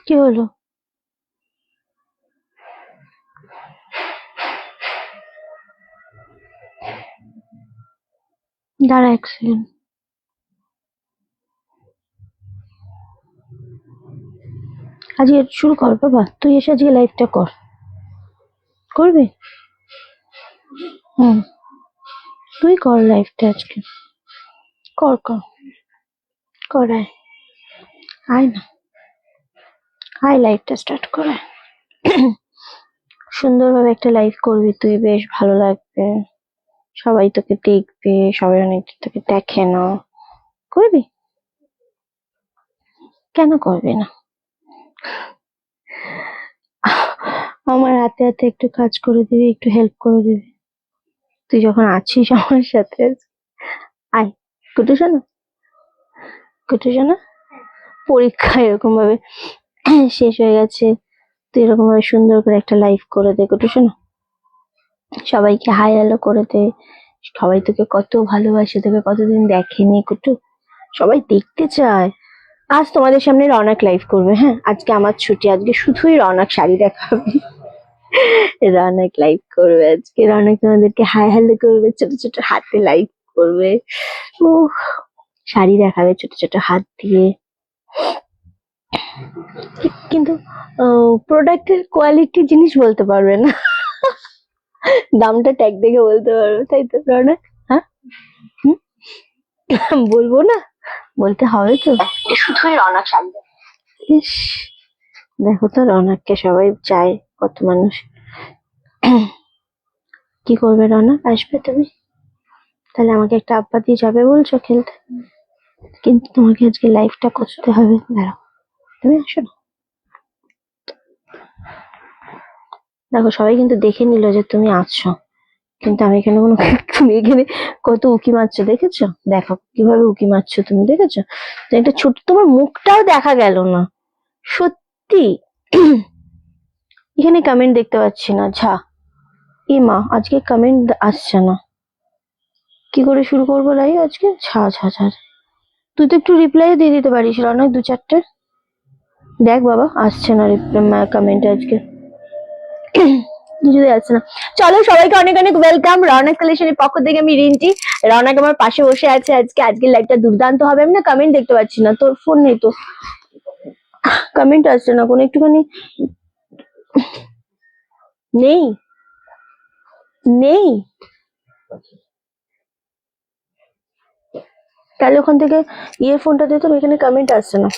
কি হলো? দাঁড়া এক সেকেন্ড। আজকে শুরু কর বাবা, তুই এসে আজকে লাইভটা কর। করবি? হুম, তুই কর লাইভটা আজকে। কর কর কর, আয় আয় না, আয় লাইভটা স্টার্ট কর। সুন্দরভাবে একটা লাইভ করবি তুই, বেশ ভালো লাগবে, সবাই তোকে দেখবে, সবাই অনেক তোকে দেখে না। করবি? কেন করবি না? আমার হাতে হাতে একটু কাজ করে দিবি, একটু হেল্প করে দিবি, তুই যখন আছিস আমার সাথে। আয় কুটু শোনা, কুটু শোনা, পরীক্ষা এরকম ভাবে শেষ হয়ে গেছে, তুই এরকম ভাবে সুন্দর করে একটা লাইভ করে দে কুটু শোনা। সবাইকে হাই হ্যালো করে দে, সবাই তোকে কত ভালোবাসে, তোকে কতদিন দেখেনি কুটু, সবাই দেখতে চায়। আজ তোমাদের সামনে রওনাক লাইভ করবে। হ্যাঁ, আজকে আমার ছুটি, আজকে শুধুই রওনাক শাড়ি দেখাবে। রওনাক লাইভ করবে আজকে, রওনাক তোমাদেরকে হাই হ্যালো করবে, ছোট ছোট হাতে লাইভ করবে, শাড়ি দেখাবে ছোট ছোট হাত দিয়ে। কিন্তু প্রোডাক্টের কোয়ালিটি জিনিস বলতে পারবে না, দামটা ট্যাগ দেখে বলতে পারবে, তাই তো রওনাক? হ্যাঁ, বলবো না, বলতে হবে তো, শুধুই রওনাক শাড়ি। ইস, দেখো তো রওনাককে সবাই চায়, কত মানুষ। কি করবে রওনাক? আসবে তুমি? তাহলে আমাকে একটা আব্বা দিয়ে যাবে বলছো খেলতে? কিন্তু তোমাকে আজকে লাইভটা করতে হবে, দাঁড়াও, তুমি আসো না। দেখো সবাই কিন্তু দেখে নিল যে তুমি আছো, কিন্তু আমি এখানে কোনো তুমি এখানে কত উকি মারছো দেখেছো? দেখো কিভাবে উকি মারছো তুমি, দেখেছো? তো একটা ছোট, তোমার মুখটাও দেখা গেল না সত্যি। এখানে কমেন্ট দেখতে পাচ্ছি না, ঝা এ মা, আজকে কমেন্ট আসছে না, কি করে শুরু করবো লাইভ আজকে? ছা ছা ছা, তুই তো একটু রিপ্লাই দিয়ে দিতে পারিস রনক, দু চারটে। দেখ বাবা, আসছে না কমেন্ট আজকে, কিছুতেই আসছে না। চলো সবাইকে অনেক অনেক ওয়েলকাম রওনাক কালেকশনের পক্ষ থেকে, আমি রিন্টি। রওনাক আমার পাশে বসে আছে আজকে, আজকের লাইভটা দুর্দান্ত হবে। আমি না কমেন্ট দেখতে পাচ্ছি না, তোর ফোন নেই তো, কমেন্ট আসছে না কোনো, একটুখানি নেই নেই, তাহলে ওখান থেকে ইয়ারফোনটা দিয়ে, তোর এখানে কমেন্ট আসছে না।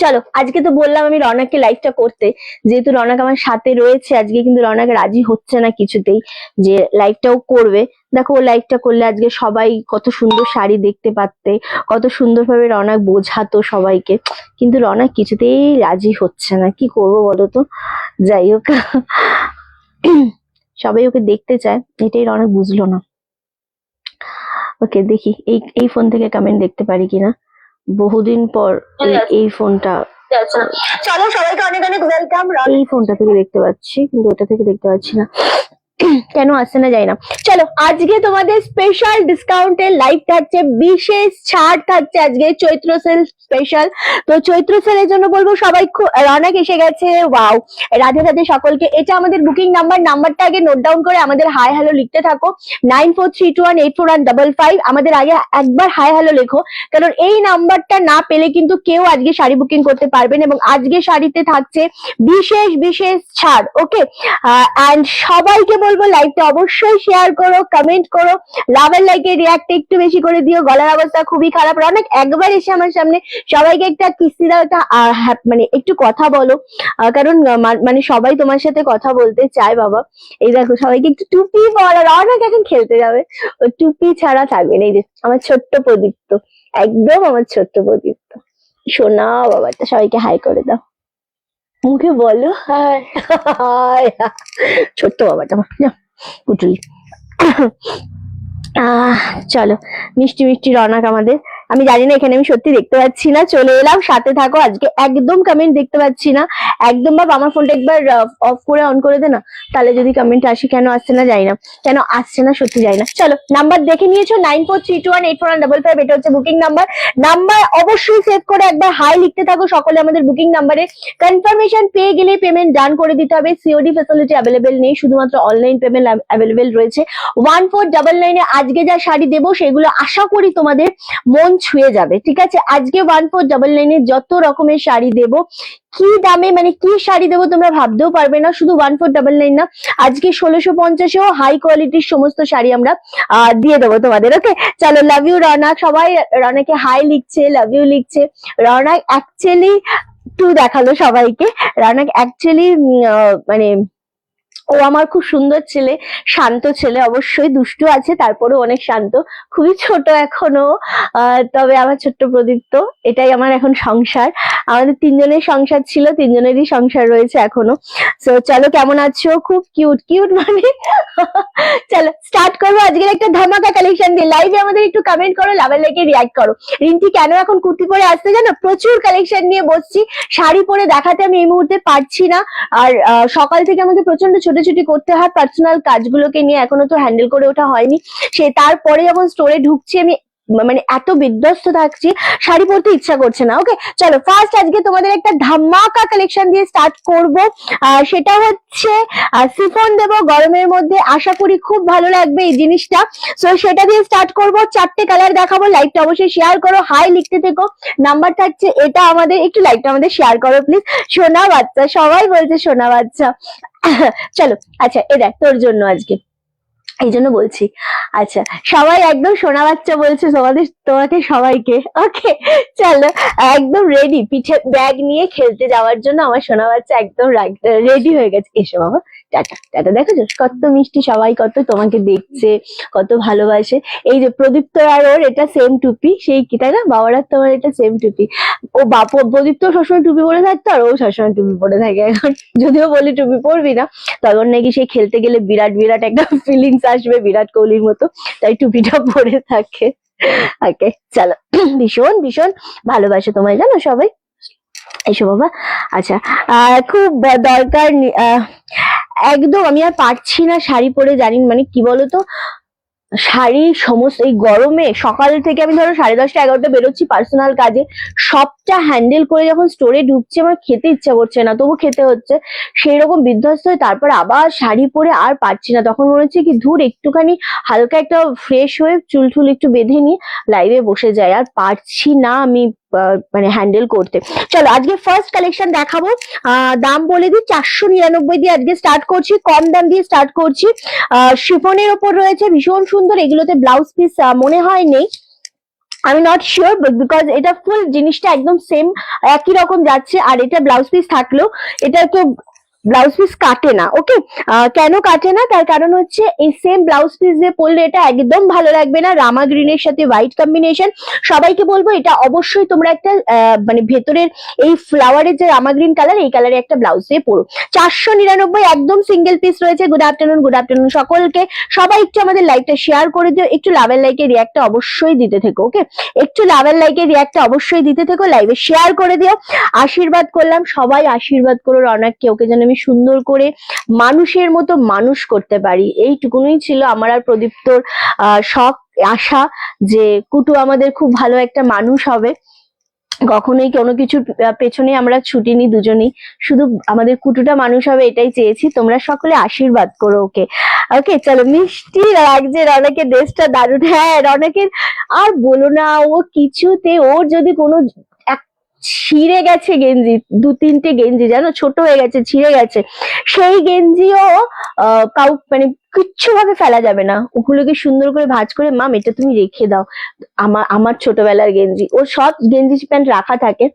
চলো আজকে তো বললাম আমি রওনাককে লাইভটা করতে, যেহেতু রওনাক আমার সাথে রয়েছে আজকে, কিন্তু রওনাক রাজি হচ্ছে না কিছুতেই যে লাইভটাও করবে। দেখো ও লাইভটা করলে আজকে সবাই কত সুন্দর শাড়ি দেখতে পারতে, কত সুন্দরভাবে রওনাক বোঝাতো সবাইকে, কিন্তু রওনাক কিছুতেই রাজি হচ্ছে না, কি করবো বলো তো। যাই হোক, সবাই ওকে দেখতে চায়, এটাই রওনাক বুঝলো না। ওকে দেখি এই ফোন থেকে কমেন্ট দেখতে পারি কিনা, বহুদিন পর এই ফোনটা। চলো সবাইকে অনেক অনেক ওয়েলকাম। এই ফোনটা থেকে দেখতে পাচ্ছি, কিন্তু ওটা থেকে দেখতে পাচ্ছি না, কেন আসছে না যাই না। চলো আজকে তোমাদের স্পেশাল ডিসকাউন্টের লাইভ থাকছে, বিশেষ ছাড় থাকছে আজকে, চৈত্র সেল স্পেশাল। তো চৈত্র সেলের জন্য বলবো সবাই, রওনাক এসে গেছে, ওয়াও, রাধে রাধে সকলকে। এটা আমাদের বুকিং নাম্বার, নাম্বারটা আগে নোট ডাউন করে আমাদের হাই হ্যালো লিখতে থাকো, 9432184155। আমাদের আগে একবার হাই হ্যালো লেখো, কারণ এই নাম্বারটা না পেলে কিন্তু কেউ আজকে শাড়ি বুকিং করতে পারবেন, এবং আজকে শাড়িতে থাকছে বিশেষ বিশেষ ছাড়। ওকে, অ্যান্ড সবাইকে বলবো লাইভটা অবশ্যই শেয়ার করো, কমেন্ট করো, লাভ এর লাইকে রিয়াক্ট একটু বেশি করে দিও। গলার অবস্থা খুবই খারাপ, অনেক একবার এসে আমার সামনে সবাইকে একটা কিস্তি দাও, একটা মানে একটু কথা বলো, কারণ মানে সবাই তোমার সাথে কথা বলতে চায় বাবা। এই দেখো সবাইকে একটু টুপি পরা, অনেক এখন খেলতে যাবে, ও টুপি ছাড়া থাকবে না। এই যে আমার ছোট্ট প্রদীপ্ত, একদম আমার ছোট্ট প্রদীপ্ত সোনা বাবাটা, সবাইকে হাই করে দাও, মুখে বলো হাই হাই, ছোট্ট বাবাটা পুটুলি। চলো মিষ্টি মিষ্টি রওনাক আমাদের, আমি জানি না, এখানে আমি সত্যি দেখতে পাচ্ছি না, চলে এলাম, সাথে থাকো। আজকে একদম কমেন্ট দেখতে পাচ্ছি না একদম। বাবা আমার ফোনটা একবার অফ করে অন করে দে না, তাহলে যদি কমেন্ট আসে। কেন আসছে না জানি না, কেন আসছে না সত্যি জানি না। চলো নাম্বার দেখে নিয়েছো 9432184155, এটা হচ্ছে বুকিং নাম্বার। নাম্বার অবশ্যই সেভ করে একবার হাই লিখতে থাকো সকলে আমাদের বুকিং নাম্বারে। কনফার্মেশন পেয়ে গেলে পেমেন্ট ডান করে দিতে হবে। সিওডি ফ্যাসিলিটি অ্যাভেলেবেল নেই, শুধুমাত্র অনলাইন পেমেন্ট অ্যাভেলেবেল রয়েছে। 1499 আজকে যা শাড়ি দেবো সেগুলো আশা করি তোমাদের মন ছুঁয়ে যাবে, ঠিক আছে? আজকে 1499 যত রকমের শাড়ি দেবো, কি দামে মানে কি শাড়ি দেবো তোমরা ভাবতেও পারবে না। শুধু 1499 না, আজকে 1650-এও হাই কোয়ালিটির সমস্ত শাড়ি আমরা দিয়ে দেবো তোমাদের। ওকে চলো, লাভ ইউ রনক। সবাই রনকে হাই লিখছে, লাভ ইউ লিখছে। রনক অ্যাকচুয়ালি টু দেখালো সবাইকে। রনক অ্যাকচুয়ালি মানে ও আমার খুব সুন্দর ছেলে, শান্ত ছেলে, অবশ্যই দুষ্টু আছে তারপরেও অনেক শান্ত, খুবই ছোট এখনো। তবে আমার ছোট্ট প্রদীপ্ত, এটাই আমার এখন সংসার। আমাদের তিনজনের সংসার ছিল, তিনজনেরই সংসার রয়েছে এখনো। তো চলো, কেমন আছো? খুব কিউট কিউট মানে চলো স্টার্ট করবো আজকের একটা ধামাকা কালেকশন দিয়ে। লাইভে আমাদের একটু কমেন্ট করো, লাভের লাইকে রিয়াক্ট করো। রিন্টি কেন এখন কুর্তি পরে আসতে জানো? প্রচুর কালেকশন নিয়ে বসছি, শাড়ি পরে দেখাতে আমি এই মুহূর্তে পারছি না। আর সকাল থেকে আমাকে প্রচন্ড ছোটাছুটি করতে হয় পার্সোনাল কাজগুলোকে নিয়ে, এখনো তো হ্যান্ডেল করে ওঠা হয়নি। সে তারপরে যখন স্টোরে ঢুকছি আমি মানে এত বিধ্বস্ত থাকছি, শাড়ি পরতে ইচ্ছা করছে না। ওকে চলো, ফার্স্ট আজকে তোমাদের একটা ধামাকা কালেকশন দিয়ে স্টার্ট করব। সেটা হচ্ছে সিফন দেব গরমের মধ্যে, আশা করি খুব ভালো লাগবে এই জিনিসটা। সো সেটা দিয়ে স্টার্ট করব। 4টে কালার দেখাবো। লাইভটা অবশ্যই শেয়ার করো, হাই লিখতে থেকো। নাম্বার থাকছে এটা আমাদের, একটু লাইভটা আমাদের শেয়ার করো প্লিজ। সোনা বাচ্চা, সবাই বলছে সোনা বাচ্চা। চলো আচ্ছা, এ দেখ তোর জন্য আজকে, এই জন্য বলছি। আচ্ছা সবাই একদম সোনা বাচ্চা বলছে তোমাকে সবাইকে। ওকে চলো, একদম রেডি, পিঠে ব্যাগ নিয়ে খেলতে যাওয়ার জন্য আমার সোনা বাচ্চা একদম রেডি হয়ে গেছে। এসো বাবা, টাটা টাটা। দেখো কত মিষ্টি, সবাই কত তোমাকে দেখছে, কত ভালোবাসে। এই যে প্রদীপ্ত আর ওর এটা সেম টুপি, সেই কি তাই না? বাবার আর তোমার এটা সেম টুপি। ও বাপু প্রদীপ্ত সবসময় টুপি পরে থাকতো, আর ও সবসময় টুপি পরে থাকে এখন। যদিও বলি টুপি পরবি না, তখন নাকি সেই খেলতে গেলে বিরাট বিরাট একটা ফিলিংস আসবে বিরাট কোহলির মতো, তাই টুপিটা পরে থাকে। ওকে চলো, ভীষণ ভীষণ ভালোবাসে তোমায় জানো সবাই। এসো বাবা। আচ্ছা খুব দরকার, একদম আমি আর পারছি না শাড়ি পরে, জানি মানে কি বলতো, শাড়ি সমস্ত এই গরমে সকাল থেকে আমি ধরো 10:30 11টা বেরোচ্ছি পার্সোনাল কাজে, সবটা হ্যান্ডেল করে যখন স্টোরে ঢুকছি আমার খেতে ইচ্ছা করছে না, তবু খেতে হচ্ছে। সেই রকম বিধ্বস্ত হয়ে তারপর আবার শাড়ি পরে আর পারছি না। তখন মনে হচ্ছে কি ধুর, একটুখানি হালকা একটা ফ্রেশ হয়ে চুল টুল একটু বেঁধে নিয়ে লাইভে বসে যাই। আর পারছি না আমি মানে হ্যান্ডেল করতে। চলো আজকে ফার্স্ট কালেকশন দেখাবো। দাম বলে দিই, 499 দিয়ে আজকে স্টার্ট করছি, কম দাম দিয়ে স্টার্ট করছি। শিফনের ওপর রয়েছে, ভীষণ সুন্দর। এগুলোতে ব্লাউজ পিস মনে হয় নেই, আমি নট শিওর, বিকজ এটা ফুল জিনিসটা একদম সেম একই রকম যাচ্ছে। আর এটা ব্লাউজ পিস থাকলেও এটা তো ব্লাউজ পিস কাটে না। ওকে কেন কাটে না, তার কারণ হচ্ছে এই সেম ব্লাউজ পিস দিয়ে পরলে এটা একদম ভালো লাগবে না। রামা গ্রিনের সাথে হোয়াইট কম্বিনেশন। সবাইকে বলবো এটা অবশ্যই তোমরা একটা মানে ভেতরের এই ফ্লাওয়ারের যে রামা গ্রিন কালার, এই কালারে একটা ব্লাউজ দিয়ে পরো। 499 একদম সিঙ্গেল পিস রয়েছে। গুড আফটারনুন সকলকে। সবাই একটু আমাদের লাইকটা শেয়ার করে দিও, একটু লাভের লাইকে রিয়াক্টটা অবশ্যই দিতে থেকো। ওকে একটু লাভের লাইকে রিয়াক্টটা অবশ্যই দিতে থেকো, লাইভে শেয়ার করে দিও। আশীর্বাদ করলাম, সবাই আশীর্বাদ করো রনককে, ওকে যেন আমি সুন্দর করে মানুষের মতো মানুষ করতে পারি। এইটুকুনই ছিল আমার আর প্রদীপ্তর শখ, আশা যে কুটু আমাদের খুব ভালো একটা মানুষ হবে। কখনোই কোনো কিছুর পেছনে আমরা ছুটিনি দুজনেই, শুধু আমাদের কুটুটা মানুষ হবে এটাই চেয়েছি। তোমরা সকলে আশীর্বাদ করো ওকে। ওকে চলো, মিষ্টি লাগছে রনকের ড্রেসটা, দারুণ। হ্যাঁ রনকের আর বলো না, ও কিছুতে ওর যদি কোনো ছিঁড়ে গেছে গেঞ্জি, 2-3টে গেঞ্জি জানো ছোট হয়ে গেছে, ছিঁড়ে গেছে, সেই গেঞ্জিও মানে কিচ্ছু ভাবে ফেলা যাবে না। ওগুলোকে সুন্দর করে ভাঁজ করে, মাম এটা তুমি রেখে দাও, আমার ছোটবেলার গেঞ্জি। ওর সব গেঞ্জি প্যান্ট রাখা থাকে,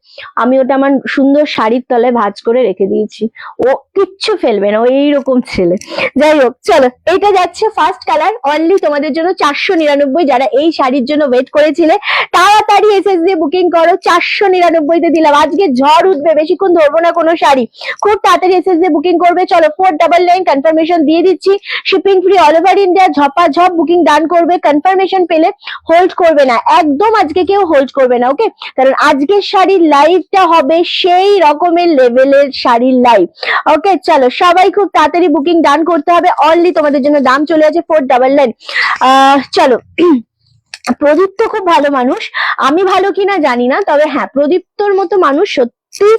আমি ওটা আমার সুন্দর শাড়ির তলায় ভাঁজ করে রেখে দিয়েছি। ও কিচ্ছু ফেলবে না, ও এইরকম ছেলে। যাই হোক চলো, এটা যাচ্ছে ফার্স্ট কালার, অনলি তোমাদের জন্য 499। যারা এই শাড়ির জন্য ওয়েট করেছিলে তাড়াতাড়ি এসএস দিয়ে বুকিং করো। 499 তে দিলাম। আজকে ঝড় উঠবে, বেশিক্ষণ ধরবো না কোনো শাড়ি, খুব তাড়াতাড়ি এসএস দিয়ে বুকিং করবে। চলো 499 কনফার্মেশন দিয়ে দিচ্ছি। Shipping shipping free all over India, ঝপাঝপ বুকিং ডান করবে। কনফার্মেশন পেলে হোল্ড করবে না, একদম আজকে কেউ হোল্ড করবে না, ওকে? কারণ আজকের শাড়ির লাইভটা হবে সেই রকমের লেভেলের শাড়ির লাইভ, ওকে? চলো সবাই খুব তাড়াতাড়ি বুকিং ডান করতে হবে। অনলি তোমাদের জন্য দাম চলে আছে 499। চলো প্রদীপ্ত খুব ভালো মানুষ, আমি ভালো কিনা জানি না, তবে হ্যাঁ প্রদীপ্তর মতো মানুষ সত্যি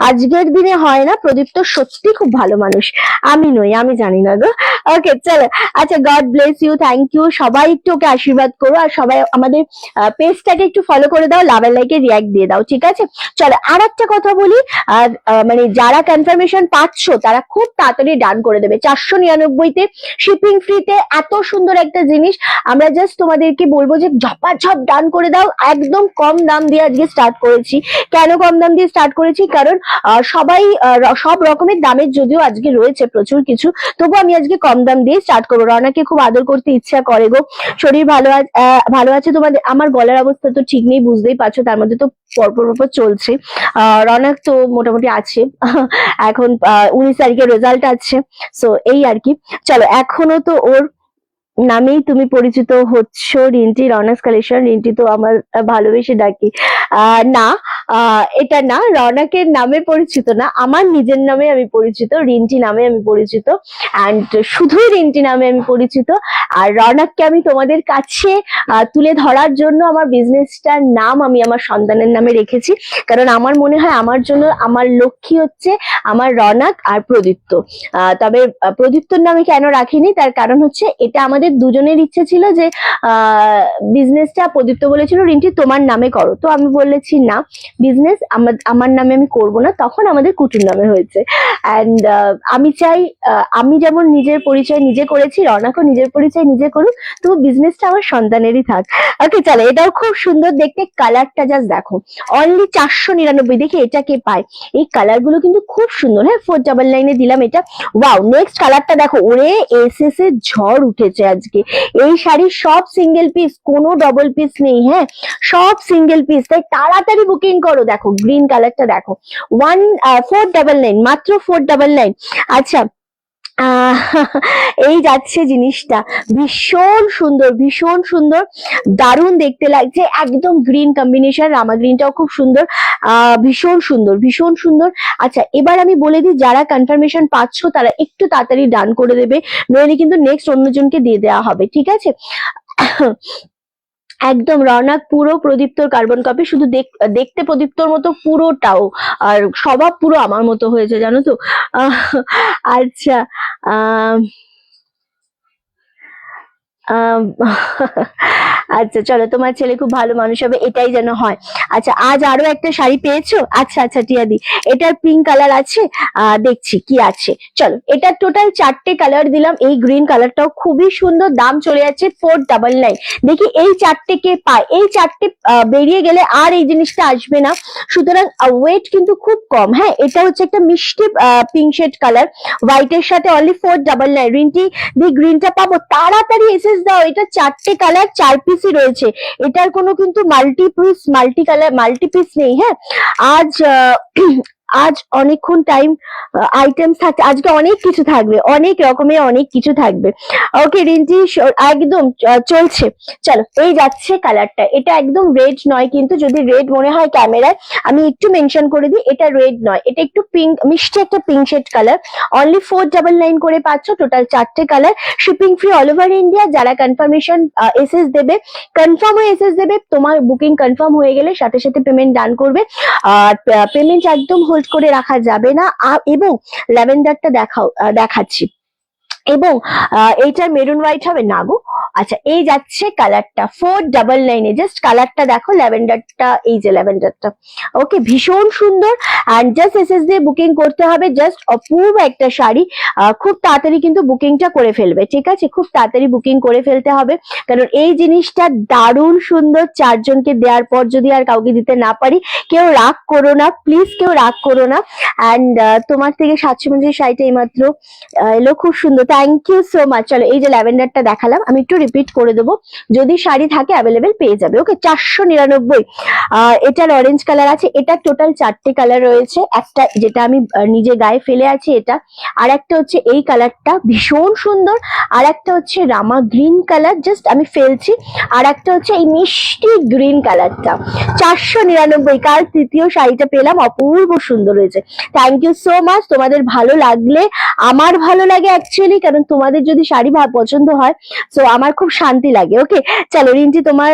আজকের দিনে হয় না। প্রদীপ্ত সত্যি খুব ভালো মানুষ, আমি নই, আমি জানি না গো। ওকে চলো, আচ্ছা God bless you, thank you. সবাই একটু ওকে আশীর্বাদ করো, আর সবাই আমাদের পেজটাকে একটু ফলো করে দাও, লাভ এন্ড লাইকে রিয়াক্ট দিয়ে দাও, ঠিক আছে? চলো আর একটা কথা বলি, আর মানে যারা কনফার্মেশন পাচ্ছ তারা খুব তাড়াতাড়ি ডান করে দেবে। 499-তে শিপিং ফ্রিতে এত সুন্দর একটা জিনিস, আমরা জাস্ট তোমাদেরকে বলবো যে ঝপাঝপ ডান করে দাও। একদম কম দাম দিয়ে আজকে স্টার্ট করেছি। কেন কম দাম দিয়ে স্টার্ট করেছি? কারণ সবাই সব রকমের দামের যদিও আজকে রয়েছে প্রচুর কিছু, তবু আমি আজকে কম দাম দিয়ে স্টার্ট করবো। রনাকে খুব আদর করতে ইচ্ছা করে গো। শরীর ভালো আছে তোমাদের? আমার গলার অবস্থা তো ঠিক নেই, বুঝতেই পারছো, তার মধ্যে তো পরপর চলছে। রনক তো মোটামুটি আছে এখন, 19 তারিখে রেজাল্ট আছে, সো এই আর কি। চলো এখনো তো ওর নামেই তুমি পরিচিত হচ্ছ, রিন্টি রনাস কালেকশন। রিন্টি তো আমার ভালোবেসে ডাকি, না এটা না, রনকের নামে পরিচিত না, আমার নিজের নামে আমি পরিচিত, রিন্টি নামে আমি পরিচিত, অ্যান্ড শুধুই রিন্টি নামে আমি পরিচিত। আর রনককে আমি তোমাদের কাছে তুলে ধরার জন্য আমার বিজনেসটার নাম আমি আমার সন্তানের নামে রেখেছি, কারণ আমার মনে হয় আমার জন্য আমার লক্ষ্মী হচ্ছে আমার রনক আর প্রদীপ্ত। তবে প্রদীপ্তর নামে কেন রাখিনি, তার কারণ হচ্ছে এটা আমাদের দুজনের ইচ্ছে ছিল যে বিজনেসটা, প্রদীপ্ত বলেছিল রিন্টি তোমার নামে করো, তো আমি বলেছি না, বিজনেস আমার নামে আমি করব না, তখন আমাদের কুটুর নামে হয়েছে। অ্যান্ড আমি চাই আমি যেমন নিজের পরিচয় নিজে করেছি, রনকও নিজের পরিচয় নিজে করুক, তো বিজনেসটা আমার সন্তানেরই থাক। ওকে চলো, এটাও খুব সুন্দর দেখতে, কালারটা জাস্ট দেখো, অনলি 499। দেখি এটা কে পায়, এই কালার গুলো কিন্তু খুব সুন্দর। হ্যাঁ 499-এ দিলাম এটা। ওয়াও, নেক্সট কালারটা দেখো, ওরে এসএস এর ঝড় উঠেছে আজকে। এই শাড়ির সব সিঙ্গেল পিস, কোনো ডবল পিস নেই, হ্যাঁ সব সিঙ্গেল পিস, তাই তাড়াতাড়ি বুকিং করো। দেখো গ্রিন কালারটা দেখো, 499, মাত্র 499। আচ্ছা এই যাচ্ছে জিনিসটা, ভীষণ সুন্দর, ভীষণ সুন্দর, দারুণ দেখতে লাগছে, একদম গ্রিন কম্বিনেশন, রামা গ্রিনটাও খুব সুন্দর, ভীষণ সুন্দর, ভীষণ সুন্দর। আচ্ছা এবার আমি বলে দিই, যারা কনফার্মেশন পাচ্ছ তারা একটু তাড়াতাড়ি ডান করে দেবে, নইলে কিন্তু নেক্সট অন্যজনকে দিয়ে দেওয়া হবে, ঠিক আছে? একদম রনক পুরো প্রদীপ্তর কার্বন কপি, শুধু দেখতে প্রদীপ্তর মতো পুরোটাও, আর স্বভাব পুরো আমার মতো হয়েছে, জানো তো। আচ্ছা আচ্ছা চলো, তোমার ছেলে খুব ভালো মানুষ হবে, এটাই যেন হয়। আচ্ছা আজ আরো একটা শাড়ি পেয়েছো? আচ্ছা আচ্ছা টিয়াদি, এটার পিঙ্ক কালার আছে, দেখছি কি আছে। চলো এটা টোটাল 4টে কালার দিলাম, এই গ্রিন কালারটাও খুবই সুন্দর, দাম চলে যাচ্ছে 499। দেখি এই 4টে কে পায়, এই 4টে বেরিয়ে গেলে আর এই জিনিসটা আসবে না, সুতরাং ওয়েট কিন্তু খুব কম। হ্যাঁ এটা হচ্ছে একটা মিষ্টি পিঙ্ক শেড কালার, হোয়াইটের সাথে অনলি 499। রিন্টি দি গ্রিনটা পাবো, তাড়াতাড়ি এসএস দাও, এটা 4টে কালার 4 পিসই রয়েছে, এটার কোনো কিন্তু মাল্টি কালার মাল্টি পিস নেই। হ্যাঁ আজ আজ অনেকক্ষণ টাইম আইটেম থাকছে, আজকে অনেক কিছু থাকবে, অনেক রকমের অনেক কিছু থাকবে। ওকে রিন্টি একদম চলছে। চলো এই যাচ্ছে কালারটা, এটা একদম রেড নয় কিন্তু, যদি রেড মনে হয় ক্যামেরায় আমি একটু মেনশন করে দিই, এটা রেড নয়, এটা একটু পিঙ্ক, মিষ্টি একটা পিঙ্ক শেড কালার, অনলি 499 করে পাচ্ছ, টোটাল 4টে colour, shipping free all over India. যারা কনফার্মেশন এসএস দেবে, কনফার্ম হয়ে এসএস দেবে, তোমার বুকিং কনফার্ম হয়ে গেলে সাথে সাথে পেমেন্ট ডান করবে, আর পেমেন্ট একদম হোল্ড করে রাখা যাবে না। এবং ল্যাভেন্ডারটা দেখাচ্ছি, এবং এইটার মেরুন হোয়াইট হবে না গো। আচ্ছা এই যাচ্ছে কালারটা 499-এ, জাস্ট কালারটা দেখো, ল্যাভেন্ডারটা, এই যে ল্যাভেন্ডারটা, ওকে ভীষণ সুন্দর। অ্যান্ড জাস্ট এসএস দিয়ে বুকিং করতে হবে, জাস্ট অপূর্ব একটা শাড়ি, খুব তাড়াতাড়ি কিন্তু বুকিংটা করে ফেলবে, ঠিক আছে? খুব তাড়াতাড়ি বুকিং করে ফেলতে হবে, কারণ এই জিনিসটা দারুণ সুন্দর। 4 জনকে দেওয়ার পর যদি আর কাউকে দিতে না পারি, কেউ রাগ করো না, প্লিজ কেউ রাগ করো না। অ্যান্ড তোমার থেকে 750 শাড়িটা এইমাত্র এলো, খুব সুন্দর, থ্যাংক ইউ সো মাচ। চলো এই যে ল্যাভেন্ডারটা দেখালাম আমি একটু রিপিট করে দেবো, যদি শাড়ি থাকে অ্যাভেলেবেল পেয়ে যাবে। ওকে 499। এটার অরেঞ্জ কালার আছে, এটা টোটাল 4টে কালার রয়েছে। একটা যেটা আমি নিজে গায়ে ফেলে আছি এটা, আর একটা হচ্ছে এই কালারটা ভীষণ সুন্দর, আর একটা হচ্ছে রামা গ্রিন কালার জাস্ট আমি ফেলছি, আর একটা হচ্ছে এই মিষ্টি গ্রিন কালারটা। 499। কাল তৃতীয় শাড়িটা পেলাম, অপূর্ব সুন্দর হয়েছে। Thank you so much. তোমাদের ভালো লাগলে আমার ভালো লাগে অ্যাকচুয়ালি, কারণ তোমাদের যদি শাড়ি পছন্দ হয় তো আমার খুব শান্তি লাগে। ওকে চলো রিন্টি তোমার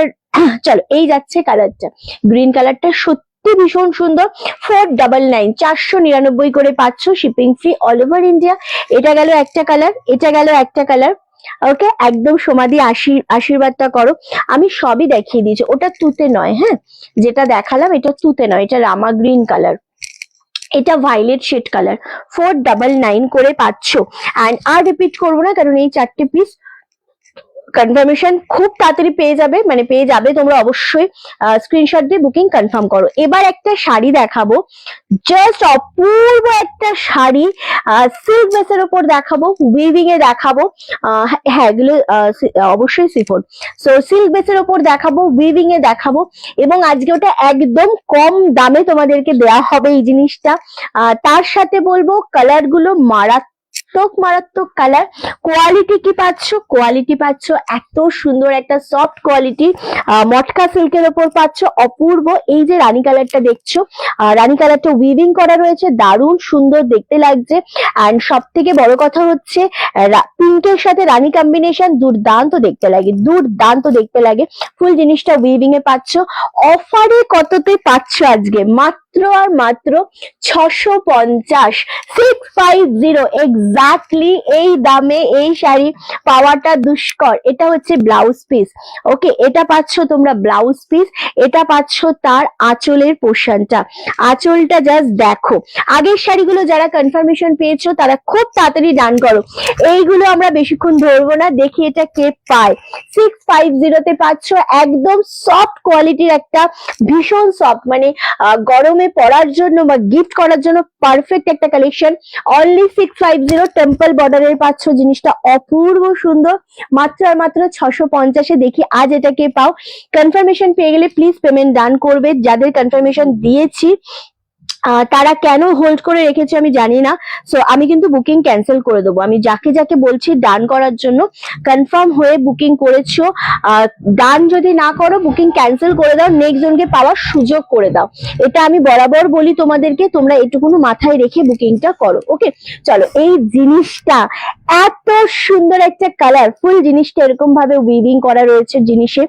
চলো এই যাচ্ছে কালারটা, গ্রিন কালারটা সত্যি ভীষণ সুন্দর। 499, 499 করে পাচ্ছ, shipping free all over India. এটা গেল একটা কালার, এটা গেল একটা কালার। ওকে একদম সমাধি আশীর্বাদটা করো। আমি সবই দেখিয়ে দিয়েছি, ওটা তুতে নয়, হ্যাঁ যেটা দেখালাম এটা তুতে নয়, এটা রামা গ্রিন কালার, এটা ভাইলেট শেড কালার। 499 করে পাচ্ছ। অ্যান্ড আর রিপিট করবো না, কারণ এই 4টে পিস কনফার্মেশন খুব তাড়াতাড়ি পেয়ে যাবে, মানে পেয়ে যাবে তোমরা অবশ্যই স্ক্রিনশট দিয়ে বুকিং কনফার্ম করো। এবার একটা শাড়ি দেখাবো, জাস্ট অপূর্ব একটা শাড়ি, সিল্ক বেসের উপর দেখাবো, উইভিং এ দেখাবো। হ্যাঁ এগুলো অবশ্যই সিফন। সো সিল্ক বেসের উপর দেখাবো, উইভিং এ দেখাবো, এবং আজকে ওটা একদম কম দামে তোমাদেরকে দেওয়া হবে এই জিনিসটা। তার সাথে বলবো কালার গুলো মারাত্মক কালার। কোয়ালিটি কি পাচ্ছ? কোয়ালিটি পাচ্ছ এত সুন্দর একটা সফট কোয়ালিটি, মটকা সিল্কের ওপর পাচ্ছ অপূর্ব। এই যে রানী কালারটা দেখছো, রানী কালারটা উইভিং করা রয়েছে, দারুণ সুন্দর দেখতে লাগছে। অ্যান্ড সব থেকে বড় কথা হচ্ছে পিঙ্কের সাথে রানী কম্বিনেশন দুর্দান্ত দেখতে লাগে, দুর্দান্ত দেখতে লাগে। ফুল জিনিসটা উইভিং এ পাচ্ছ। অফারে কততে পাচ্ছ আজকে? মাত্র আর মাত্র 650, 650 এক্স্যাক্টলি। এই দামে এই শাড়ি পাওয়াটা দুষ্কর। এটা হচ্ছে ব্লাউজ পিস। ওকে এটা পাচ্ছ তোমরা ব্লাউজ পিস, এটা পাচ্ছ তার আঁচলের পোর্শনটা। আঁচলটা জাস্ট দেখো। আগের শাড়িগুলো যারা কনফার্মেশন পেয়েছো তারা খুব তাড়াতাড়ি ডান করো, এইগুলো আমরা বেশিক্ষণ ধরবো না, দেখি এটা কে পায়। 650 তে পাচ্ছ একদম সফট কোয়ালিটির একটা, ভীষণ সফট, মানে গরমে পরার জন্য বা গিফট করার জন্য পারফেক্ট একটা কালেকশন। অনলি 650, টেম্পল বর্ডারের পাচ্ছ, জিনিসটা অপূর্ব সুন্দর। মাত্র আর মাত্র 650-এ। দেখি আজ এটাকে পাও। কনফার্মেশন পেয়ে গেলে প্লিজ পেমেন্ট ডান করবে। যাদের কনফার্মেশন দিয়েছি তারা কেন হোল্ড করে রেখেছে আমি জানি না, সো আমি কিন্তু বুকিং ক্যান্সেল করে দেবো। আমি যাকে যাকে বলছি ডান করার জন্য, কনফার্ম হয়ে বুকিং করেছো, ডান যদি না করো বুকিং ক্যান্সেল করে দাও, নেক্সট জনকে পাওয়ার সুযোগ করে দাও। এটা আমি বরাবর বলি তোমাদেরকে, তোমরা এটুকুনো মাথায় রেখে বুকিংটা করো। ওকে চলো এই জিনিসটা এত সুন্দর একটা কালার, ফুল জিনিসটা এরকম ভাবে উইভিং করা রয়েছে জিনিসে,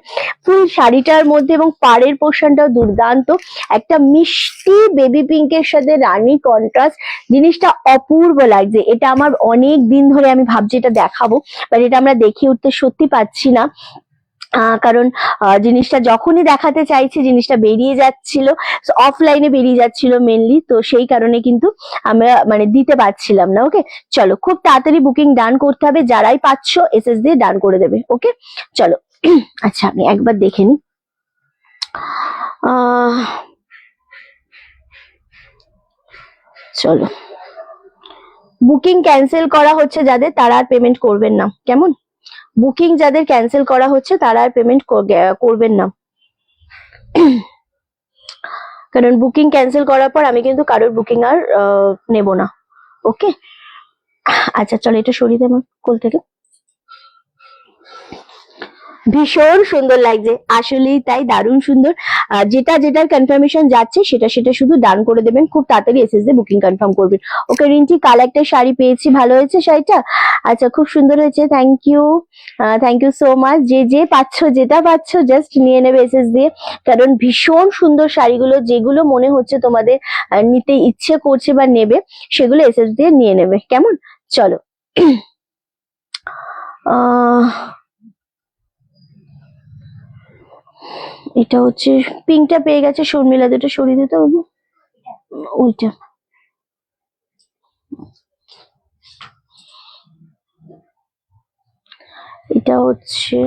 ফুল শাড়িটার মধ্যে, এবং পাড়ের পোর্শনটাও দুর্দান্ত। একটা মিষ্টি বেবি পিঙ্কের সাথে রানী কন্ট্রাস্ট, জিনিসটা অপূর্ব লাগছে। এটা আমার অনেক দিন ধরে আমি ভাবছি এটা দেখাবো, বাট এটা আমরা দেখিয়ে উঠতে সত্যি পাচ্ছি না, কারণ জিনিসটা যখনই দেখাতে চাইছি জিনিসটা বেরিয়ে যাচ্ছিল, অফলাইনে বেরিয়ে যাচ্ছিল মেনলি, তো সেই কারণে কিন্তু আমরা মানে দিতে পারছিলাম না। ওকে চলো খুব তাড়াতাড়ি বুকিং ডান করতে হবে, যারাই পাচ্ছ এসএস দিয়ে ডান করে দেবে। ওকে চলো আচ্ছা আমি একবার দেখে নি। চলো বুকিং ক্যান্সেল করা হচ্ছে যাদের, তারা আর পেমেন্ট করবেন না, কেমন? বুকিং যাদের ক্যান্সেল করা হচ্ছে তারা আর পেমেন্ট করবেন না, কারণ বুকিং ক্যান্সেল করার পর আমি কিন্তু কারোর বুকিং আর নেব না। ওকে আচ্ছা চলো এটা সরিয়ে দেব কোল থেকে। ভীষণ সুন্দর লাগছে, আসলেই তাই, দারুণ সুন্দর। যেটা যেটার কনফার্মেশন যাচ্ছে সেটা সেটা শুধু ডান করে দেবেন, খুব তাড়াতাড়ি এসএস দিয়ে বুকিং কনফার্ম করবেন। ওকে রিন্টি কাল একটা শাড়ি পেয়েছি, ভালো হয়েছে শাড়িটা? আচ্ছা খুব সুন্দর হয়েছে, থ্যাংক ইউ সো মাচ। যে যে পাচ্ছ, যেটা পাচ্ছ জাস্ট নিয়ে নেবে এসএস দিয়ে, কারণ ভীষণ সুন্দর শাড়িগুলো, যেগুলো মনে হচ্ছে তোমাদের নিতে ইচ্ছে করছে বা নেবে, সেগুলো এসএস দিয়ে নিয়ে নেবে, কেমন? চলো এটা হচ্ছে পিঙ্কটা পেয়ে গেছে, শর্মিলা দুটো সরিয়ে দিতে হবে ওইটা। এটা হচ্ছে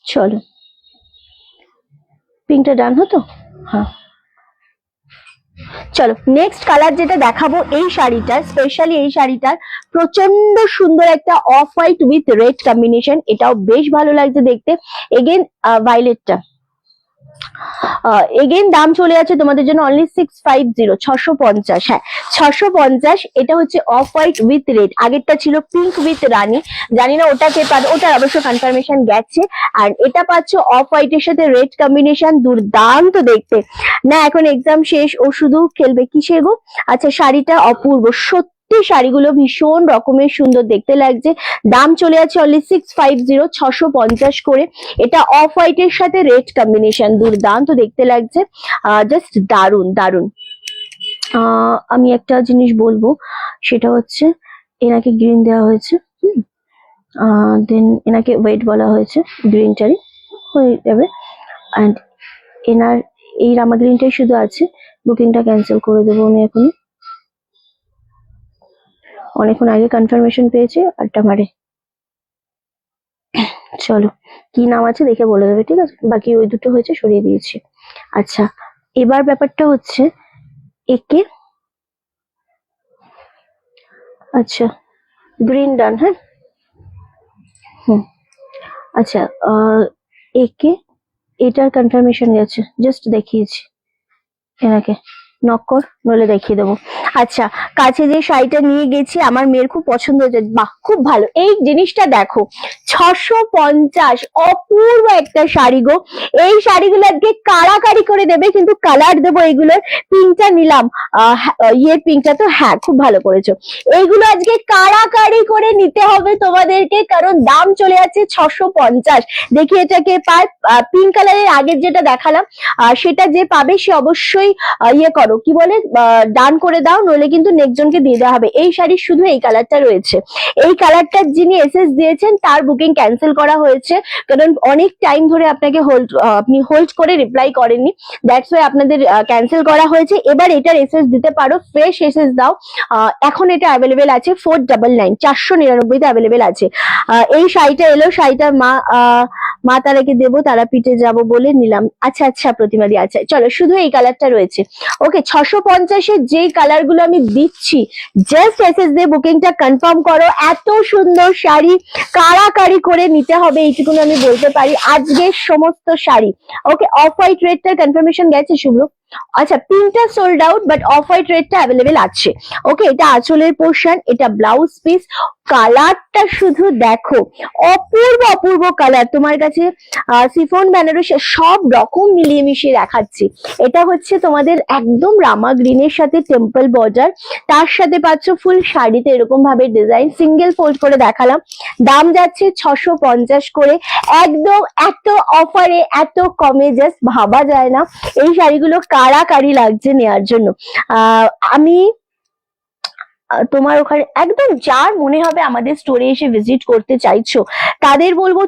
চলো পিঙ্কটা ডান হতো, হ্যাঁ চলো নেক্সট কালার যেটা দেখাবো, এই শাড়িটার স্পেশালি এই শাড়িটার প্রচন্ড সুন্দর একটা off white with red combination, এটাও বেশ ভালো লাগছে দেখতে। এগেন ভাইলেটটা এগেইন দাম চলে আছে তোমাদের জন্য অনলি 650, 650। হ্যাঁ 650। এটা হচ্ছে অফ হোয়াইট উইথ রেড, আগেরটা ছিল পিঙ্ক উইথ রানী, জানি না ওটা কে পাবে, ওটার অবশ্য কনফার্মেশন গেছে। আর এটা পাচ্ছ অফ হোয়াইটের সাথে রেড কম্বিনেশন, দুর্দান্ত দেখতে না। এখন এক্সাম শেষ, ও শুধু খেলবে কিসের গো। আচ্ছা শাড়িটা অপূর্ব সত্যি, শাড়িগুলো ভীষণ রকমের সুন্দর দেখতে লাগছে। দাম চলে আছে অনলি 650, 650 করে। এটা অফ হোয়াইটের সাথে রেড কম্বিনেশন, দুর্দান্ত দেখতে লাগছে, জাস্ট দারুন দারুন। আমি একটা জিনিস বলবো, সেটা হচ্ছে এনাকে গ্রিন দেওয়া হয়েছে, দেন এনাকে ওয়েট বলা হয়েছে, গ্রিনটারই হয়ে যাবে। অ্যান্ড এনার এই রামা গ্রিনটাই শুধু আছে, বুকিংটা ক্যান্সেল করে দেবো আমি এখনই। অনেকক্ষণ আগে কনফার্মেশন পেয়েছে, আড্ডা মারে। চলো কি নাম আছে দেখে বলে দেবে, ঠিক আছে? বাকি ওই দুটো হয়েছে, সরিয়ে দিয়েছি। আচ্ছা এবার ব্যাপারটা হচ্ছে একে, আচ্ছা গ্রিন ডান, হ্যাঁ আচ্ছা একে এটার কনফার্মেশন গেছে, জাস্ট দেখিয়েছি, এনাকে নক কর নইলে দেখিয়ে দেবো। আচ্ছা কাছে যে শাড়িটা নিয়ে গেছি আমার মেয়ের খুব পছন্দ হয়েছে, বাহ খুব ভালো। এই জিনিসটা দেখো 650, অপূর্ব একটা শাড়ি গো। এই শাড়িগুলো আজকে কাড়াকাড়ি করে দেবে, কিন্তু কালার দেবো এইগুলোর। পিঙ্কটা নিলাম, ইয়ের পিঙ্কটা তো হ্যাঁ খুব ভালো করেছো। এইগুলো আজকে কাড়াকাড়ি করে নিতে হবে তোমাদেরকে, কারণ দাম চলে যাচ্ছে 650। দেখি এটাকে পায়। পিঙ্ক কালারের আগের যেটা দেখালাম সেটা যে পাবে সে অবশ্যই ইয়ে করো, কি বলে, ডান করে দাও, নইলে কিন্তু নেক্সট জনকে দিয়ে দেওয়া হবে। এই শাড়ির শুধু এই কালারটা রয়েছে, এই কালারটা যিনি এসএস দিয়েছেন তার বুকিং ক্যান্সেল করা হয়েছে, কারণ অনেক টাইম ধরে আপনাকে আপনি হোল্ড করে রিপ্লাই করেননি, দ্যাটস ওয়াই আপনাদের ক্যান্সেল করা হয়েছে। এবার এটার এসএস দিতে পারো, ফ্রেশ এসএস দাও। এখন এটা অ্যাভেলেবেল আছে 499, 499 তে অ্যাভেলেবেল আছে। এই শাড়িটা এলো, শাড়িটা মা তারাকে দেবো, তারাপীঠে যাব বলে নিলাম। আচ্ছা আচ্ছা প্রতিমাদি, আচ্ছা চলো শুধু এই কালারটা রয়েছে। ওকে 650-এর যে কালার গুলো আমি দিচ্ছি, জাস্ট এসএস দিয়ে বুকিংটা কনফার্ম করো। এত সুন্দর শাড়ি কাড়াকাড়ি করে নিতে হবে, এইটুকুনি আমি বলতে পারি। আজকের সমস্ত শাড়ি ওকে। অফ হোয়াইট রেডটার কনফার্মেশন গেছে শুভ্র? আচ্ছা পিঙ্কটা sold out, but off white রেডটা অ্যাভেলেবেল আছে। ওকে এটা আঁচলের পোর্শন, এটা ব্লাউজ পিস। কালারটা শুধু দেখো, অপূর্ব অপূর্ব কালার। তোমার কাছে সিফন বেনারসি সব রকম মিলিয়ে মিশিয়ে দেখাচ্ছি। এটা হচ্ছে তোমাদের একদম রামা গ্রিনের সাথে টেম্পল বর্ডার, তার সাথে পাচ্ছ ফুল শাড়িতে এরকম ভাবে ডিজাইন, সিঙ্গেল ফোল্ড করে দেখালাম। দাম যাচ্ছে 650 করে, একদম এত অফারে এত কমে জাস্ট ভাবা যায় না। এই শাড়িগুলো কাড়াকাড়ি লাগছে নেয়ার জন্য। আমি তোমার ওখানে একদম যার মনে হবে আমাদের স্টোরে এসে ভিজিট করতে চাইছো তাদের বলবো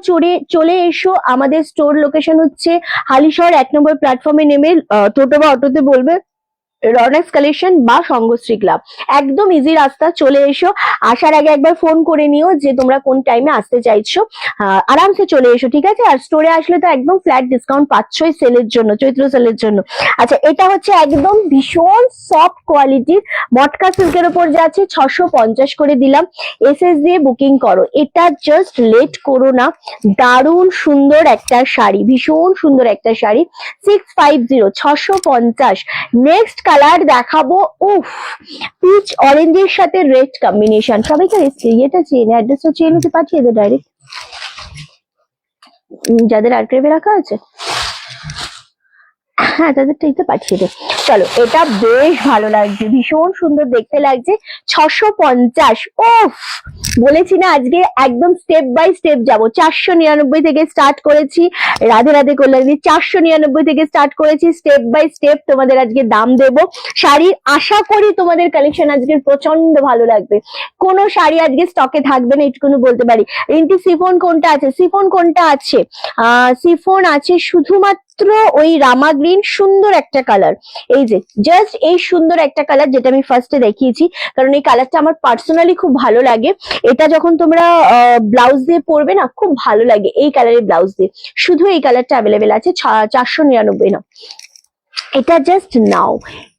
চলে এসো। আমাদের স্টোর লোকেশন হচ্ছে হালিশহর 1 নম্বর প্ল্যাটফর্মে নেমে টোটো বা অটোতে বলবে রনেক্স কালেকশন বা সঙ্গশ্রী ক্লাব, একদম ইজি রাস্তা, চলে এসো। আসার আগে একবার ফোন করে নিও যে তোমরা কোন টাইমে আসতে চাইছো, আরামসে চলে এসো, ঠিক আছে? আর স্টোরে আসলে তো একদম ফ্ল্যাট ডিসকাউন্ট পাচ্ছই সেলের জন্য, চৈত্র সেলের জন্য। আচ্ছা এটা হচ্ছে একদম ভীষণ সফট কোয়ালিটির মটকা সিল্কের উপর যাচ্ছে, 650 করে দিলাম। এসএস দিয়ে বুকিং করো, এটা জাস্ট লেট করো না। দারুণ সুন্দর একটা শাড়ি, ভীষণ সুন্দর একটা শাড়ি, 650, 650। নেক্সট কালার দেখাবো, উফ পিচ অরেঞ্জের সাথে রেড কম্বিনেশন। সবাইকে ইয়েটা চেনে, অ্যাড্রেসটা চেয়ে নিতে পাঠিয়ে দে ডাইরেক্ট, যাদের আর্কাইভে রাখা আছে হ্যাঁ তাদেরটা একটু পাঠিয়ে দে। চলো এটা বেশ ভালো লাগছে, ভীষণ সুন্দর দেখতে লাগছে, 650। ওফ বলেছি না আজকে একদম স্টেপ বাই স্টেপ যাবো। 499 থেকে স্টার্ট করেছি, রাধে রাধে কল্যাণী 499 থেকে স্টার্ট করেছি, স্টেপ বাই স্টেপ তোমাদের আজকে দাম দেব। শাড়ির আশা করি তোমাদের কালেকশন আজকে প্রচন্ড ভালো লাগবে। কোনো শাড়ি আজকে স্টকে থাকবে না এটুকুনি বলতে পারি। রিন্টি সিফন কোনটা আছে? সিফন কোনটা আছে? সিফন আছে শুধুমাত্র ওই রামা গ্রিন, সুন্দর একটা কালার, এই যে জাস্ট এই সুন্দর একটা কালার যেটা আমি ফার্স্টে দেখিয়েছি, কারণ এই কালারটা আমার পার্সোনালি খুব ভালো লাগে। এটা যখন তোমরা ব্লাউজ দিয়ে পরবে না খুব ভালো লাগে এই কালারের ব্লাউজ দিয়ে। শুধু এই কালারটা অ্যাভেলেবেল আছে, 499 না। এটা জাস্ট নাও।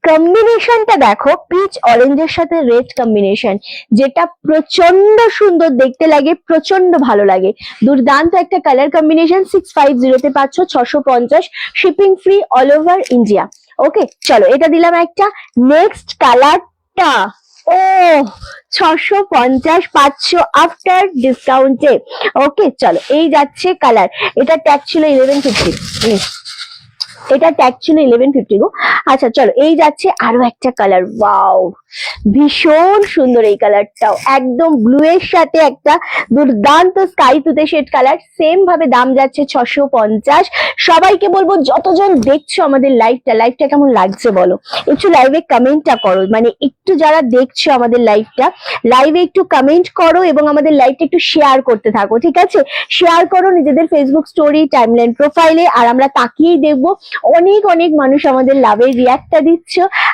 কম্বিনেশনটা দেখো, পিচ অরেঞ্জের সাথে রেড কম্বিনেশন, যেটা প্রচন্ড সুন্দর দেখতে লাগে, প্রচন্ড ভালো লাগে, দুর্দান্ত একটা কালার কম্বিনেশন। 650 পাচ্ছ 650, shipping free all over India. Okay চলো এটা দিলাম একটা। নেক্সট কালারটা, ও 650 পাচ্ছ আফটার ডিসকাউন্টে। ওকে চলো এই যাচ্ছে কালার। এটা ট্যাগ ছিল 1150, এটা ট্যাগ ছিল 1150 গো। আচ্ছা চলো এই যাচ্ছে আরো একটা কালার। ওয়াও, ভীষণ সুন্দর এই কালারটাও, একদম ব্লু এর সাথে একটা দুর্দান্ত স্কাই তুতে শেড কালার। সেম ভাবে দাম যাচ্ছে 650। সবাইকে বলবো যতজন দেখছো আমাদের লাইভটা কেমন লাগছে বলো, একটু লাইভে কমেন্টটা করো, মানে একটু যারা দেখছো আমাদের লাইভে একটু কমেন্ট করো এবং আমাদের লাইভটা একটু শেয়ার করতে থাকো, ঠিক আছে? শেয়ার করো নিজেদের ফেসবুক স্টোরি, টাইমলাইন প্রোফাইলে, আর আমরা তাকিয়েই দেখবো অনেক অনেক মানুষ আমাদের লাভের রিয়াক্টটা দিচ্ছ।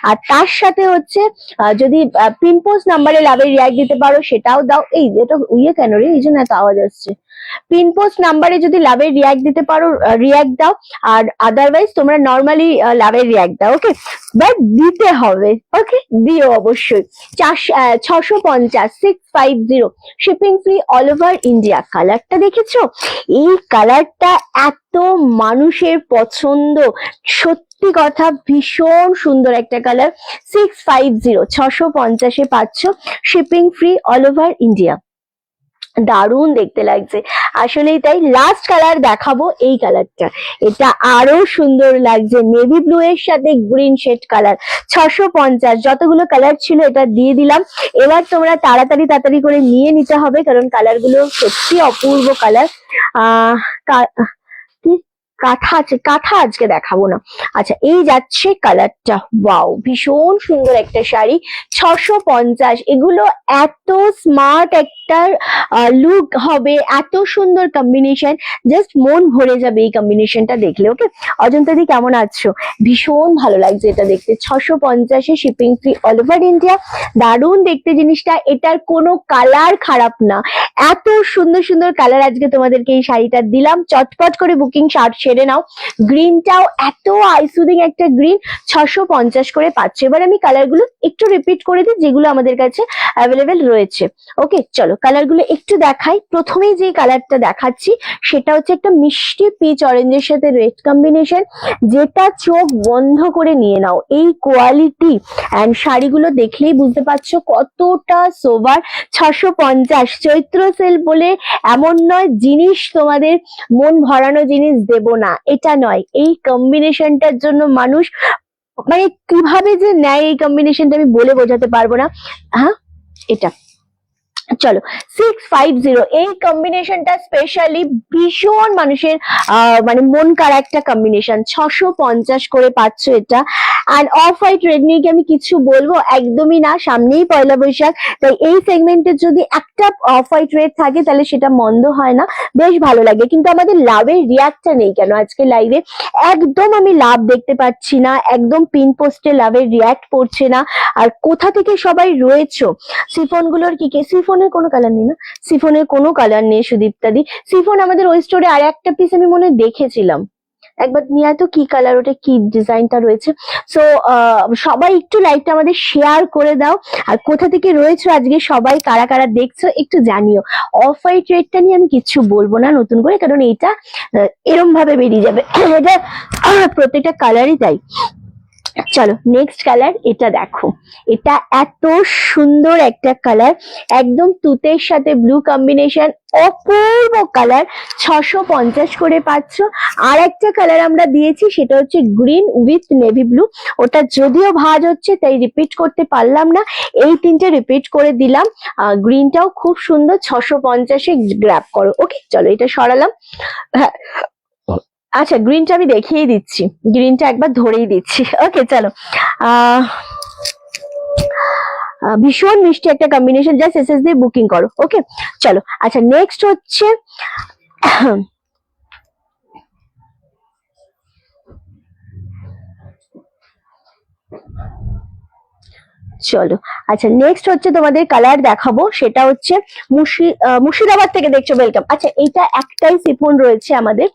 আর তার সাথে হচ্ছে যদি পিন পোস্ট নাম্বারে লাভের রিয়াক্ট দিতে পারো সেটাও দাও। এই এটা কেন রে, এই জন্য এত আওয়াজ আসছে। পিন পোস্ট নাম্বারে যদি লাভের রিয়াক্ট দিতে পারো রিয়াক্ট দাও, আর আদারওয়াইজ তোমরা নর্মালি লাভের রিয়াক্ট দাও। ওকে, বাট দিতে হবে, ওকে দিও অবশ্যই। 650, 650, shipping free all over India. কালারটা দেখেছো, এই কালারটা এত মানুষের পছন্দ, সত্যি কথা ভীষণ সুন্দর একটা কালার। 650, 650 পাচ্ছ, shipping free all over India. দারুণ দেখতে লাগছে আসলেই তাই। লাস্ট কালার দেখাবো এই কালারটা, এটা আরো সুন্দর লাগছে, নেভি ব্লু এর সাথে গ্রিন শেড কালার। 650, যতগুলো কালার ছিল এটা দিয়ে দিলাম। এবার তোমরা তাড়াতাড়ি করে নিয়ে নিতে হবে, কারণ কালার গুলো সত্যি অপূর্ব কালার। আহ কাঁথা আজকে দেখাবো না। আচ্ছা এই যাচ্ছে কালারটা, ওয়াও ভীষণ সুন্দর একটা শাড়ি। 650, এগুলো এত স্মার্ট একটা লুক হবে, এত সুন্দর কম্বিনেশন, জাস্ট মন ভরে যাবে এই কম্বিনেশনটা দেখলে। ওকে অজন্তা দি কেমন আছো? ভীষণ ভালো লাগছে এটা দেখতে। 650-এ shipping free all over India. দারুণ দেখতে জিনিসটা, এটার কোনো কালার খারাপ না, এত সুন্দর সুন্দর কালার আজকে তোমাদেরকে এই শাড়িটা দিলাম। চটপট করে বুকিং সেরে নাও। গ্রিনটাও এত আইসুদিং একটা গ্রিন, 650 করে পাচ্ছ। এবার আমি কালার গুলো একটু রিপিট করে দিই যেগুলো আমাদের কাছে অ্যাভেলেবেল রয়েছে। ওকে চলো কালার গুলো একটু দেখাই। প্রথমেই যে কালারটা দেখাচ্ছি সেটা হচ্ছে একটা মিষ্টি পিচ অরেঞ্জের সাথে রেড কম্বিনেশন, যেটা চোখ বন্ধ করে নিয়ে নাও। এই কোয়ালিটি এন্ড শাড়িগুলো দেখলেই বুঝতে পারছো কতটা সোবার। 650, চৈত্র সেল বলে এমন নয় জিনিস তোমাদের মন ভরানো জিনিস দেব না, এটা নয়। এই কম্বিনেশনটার জন্য মানুষ মানে কিভাবে যে নেয় এই কম্বিনেশনটা আমি বলে বোঝাতে পারবো না। হ্যাঁ এটা চলো 650, এই কম্বিনেশনটা স্পেশালি ভীষণ মানুষের মানে মন কাড়া একটা কম্বিনেশন। 650 করে পাচ্ছ এটা। আর অফ হোয়াইট রেড নিয়ে কি আমি কিছু বলবো? একদমই না, সামনেই পয়লা বৈশাখ, তাই এই সেগমেন্টের যদি একটা অফ হোয়াইট রেড থাকে তাহলে সেটা মন্দ হয় না, বেশ ভালো লাগে। কিন্তু আমাদের লাভের রিয়াক্টটা নেই কেন আজকে লাইভে? একদম আমি লাভ দেখতে পাচ্ছি না, একদম পিন পোস্টে লাভের রিয়াক্ট পড়ছে না। আর কোথা থেকে সবাই রয়েছো? সিফন গুলোর কি সিফনের কোনো কালার নেই না? সিফনের কোনো কালার নেই সুদীপ্তা দি। সিফন আমাদের ওই স্টোরে আর একটা পিস আমি মনে দেখেছিলাম, একবার নিয়ে তো কি কালার, ওটা কি ডিজাইনটা রয়েছে। সো সবাই একটু লাইভটা আমাদের শেয়ার করে দাও, আর কোথা থেকে রয়েছো আজকে সবাই, কারা কারা দেখছো একটু জানিও। অফ হোয়াইট রেডটা নিয়ে আমি কিছু বলবো না নতুন করে, কারণ এটা এরম ভাবে বেরিয়ে যাবে, এটা প্রত্যেকটা কালারই তাই। চলো নেক্সট কালার, এটা দেখো, এটা এত সুন্দর একটা কালার, একদম তুতের সাথে ব্লু কম্বিনেশন, অপূর্ব কালার। 650 করে পাচ্ছ। আর একটা কালার আমরা দিয়েছি সেটা হচ্ছে গ্রিন উইথ নেভি ব্লু, ওটা যদিও ভাঁজ হচ্ছে তাই রিপিট করতে পারলাম না, এই তিনটে রিপিট করে দিলাম। গ্রিনটাও খুব সুন্দর, 650-এ গ্র্যাব করো। ওকে চলো এটা সরালাম। হ্যাঁ আচ্ছা গ্রিনটা আমি দেখিয়ে দিচ্ছি, গ্রিনটা একবার ধরেই দিচ্ছি। ওকে চলো ভীষণ মিষ্টি একটা কম্বিনেশন, জাস্ট এসএস দিয়ে বুকিং করো। ওকে চলো আচ্ছা নেক্সট হচ্ছে চলো, আচ্ছা নেক্সট হচ্ছে তোমাদের কালার দেখাবো, সেটা হচ্ছে মুর্শিদাবাদ থেকে দেখছো, ওয়েলকাম। আচ্ছা এটা একটাই সিফন রয়েছে আমাদের,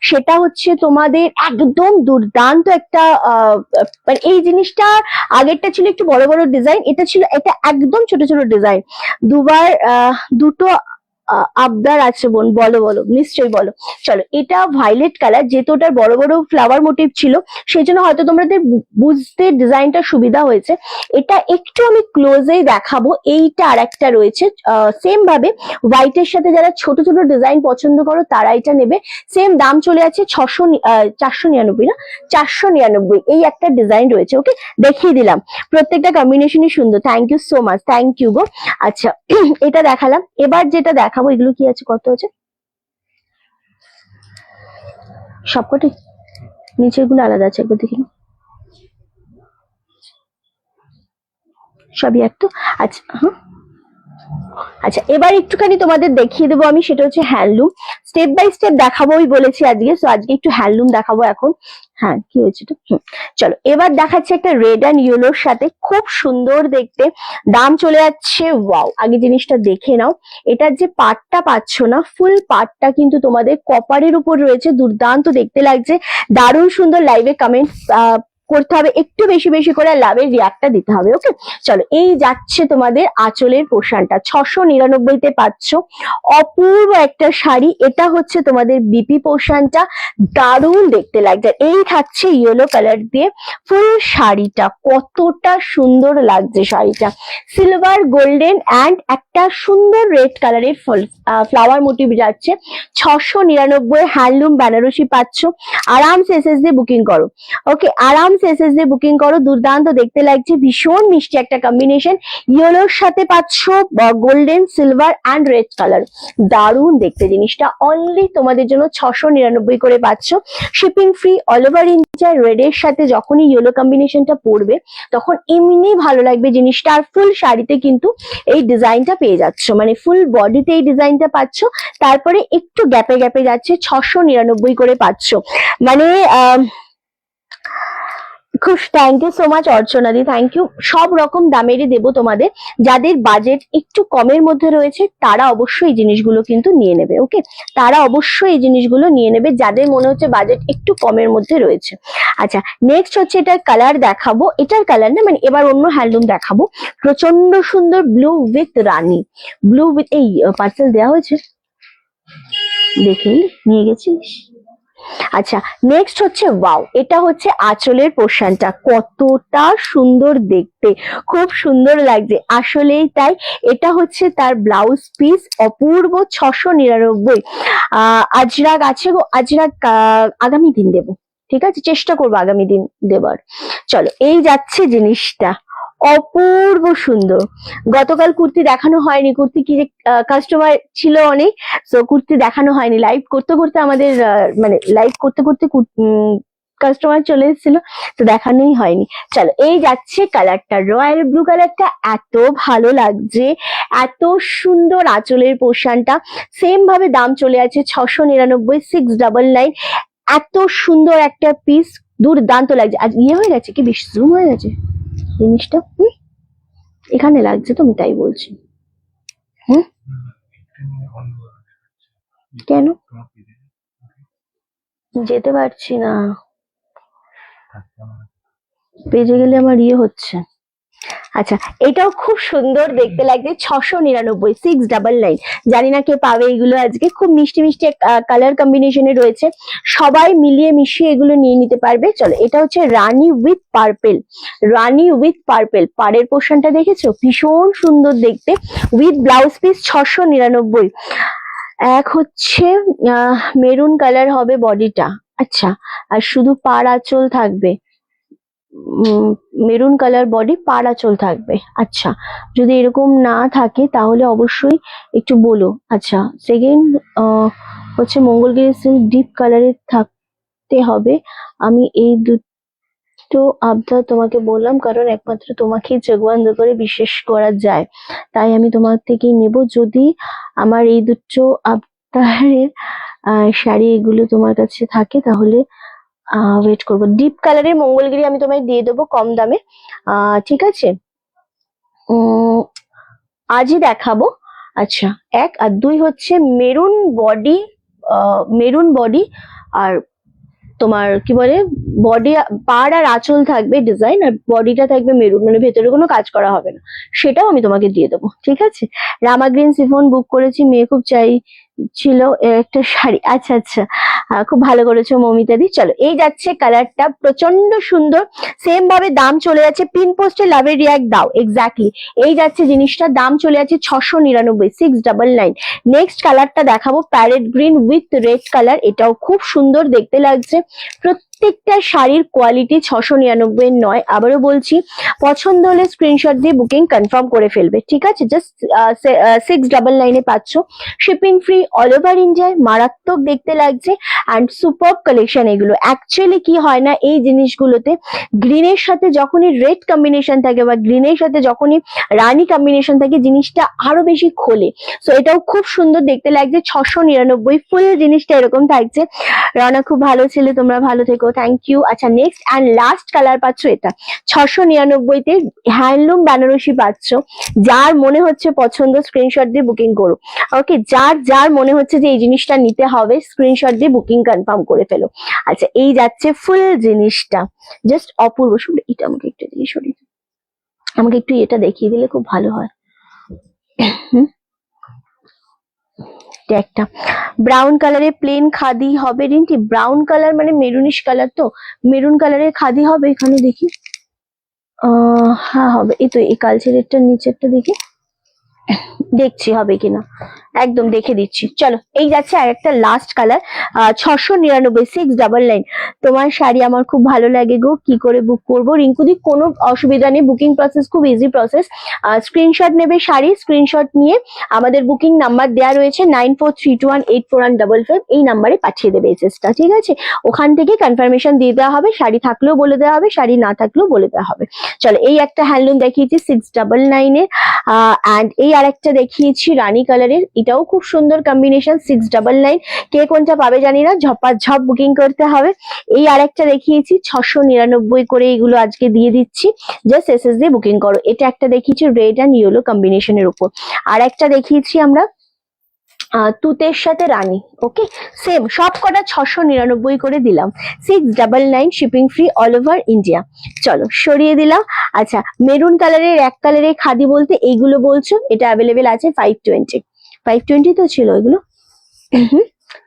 সেটা হচ্ছে তোমাদের একদম দুর্দান্ত একটা মানে এই জিনিসটা আগেরটা ছিল একটু বড় বড় ডিজাইন, এটা একদম ছোট ছোট ডিজাইন। দুবার দুটো আবদার আছে বোন, বলো বলো, নিশ্চয়ই বলো। চলো, এটা ভাইলেট কালার, যেহেতু ওটার বড় বড় ফ্লাওয়ার মোটিভ ছিল সেই জন্য হয়তো তোমাদের বুঝতে ডিজাইনটা সুবিধা হয়েছে। এটা একটু আমি ক্লোজেই দেখাবো। এইটা আর একটা রয়েছে সেম ভাবে হোয়াইটের সাথে, যারা ছোট ছোট ডিজাইন পছন্দ করো তারা এটা নেবে। সেম দাম চলে আছে 499 না, 499। এই একটা ডিজাইন রয়েছে, ওকে দেখিয়ে দিলাম। প্রত্যেকটা কম্বিনেশনই সুন্দর, thank you so much, thank you গো। আচ্ছা এটা দেখালাম, এবার যেটা দেখাবো, এগুলো কি আছে, কত আছে সবকটি, নিচের গুলো আলাদা আছে, একবার দেখি সবই এক তো। আচ্ছা হ্যাঁ, আচ্ছা এবার একটুখানি তোমাদের দেখিয়ে দেবো আমি, সেটা হচ্ছে হ্যান্ডলুম। স্টেপ বাই স্টেপ দেখাবোই বলেছি আজকে, তো আজকে একটু হ্যান্ডলুম দেখাবো এখন। হ্যাঁ কি হয়েছে তো, চলো এবার দেখাচ্ছে একটা রেড অ্যান্ড ইয়েলোর সাথে, খুব সুন্দর দেখতে। দাম চলে যাচ্ছে, ওয়াও, আগে জিনিসটা দেখে নাও। এটার যে পার্টটা পাচ্ছ না, ফুল পার্টটা কিন্তু তোমাদের কপারের উপর রয়েছে, দুর্দান্ত দেখতে লাগছে, দারুণ সুন্দর। লাইভে কমেন্ট করতে হবে একটু বেশি বেশি করে, লাভের রিয়াক্টটা দিতে হবে, ওকে। চলো, এই যাচ্ছে তোমাদের আঁচলের পোর্শনটা, 699 পাচ্ছ, অপূর্ব একটা শাড়ি। এটা হচ্ছে তোমাদের বিপি পোর্শনটা, দারুণ দেখতে লাগছে। এই থাকছে ইয়েলো কালার দিয়ে ফুল শাড়িটা, কতটা সুন্দর লাগছে শাড়িটা, সিলভার গোল্ডেন অ্যান্ড একটা সুন্দর রেড কালারের ফ্লাওয়ার মোটিভ যাচ্ছে। 699 হ্যান্ডলুম বেনারসি পাচ্ছ। আরামসে এসএস দিয়ে বুকিং করো, ওকে, আরামসে এসএস দিয়ে বুকিং করো। দুর্দান্ত দেখতে লাগছে, ভীষণ মিষ্টি একটা কম্বিনেশন, ইয়েলোর সাথে পাচ্ছ golden, silver and red colour, দারুণ দেখতে জিনিসটা। অনলি তোমাদের জন্য 699 করে পাচ্ছ, shipping free all over India. Red এর সাথে যখনই ইয়েলো কম্বিনেশনটা পড়বে তখন এমনি ভালো লাগবে জিনিসটা। আর ফুল শাড়িতে কিন্তু এই ডিজাইনটা পেয়ে যাচ্ছ, মানে ফুল বডিতে এই ডিজাইনটা পাচ্ছ, তারপরে একটু গ্যাপে গ্যাপে যাচ্ছে, 699 করে পাচ্ছ। মানে খুব thank you so much Archana di, thank you. সব রকম দামেরই দেবো তোমাদের, যাদের বাজেট একটু কমের মধ্যে রয়েছে তারা অবশ্যই এই জিনিসগুলো কিন্তু নিয়ে নেবে, ওকে, তারা অবশ্যই এই জিনিসগুলো নিয়ে নেবে যাদের মনে হচ্ছে বাজেট একটু কমের মধ্যে রয়েছে। আচ্ছা নেক্সট হচ্ছে এটার কালার দেখাবো, এটার কালার না, মানে এবার অন্য হ্যান্ডলুম দেখাবো। প্রচন্ড সুন্দর blue with Rani, blue with, এই পার্সেল দেওয়া হয়েছে, দেখে নিয়ে গেছিস। আচ্ছা নেক্সট হচ্ছে ওয়াও, এটা হচ্ছে আঁচলের পোর্শনটা, কতটা সুন্দর দেখতে, খুব সুন্দর লাগছে, আসলেই তাই। এটা হচ্ছে তার ব্লাউজ পিস, অপূর্ব, 699। আজরাক আছে গো, আজরাক আগামী দিন দেবো, ঠিক আছে, চেষ্টা করবো আগামী দিন দেবার। চলো, এই যাচ্ছে জিনিসটা, অপূর্ব সুন্দর। গতকাল কুর্তি দেখানো হয়নি, কুর্তি কি কাস্টমার ছিল অনেক, তো কুর্তি দেখানো হয়নি। লাইভ করতে করতে আমাদের মানে লাইভ করতে করতে কাস্টমার চলে এসেছিল, তো দেখানোই হয়নি। চলো, এই যাচ্ছে কালারটা, রয়্যাল ব্লু কালারটা, এত ভালো লাগছে, এত সুন্দর আঁচলের পোর্শনটা। সেম ভাবে দাম চলে আছে 699, 699। এত সুন্দর একটা পিস, দুর্দান্ত লাগছে। আজ ইয়ে হয়ে গেছে কি, বেশ জুম হয়ে গেছে জিনিসটা, এখানে লাগছে তো, আমি তাই বলছি। কেন যেতে পারছি না, পেজে গেলে আমার ইয়ে হচ্ছে। আচ্ছা এটাও খুব সুন্দর দেখতে লাগছে, 699, 699। জানি না কে পাবে এগুলো আজকে, খুব মিষ্টি মিষ্টি কালার কম্বিনেশনে রয়েছে, সবাই মিলিয়ে মিশিয়ে এগুলো নিয়ে নিতে পারবে। চলো, এটা হচ্ছে rani with purple, rani with purple, পাড়ের পোর্শনটা দেখেছো, ভীষণ সুন্দর দেখতে, উইথ ব্লাউজ পিস, 699। এক হচ্ছে মেরুন কালার হবে বডিটা, আচ্ছা, আর শুধু পাড় আঁচল থাকবে, মেরুন কালার বডি, পাড় আঁচল থাকবে। আচ্ছা, যদি এরকম না থাকে তাহলে অবশ্যই একটু বলো। আচ্ছা, সেকেন্ড হচ্ছে মঙ্গলগিরি সিল্ক, ডিপ কালারের থাকতে হবে। আমি এই দুটো আবদার তোমাকে বললাম কারণ একমাত্র তোমাকে চোখ বন্ধ করে বিশ্বাস করা যায়, তাই আমি তোমার থেকেই নেব। যদি আমার এই দুটো আবদারের শাড়ি এগুলো তোমার কাছে থাকে তাহলে ওয়েট করবো। ডিপ কালারের মঙ্গলগিরি আমি তোমায় দিয়ে দেবো কম দামে, ঠিক আছে। আজই দেখাবো। আচ্ছা, 1 আর 2 হচ্ছে মেরুন বডি আর তোমার কি বলে বডি, পাড় আর আঁচল থাকবে ডিজাইন, আর বডিটা থাকবে মেরুন, মানে ভেতরে কোনো কাজ করা হবে না, সেটাও আমি তোমাকে দিয়ে দেবো। ঠিক আছে, রামা গ্রিন সিফন বুক করেছি, মেয়ে খুব ছিল একটা শাড়ি। আচ্ছা আচ্ছা, খুব ভালো করেছো মমিতা দি। চলো, এই যাচ্ছে কালারটা প্রচন্ড সুন্দর, সেম ভাবে দাম চলে যাচ্ছে পিন পোস্টে লাভের রিয়াক্ট দাও, এক্স্যাক্টলি এই যাচ্ছে জিনিসটা, দাম চলে যাচ্ছে 699, 699। নেক্সট কালারটা দেখাবো parrot green with red colour, এটাও খুব সুন্দর দেখতে লাগছে। প্রত্যেকটা শাড়ির কোয়ালিটি 699 নয়, আবারও বলছি, পছন্দ হলে স্ক্রিনশট দিয়ে বুকিং কনফার্ম করে ফেলবে। ঠিক আছে, জাস্ট 699 পাচ্ছ, শিপিং ফ্রি অল ওভার ইন্ডিয়ায়, মারাত্মক দেখতে লাগছে অ্যান্ড সুপার কালেকশন। এগুলো অ্যাকচুয়ালি কি হয় না, এই জিনিসগুলোতে গ্রিনের সাথে যখনই রেড কম্বিনেশন থাকে বা গ্রিনের সাথে যখনই রানী কম্বিনেশন থাকে, জিনিসটা আরো বেশি খোলে। সো এটাও খুব সুন্দর দেখতে লাগছে, 699 ফুল জিনিসটা এরকম থাকছে। রানা খুব ভালো ছেলে, তোমরা ভালো থেকো, থ্যাংক ইউ। আচ্ছা, নেক্সট অ্যান্ড লাস্ট কালার পাচ্ছ এটা 699 তে, হ্যান্ডলুম বেনারসি পাচ্ছ। যার মনে হচ্ছে পছন্দ স্ক্রিনশট দিয়ে বুকিং করো। ওকে, যার মনে হচ্ছে যে এই জিনিসটা নিতে হবে স্ক্রিনশট দিয়ে বুকিং কনফার্ম করে ফেলো। আচ্ছা, এই যাচ্ছে ফুল জিনিসটা, জাস্ট অপূর্ব। শুধু এটা আমাকে একটু দিয়ে সরিয়ে দাও, আমাকে একটু এটা দেখিয়ে দিলে খুব ভালো হয়। একটা ব্রাউন কালারের প্লেন খাদি হবে রিন্টি, ব্রাউন কালার মানে মেরুনিশ কালার, তো মেরুন কালারের খাদি হবে এখানে দেখি। হ্যাঁ হবে, এই তো এই কালচারেরটা নিচেরটা দেখি, দেখছি হবে কিনা, একদম দেখে দিচ্ছি। চলো, এই যাচ্ছে আর একটা লাস্ট কালার 699, 699। তোমার শাড়ি আমার খুব ভালো লাগে গো, কি করে বুক করবো? রিঙ্কুদি কোনো অসুবিধা নেই, বুকিং প্রসেস খুব ইজি প্রসেস। স্ক্রিনশট নেবে শাড়ি, স্ক্রিনশট নিয়ে আমাদের বুকিং নাম্বার দেওয়া রয়েছে 9432184155, এই নাম্বারে পাঠিয়ে দেবে এসএসটা। ঠিক আছে, ওখান থেকে কনফার্মেশন দিয়ে দেওয়া হবে, শাড়ি থাকলেও বলে দেওয়া হবে, শাড়ি না থাকলেও বলে দেওয়া হবে। চলো, এই একটা হ্যান্ডলুম দেখিয়েছি 699 এর, অ্যান্ড এই আরেকটা দেখিয়েছি রানী কালারের, এটাও খুব সুন্দর কম্বিনেশন 699। কে কোনটা পাবে জানি না, ঝপাঝপ বুকিং করতে হবে। এই আরেকটা দেখিয়েছি 699 করে, এগুলো আজকে দিয়ে দিচ্ছি, জাস্ট এসএস দিয়ে বুকিং করো। এটা একটা দেখিয়েছি রেড অ্যান্ড ইয়েলো কম্বিনেশনের উপর, আর একটা দেখিয়েছি আমরা তুতের সাথে রানী। ওকে, সেম সব কটা 699 করে দিলাম, 699 shipping free all over India. চলো, সরিয়ে দিলাম। আচ্ছা, মেরুন কালারের এক কালারের খাদি বলতে এইগুলো বলছো, এটা অ্যাভেলেবেল আছে 520, 520 তো ছিল এগুলো,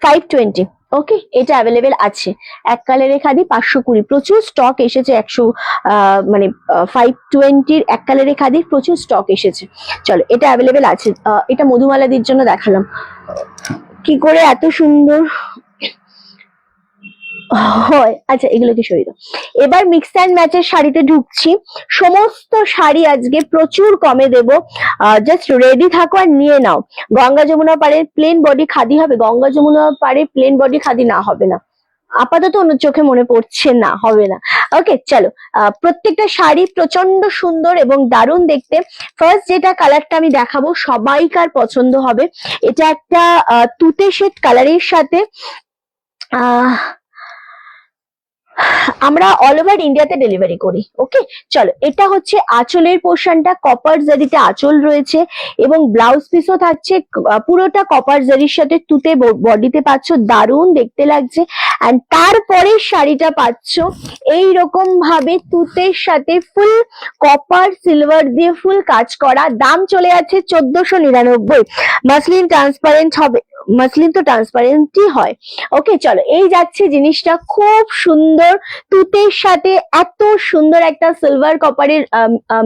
520। ওকে, এটা অ্যাভেলেবেল আছে, এক কালারের খাদি 520, প্রচুর স্টক এসেছে, 100 মানে 520 এক কালারের খাদির প্রচুর স্টক এসেছে। চলো, এটা অ্যাভেলেবেল আছে। এটা মধুমালাদির জন্য দেখালাম, কি করে এত সুন্দর হয়। আচ্ছা, এগুলোকে সরিয়ে দাও। এবার মিক্স অ্যান্ড ম্যাচের শাড়িতে ঢুকছি, সমস্ত শাড়ি আজকে প্রচুর কমে দেব, জাস্ট রেডি থাকো আর নিয়ে নাও। গঙ্গা যমুনা পাড়ে প্লেন বডি খাদি হবে, গঙ্গা যমুনা পাড়ে প্লেন বডি খাদি না হবে না, আপাতত অন্য চোখে মনে পড়ছে না, হবে না। ওকে, চলো, প্রত্যেকটা শাড়ি প্রচন্ড সুন্দর এবং দারুণ দেখতে। ফার্স্ট যেটা কালারটা আমি দেখাবো সবাইকার পছন্দ হবে, এটা একটা তুতে শেড কালারের সাথে আমরা অল ওভার ইন্ডিয়াতে ডেলিভারি করি। ওকে, চলো, এটা হচ্ছে আঁচলের পোর্শনটা, কপার জারিতে আঁচল রয়েছে এবং ব্লাউজ পিসও থাকছে পুরোটা কপার জারির সাথে, তুতে বডিতে পাচ্ছ, দারুণ দেখতে লাগছে। এন্ড তারপরে শাড়িটা পাচ্ছ এইরকম ভাবে তুতের সাথে ফুল কপার সিলভার দিয়ে ফুল কাজ করা, দাম চলে যাচ্ছে 1499। মাসলিন ট্রান্সপারেন্ট হবে, মাসলিন তো ট্রান্সপারেন্টই হয়। ওকে, চলো, এই যাচ্ছে জিনিসটা খুব সুন্দর, তুতের সাথে এত সুন্দর একটা সিলভার কপারের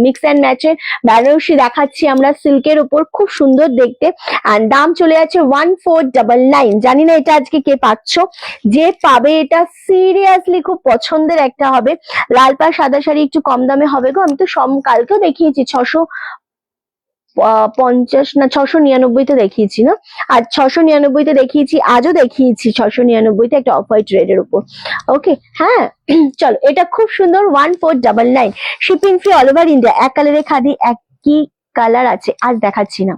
মিক্স অ্যান্ড ম্যাচের বেনারসি দেখাচ্ছি আমরা সিল্কের উপর, খুব সুন্দর দেখতে। এন্ড দাম চলে যাচ্ছে 1499। জানি না এটা আজকে কে পাচ্ছ, যে পাবে এটা সিরিয়াসলি খুব পছন্দের একটা হবে। লাল পা সাদা শাড়ি একটু কম দামে হবে গো, আমি তো কালকেও দেখিয়েছি 650 না 699 দেখিয়েছি না, আর 699 দেখিয়েছি, আজও দেখিয়েছি 699 একটা অফ হোয়াইট রেড এর উপর। ওকে, হ্যাঁ, চলো, এটা খুব সুন্দর 1499, shipping free all over India. এক কালারের খাদি একই কালার আছে, আজ দেখাচ্ছি না।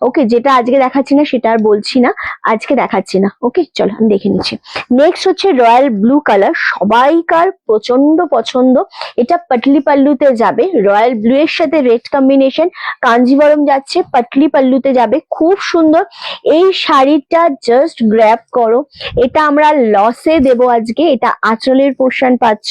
ওকে, যেটা আজকে দেখাচ্ছি না সেটা আর বলছি না, আজকে দেখাচ্ছি না। ওকে চলো আমি দেখে নিচ্ছি। নেক্সট হচ্ছে রয়্যাল ব্লু কালার, সবাইকার প্রচন্ড পছন্দ। এটা পাটলি পাল্লুতে যাবে, রয়্যাল ব্লু এর সাথে রেড কম্বিনেশন, কাঞ্জিবরম যাচ্ছে, পাটলি পাল্লুতে যাবে, খুব সুন্দর। এই শাড়িটা জাস্ট গ্র্যাব করো, এটা আমরা লসে দেবো আজকে। এটা আঁচলের পোর্শন পাচ্ছ,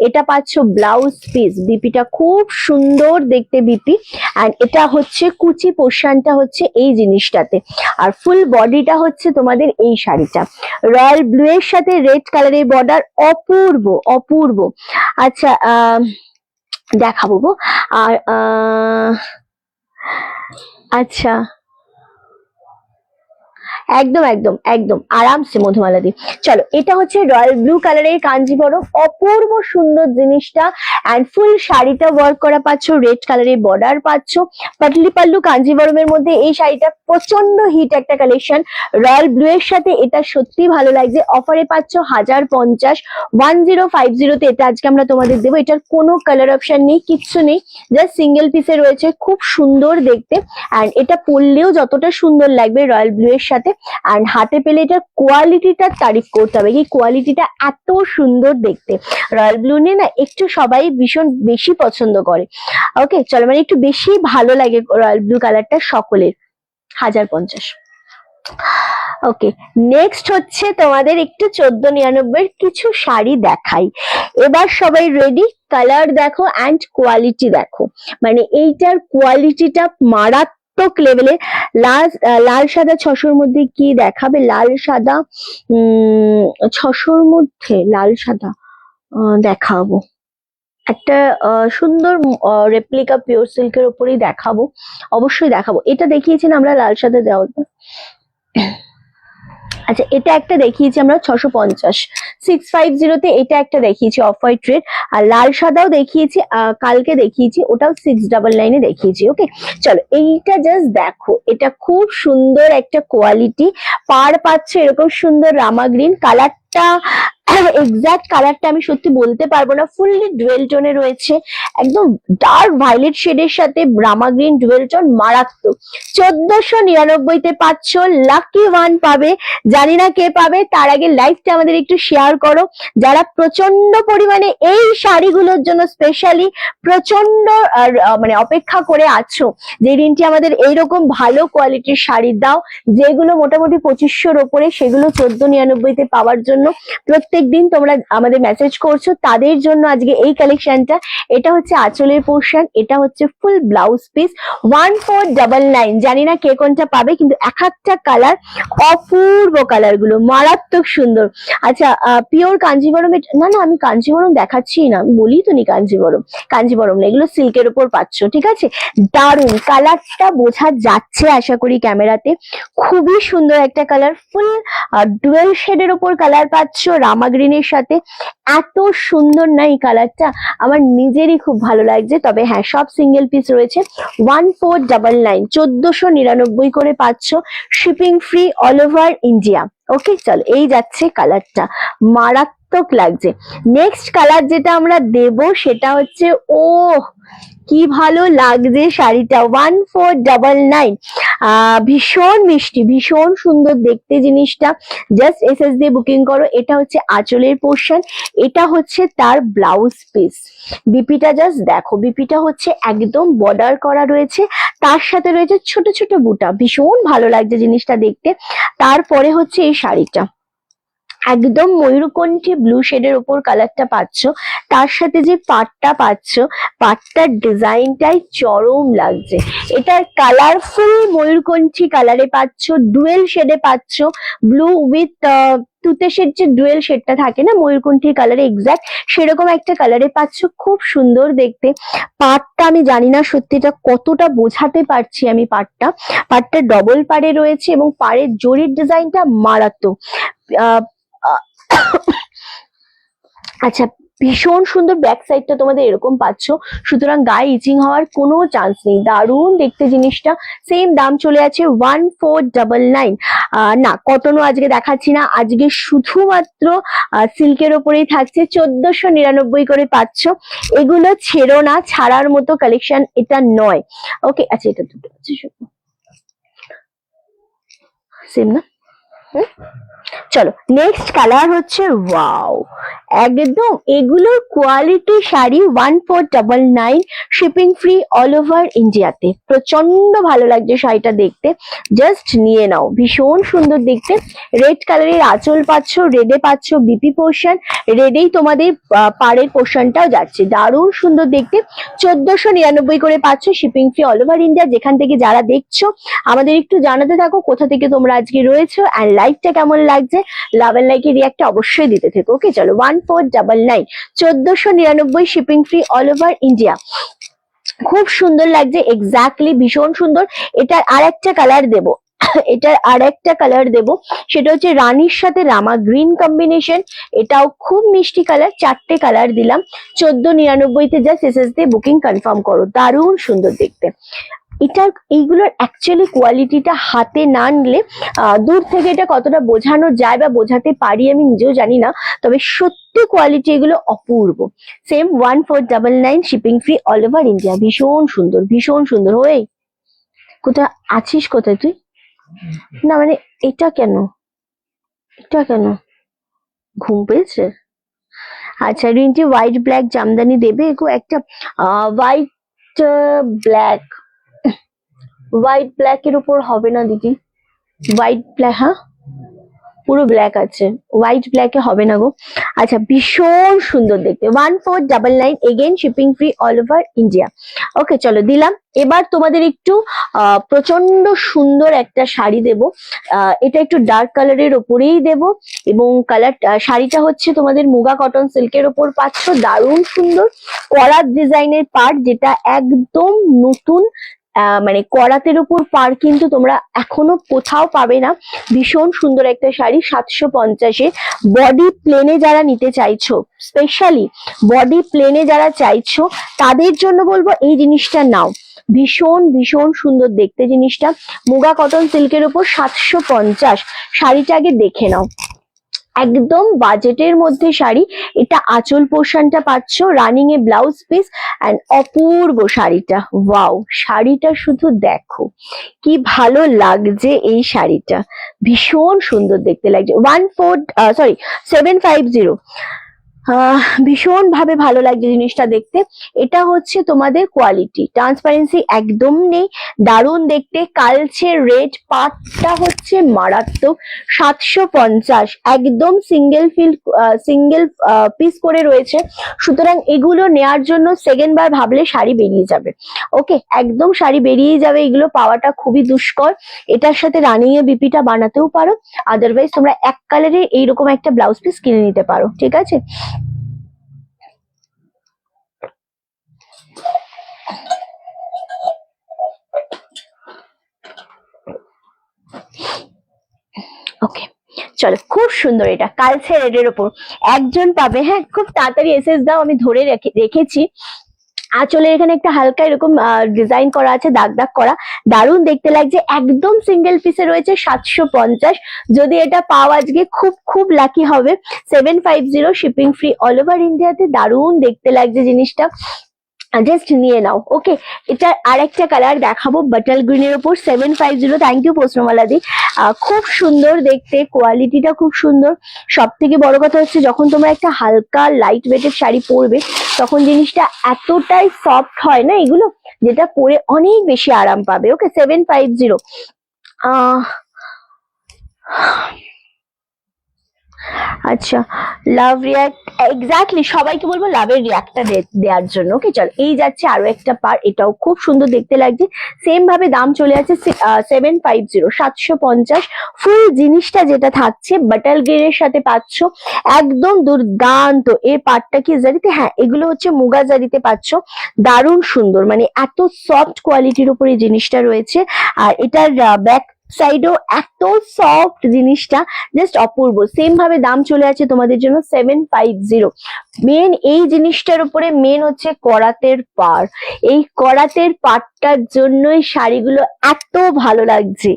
এটা পাচ্ছ ব্লাউজ পিস, বিপিটা খুব সুন্দর দেখতে বিপি, এন্ড এটা হচ্ছে কুচি পোর্শনটা হচ্ছে এই জিনিসটাতে, আর ফুল বডিটা হচ্ছে তোমাদের এই শাড়িটা রয়্যাল ব্লু এর সাথে রেড কালারের বর্ডার, অপূর্ব অপূর্ব। আচ্ছা দেখাবো গো। আর আচ্ছা একদম একদম একদম আরামসে মধুমালা দি। চলো, এটা হচ্ছে রয়্যাল ব্লু কালারের কাঞ্জিবরম, অপূর্ব সুন্দর জিনিসটা, এন্ড ফুল শাড়িটা ওয়ার্ক করা পাচ্ছ, রেড কালারের বর্ডার পাচ্ছ, পাটলি পাল্লু কাঞ্জিবরমের মধ্যে এই শাড়িটা প্রচন্ড হিট একটা কালেকশন। রয়্যাল ব্লু এর সাথে এটা সত্যি ভালো লাগছে, অফারে পাচ্ছ 1050, 1050 তে এটা আজকে আমরা তোমাদের দেবো। এটার কোনো কালার অপশন নেই, কিচ্ছু নেই, জাস্ট সিঙ্গেল পিসে রয়েছে, খুব সুন্দর দেখতে, এন্ড এটা পরলেও যতটা সুন্দর লাগবে রয়্যাল ব্লু এর সাথে, এন্ড হাতে পেলে এটার কোয়ালিটিটা তারিফ করতে হবে, এই কোয়ালিটিটা এত সুন্দর দেখতে। রয়্যাল ব্লু নিয়ে না একটু সবাই ভীষণ বেশি পছন্দ করে। ওকে চলো, মানে একটু বেশি ভালো লাগে রয়্যাল ব্লু কালারটা সকলের। 1050। ওকে, নেক্সট হচ্ছে তোমাদের একটু 1499 কিছু শাড়ি দেখাই। এবার সবাই রেডি, কালার দেখো অ্যান্ড কোয়ালিটি দেখো, মানে এইটার কোয়ালিটিটা মারাত্মক লেভেলের। লাল সাদা 600-র মধ্যে কি দেখাবে, লাল সাদা 600-র মধ্যে লাল সাদা দেখাবো, একটা সুন্দর রেপ্লিকা পিওর সিল্কের উপরেই দেখাবো, অবশ্যই দেখাবো। এটা দেখিয়েছি না আমরা লাল সাদা দেওয়া। আচ্ছা, এটা একটা দেখিয়েছি আমরা 650, 650 তে এটা একটা দেখিয়েছি অফ হোয়াইট রেড, আর লাল সাদাও দেখিয়েছি, কালকে দেখিয়েছি, ওটাও 699 এ দেখিয়েছি। ওকে চলো, এইটা জাস্ট দেখো, এটা খুব সুন্দর একটা কোয়ালিটি, পার পাচ্ছে এরকম সুন্দর রামা গ্রিন কালারটা। এক্সাক্ট কালারটা আমি সত্যি বলতে পারবো না, ফুললি ডুয়েল টোনে রয়েছে, একদম ডার্ক ভায়োলেট শেডের সাথে রামা গ্রিন ডুয়েল টোন, মারাত্মক। 1499-তে পাচ্ছ, লাকি ওয়ান পাবে, জানি না কে পাবে, তার আগে লাইভটা আমাদের একটু শেয়ার করো। যারা প্রচন্ড পরিমাণে এই শাড়িগুলোর জন্য স্পেশালি প্রচন্ড মানে অপেক্ষা করে আছো, যে রিনটি আমাদের এইরকম ভালো কোয়ালিটির শাড়ি দাও, যেগুলো মোটামুটি 2500-র ওপরে, সেগুলো 1499-তে পাওয়ার জন্য প্রত্যেকদিন তোমরা আমাদের মেসেজ করছো, তাদের জন্য আজকে এই কালেকশনটা। এটা হচ্ছে আঁচলের পোর্শন, এটা হচ্ছে ফুল ব্লাউজ পিস, 1499। জানি না কে কোনটা পাবে, কিন্তু এক একটা কালার অপূর্ব, কালার গুলো মারাত্মক সুন্দর। আচ্ছা পিওর কাঞ্জিবরম, না না আমি কাঞ্জিবরম দেখাচ্ছি না, আমি বলি তো নি কাঞ্জিবরম, কাঞ্জিবরম না, এগুলো সিল্কের উপর পাচ্ছ, ঠিক আছে। দারুন কালারটা বোঝা যাচ্ছে আশা করি ক্যামেরাতে, খুবই সুন্দর একটা কালার, ফুল ডুয়েল শেডের উপর কালার পাচ্ছ রামা গ্রিনের সাথে, এত সুন্দর না এই কালারটা, আমার নিজেরই খুব ভালো লাগছে। তবে হ্যাঁ, সব সিঙ্গেল পিস রয়েছে, 1499, 1499 করে পাচ্ছ, shipping free all over India. Okay চলো, এই যাচ্ছে কালারটা, মারাত্মক লাগছে। নেক্সট কালার যেটা আমরা দেব সেটা হচ্ছে, ও কি ভালো লাগছে শাড়িটা, 1499। ভীষণ মিষ্টি, ভীষণ সুন্দর দেখতে জিনিসটা, জাস্ট এসএস দিয়ে বুকিং করো। এটা হচ্ছে আঁচলের পোর্শন, এটা হচ্ছে তার ব্লাউজ পিস, বিপিটা জাস্ট দেখো, বিপিটা হচ্ছে একদম বর্ডার করা রয়েছে, তার সাথে রয়েছে ছোট ছোট বুটা, ভীষণ ভালো লাগছে জিনিসটা দেখতে। তারপরে হচ্ছে এই শাড়িটা একদম ময়ূরকণ্ঠী ব্লু শেডের উপর কালারটা পাচ্ছ, তার সাথে যে পাটটা পাচ্ছ, পাটটার ডিজাইনটাই চরম লাগছে। এটার কালারফুল ময়ূরকণ্ঠী কালারে পাচ্ছ, ডুয়েল শেডে পাচ্ছ, ব্লু উইথ তুতে শেড, যে ডুয়েল শেডটা থাকে না ময়ূরকণ্ঠী কালারে, এক্সাক্ট সেরকম একটা কালারে পাচ্ছ, খুব সুন্দর দেখতে। পাটটা আমি জানি না সত্যিটা কতটা বোঝাতে পারছি আমি, পাটটা ডবল পাড়ে রয়েছে, এবং পাড়ের জরির ডিজাইনটা মারাত্মক। আচ্ছা, ভীষণ সুন্দর ব্যাক সাইডটা তোমাদের এরকম পাচ্ছ, সুতরাং গায়ে ইচিং হওয়ার কোনো চান্স নেই। দারুণ দেখতে জিনিসটা। সেম দাম চলে আছে 1499। না, কটনও আজকে দেখাচ্ছি না, আজকে শুধুমাত্র সিল্কের ওপরেই থাকছে। 1499 করে পাচ্ছ। এগুলো ছেড়ো না, ছাড়ার মতো কালেকশন এটা নয়। ওকে, আচ্ছা এটা দুটো আছে সেম না? চলো নেক্সট কালার হচ্ছে ওয়াও, একদম এগুলোর quality sari 1499, shipping free all over ইন্ডিয়াতে। প্রচন্ড ভালো লাগছে শাড়িটা দেখতে, জাস্ট নিয়ে নাও। ভীষণ সুন্দর দেখতে। রেড কালারের আঁচল পাচ্ছ, রেডে পাচ্ছ বিপি পোর্শন, রেডেই তোমাদের পাড়ের পোর্শনটাও যাচ্ছে। দারুণ সুন্দর দেখতে। 1499 করে পাচ্ছ, shipping free all over India. যেখান থেকে যারা দেখছো আমাদের একটু জানাতে থাকো কোথা থেকে তোমরা আজকে রয়েছো, অ্যান্ড লাইভটা কেমন লাগছে, লাভ এন্ড লাইকের রিয়াক্টটা অবশ্যই দিতে থেকো। ওকে চলো, 1499, 1499, shipping free all over India. খুব সুন্দর লাগছে, এক্স্যাক্টলি ভীষণ সুন্দর। এটার আর একটা কালার দেবো, এটার আর একটা কালার দেবো, সেটা হচ্ছে রানীর সাথে রামা গ্রিন কম্বিনেশন। এটাও খুব মিষ্টি কালার, 4টে কালার দিলাম। 1499-তে জাস্ট এসএস দিয়ে বুকিং কনফার্ম করো। দারুণ সুন্দর দেখতে। এটার এইগুলোর অ্যাকচুয়ালি কোয়ালিটিটা হাতে না নিলে দূর থেকে এটা কতটা বোঝানো যায় বা বোঝাতে পারি আমি নিজেও জানি না, তবে সত্যি কোয়ালিটি এগুলো অপূর্ব। Same 1499, shipping free all over India. ভীষণ সুন্দর, ভীষণ সুন্দর। হয়ে কোথায় আছিস, কোথায় তুই? না মানে এটা কেন, এটা কেন ঘুম পেয়েছে? আচ্ছা রিন্টি হোয়াইট ব্ল্যাক জামদানি দেবে গো একটা। হোয়াইট ব্ল্যাক, হোয়াইট ব্ল্যাক এর উপর হবে না দিদি। হোয়াইট ব্ল্যাক, হ্যাঁ পুরো ব্ল্যাক আছে, হোয়াইট ব্ল্যাকে হবে না গো। আচ্ছা ভীষণ সুন্দর দেখতে, 1499, again shipping free all over India. Okay চলো দিলাম। এবার তোমাদের একটু প্রচন্ড সুন্দর একটা শাড়ি দেব। এটা একটু ডার্ক কালারের ওপরেই দেব, এবং কালার শাড়িটা হচ্ছে তোমাদের মুগা কটন সিল্কের ওপর পাচ্ছ। দারুণ সুন্দর করাত ডিজাইনের পার্ট, যেটা একদম নতুন। মানে করাতের উপর পার কিন্তু তোমরা এখনো কোথাও পাবে না। ভীষণ সুন্দর একটা শাড়ি, 750-এ। বডি প্লেনে যারা নিতে চাইছো, স্পেশালি বডি প্লেনে যারা চাইছো তাদের জন্য বলবো এই জিনিসটা নাও। ভীষণ ভীষণ সুন্দর দেখতে জিনিসটা। মুগা কটন সিল্কের উপর 750। শাড়িটা আগে দেখে নাও, একদম বাজেটের মধ্যে শাড়ি। এটা আঁচল পোর্শনটা পাচ্ছ, running a blouse piece, and অপূর্ব শাড়িটা। ওয়াও, শাড়িটা শুধু দেখো কি ভালো লাগছে এই শাড়িটা, ভীষণ সুন্দর দেখতে লাগছে। 750, ভীষণ ভাবে ভালো লাগছে জিনিসটা দেখতে। এটা হচ্ছে তোমাদের কোয়ালিটি, ট্রান্সপারেন্সি একদম নেই, দারুণ দেখতে। কালচে রেড পাটটা হচ্ছে মারাত্মক। 750, একদম সিঙ্গেল পিস করে রয়েছে, সুতরাং এগুলো নেয়ার জন্য সেকেন্ড বার ভাবলে শাড়ি বেরিয়ে যাবে। ওকে, একদম শাড়ি বেরিয়ে যাবে, এগুলো পাওয়াটা খুবই দুষ্কর। এটার সাথে রানিং এ বিপিটা বানাতেও পারো, আদারওয়াইজ তোমরা এক কালারে এইরকম একটা ব্লাউজ পিস কিনে নিতে পারো, ঠিক আছে। ওকে চলো, খুব সুন্দর। এটা কালচে রেডের ওপর একজন পাবে, হ্যাঁ খুব তাড়াতাড়ি এসএস দাও, আমি ধরে রেখেছি। আঁচলের এখানে একটা হালকা এরকম ডিজাইন করা আছে, দাগ দাগ করা, দারুণ দেখতে লাগছে। একদম সিঙ্গেল পিসে রয়েছে, 750। যদি এটা পাও আজকে খুব খুব লাকি হবে। 750, শিপিং ফ্রি অল ওভার ইন্ডিয়াতে। দারুণ দেখতে লাগছে জিনিসটা, জাস্ট নিয়ে নাও। ওকে, এটার আরেকটা কালার দেখাবো, বাটাল গ্রিনের উপর 750। থ্যাংক ইউ প্রশ্নমালাদি। খুব সুন্দর দেখতে, কোয়ালিটিটা খুব সুন্দর। সব থেকে বড় কথা হচ্ছে যখন তোমরা একটা হালকা লাইট ওয়েটেড শাড়ি পরবে, তখন জিনিসটা এতটাই সফট হয় না এগুলো, যেটা পরে অনেক বেশি আরাম পাবে। ওকে 750। আচ্ছা লাভ রিয়াক্ট, এক্স্যাক্টলি সবাইকে বলবো লাভের রিয়াক্টটা দেওয়ার জন্য। ওকে চল, এই যাচ্ছে আরো একটা পার, এটাও খুব সুন্দর দেখতে লাগছে। সেম ভাবে দাম চলে যাচ্ছে 750, 750। ফুল জিনিসটা যেটা থাকছে বাটাল গ্রিনের সাথে পাচ্ছ, একদম দুর্দান্ত। এই পাটটা কি জারিতে? হ্যাঁ, এগুলো হচ্ছে মুগা জারিতে পাচ্ছ। দারুণ সুন্দর, মানে এত সফট কোয়ালিটির উপর এই জিনিসটা রয়েছে। আর এটার ব্যাক সাইডও এত সফট জিনিসটা, জাস্ট অপূর্ব। সেম ভাবে দাম চলে আছে তোমাদের জন্য 750। মেন এই জিনিসটার উপরে মেন হচ্ছে করাতের পাড়। এই করাতের পাড়টার জন্যই শাড়িগুলো এত ভালো লাগছে,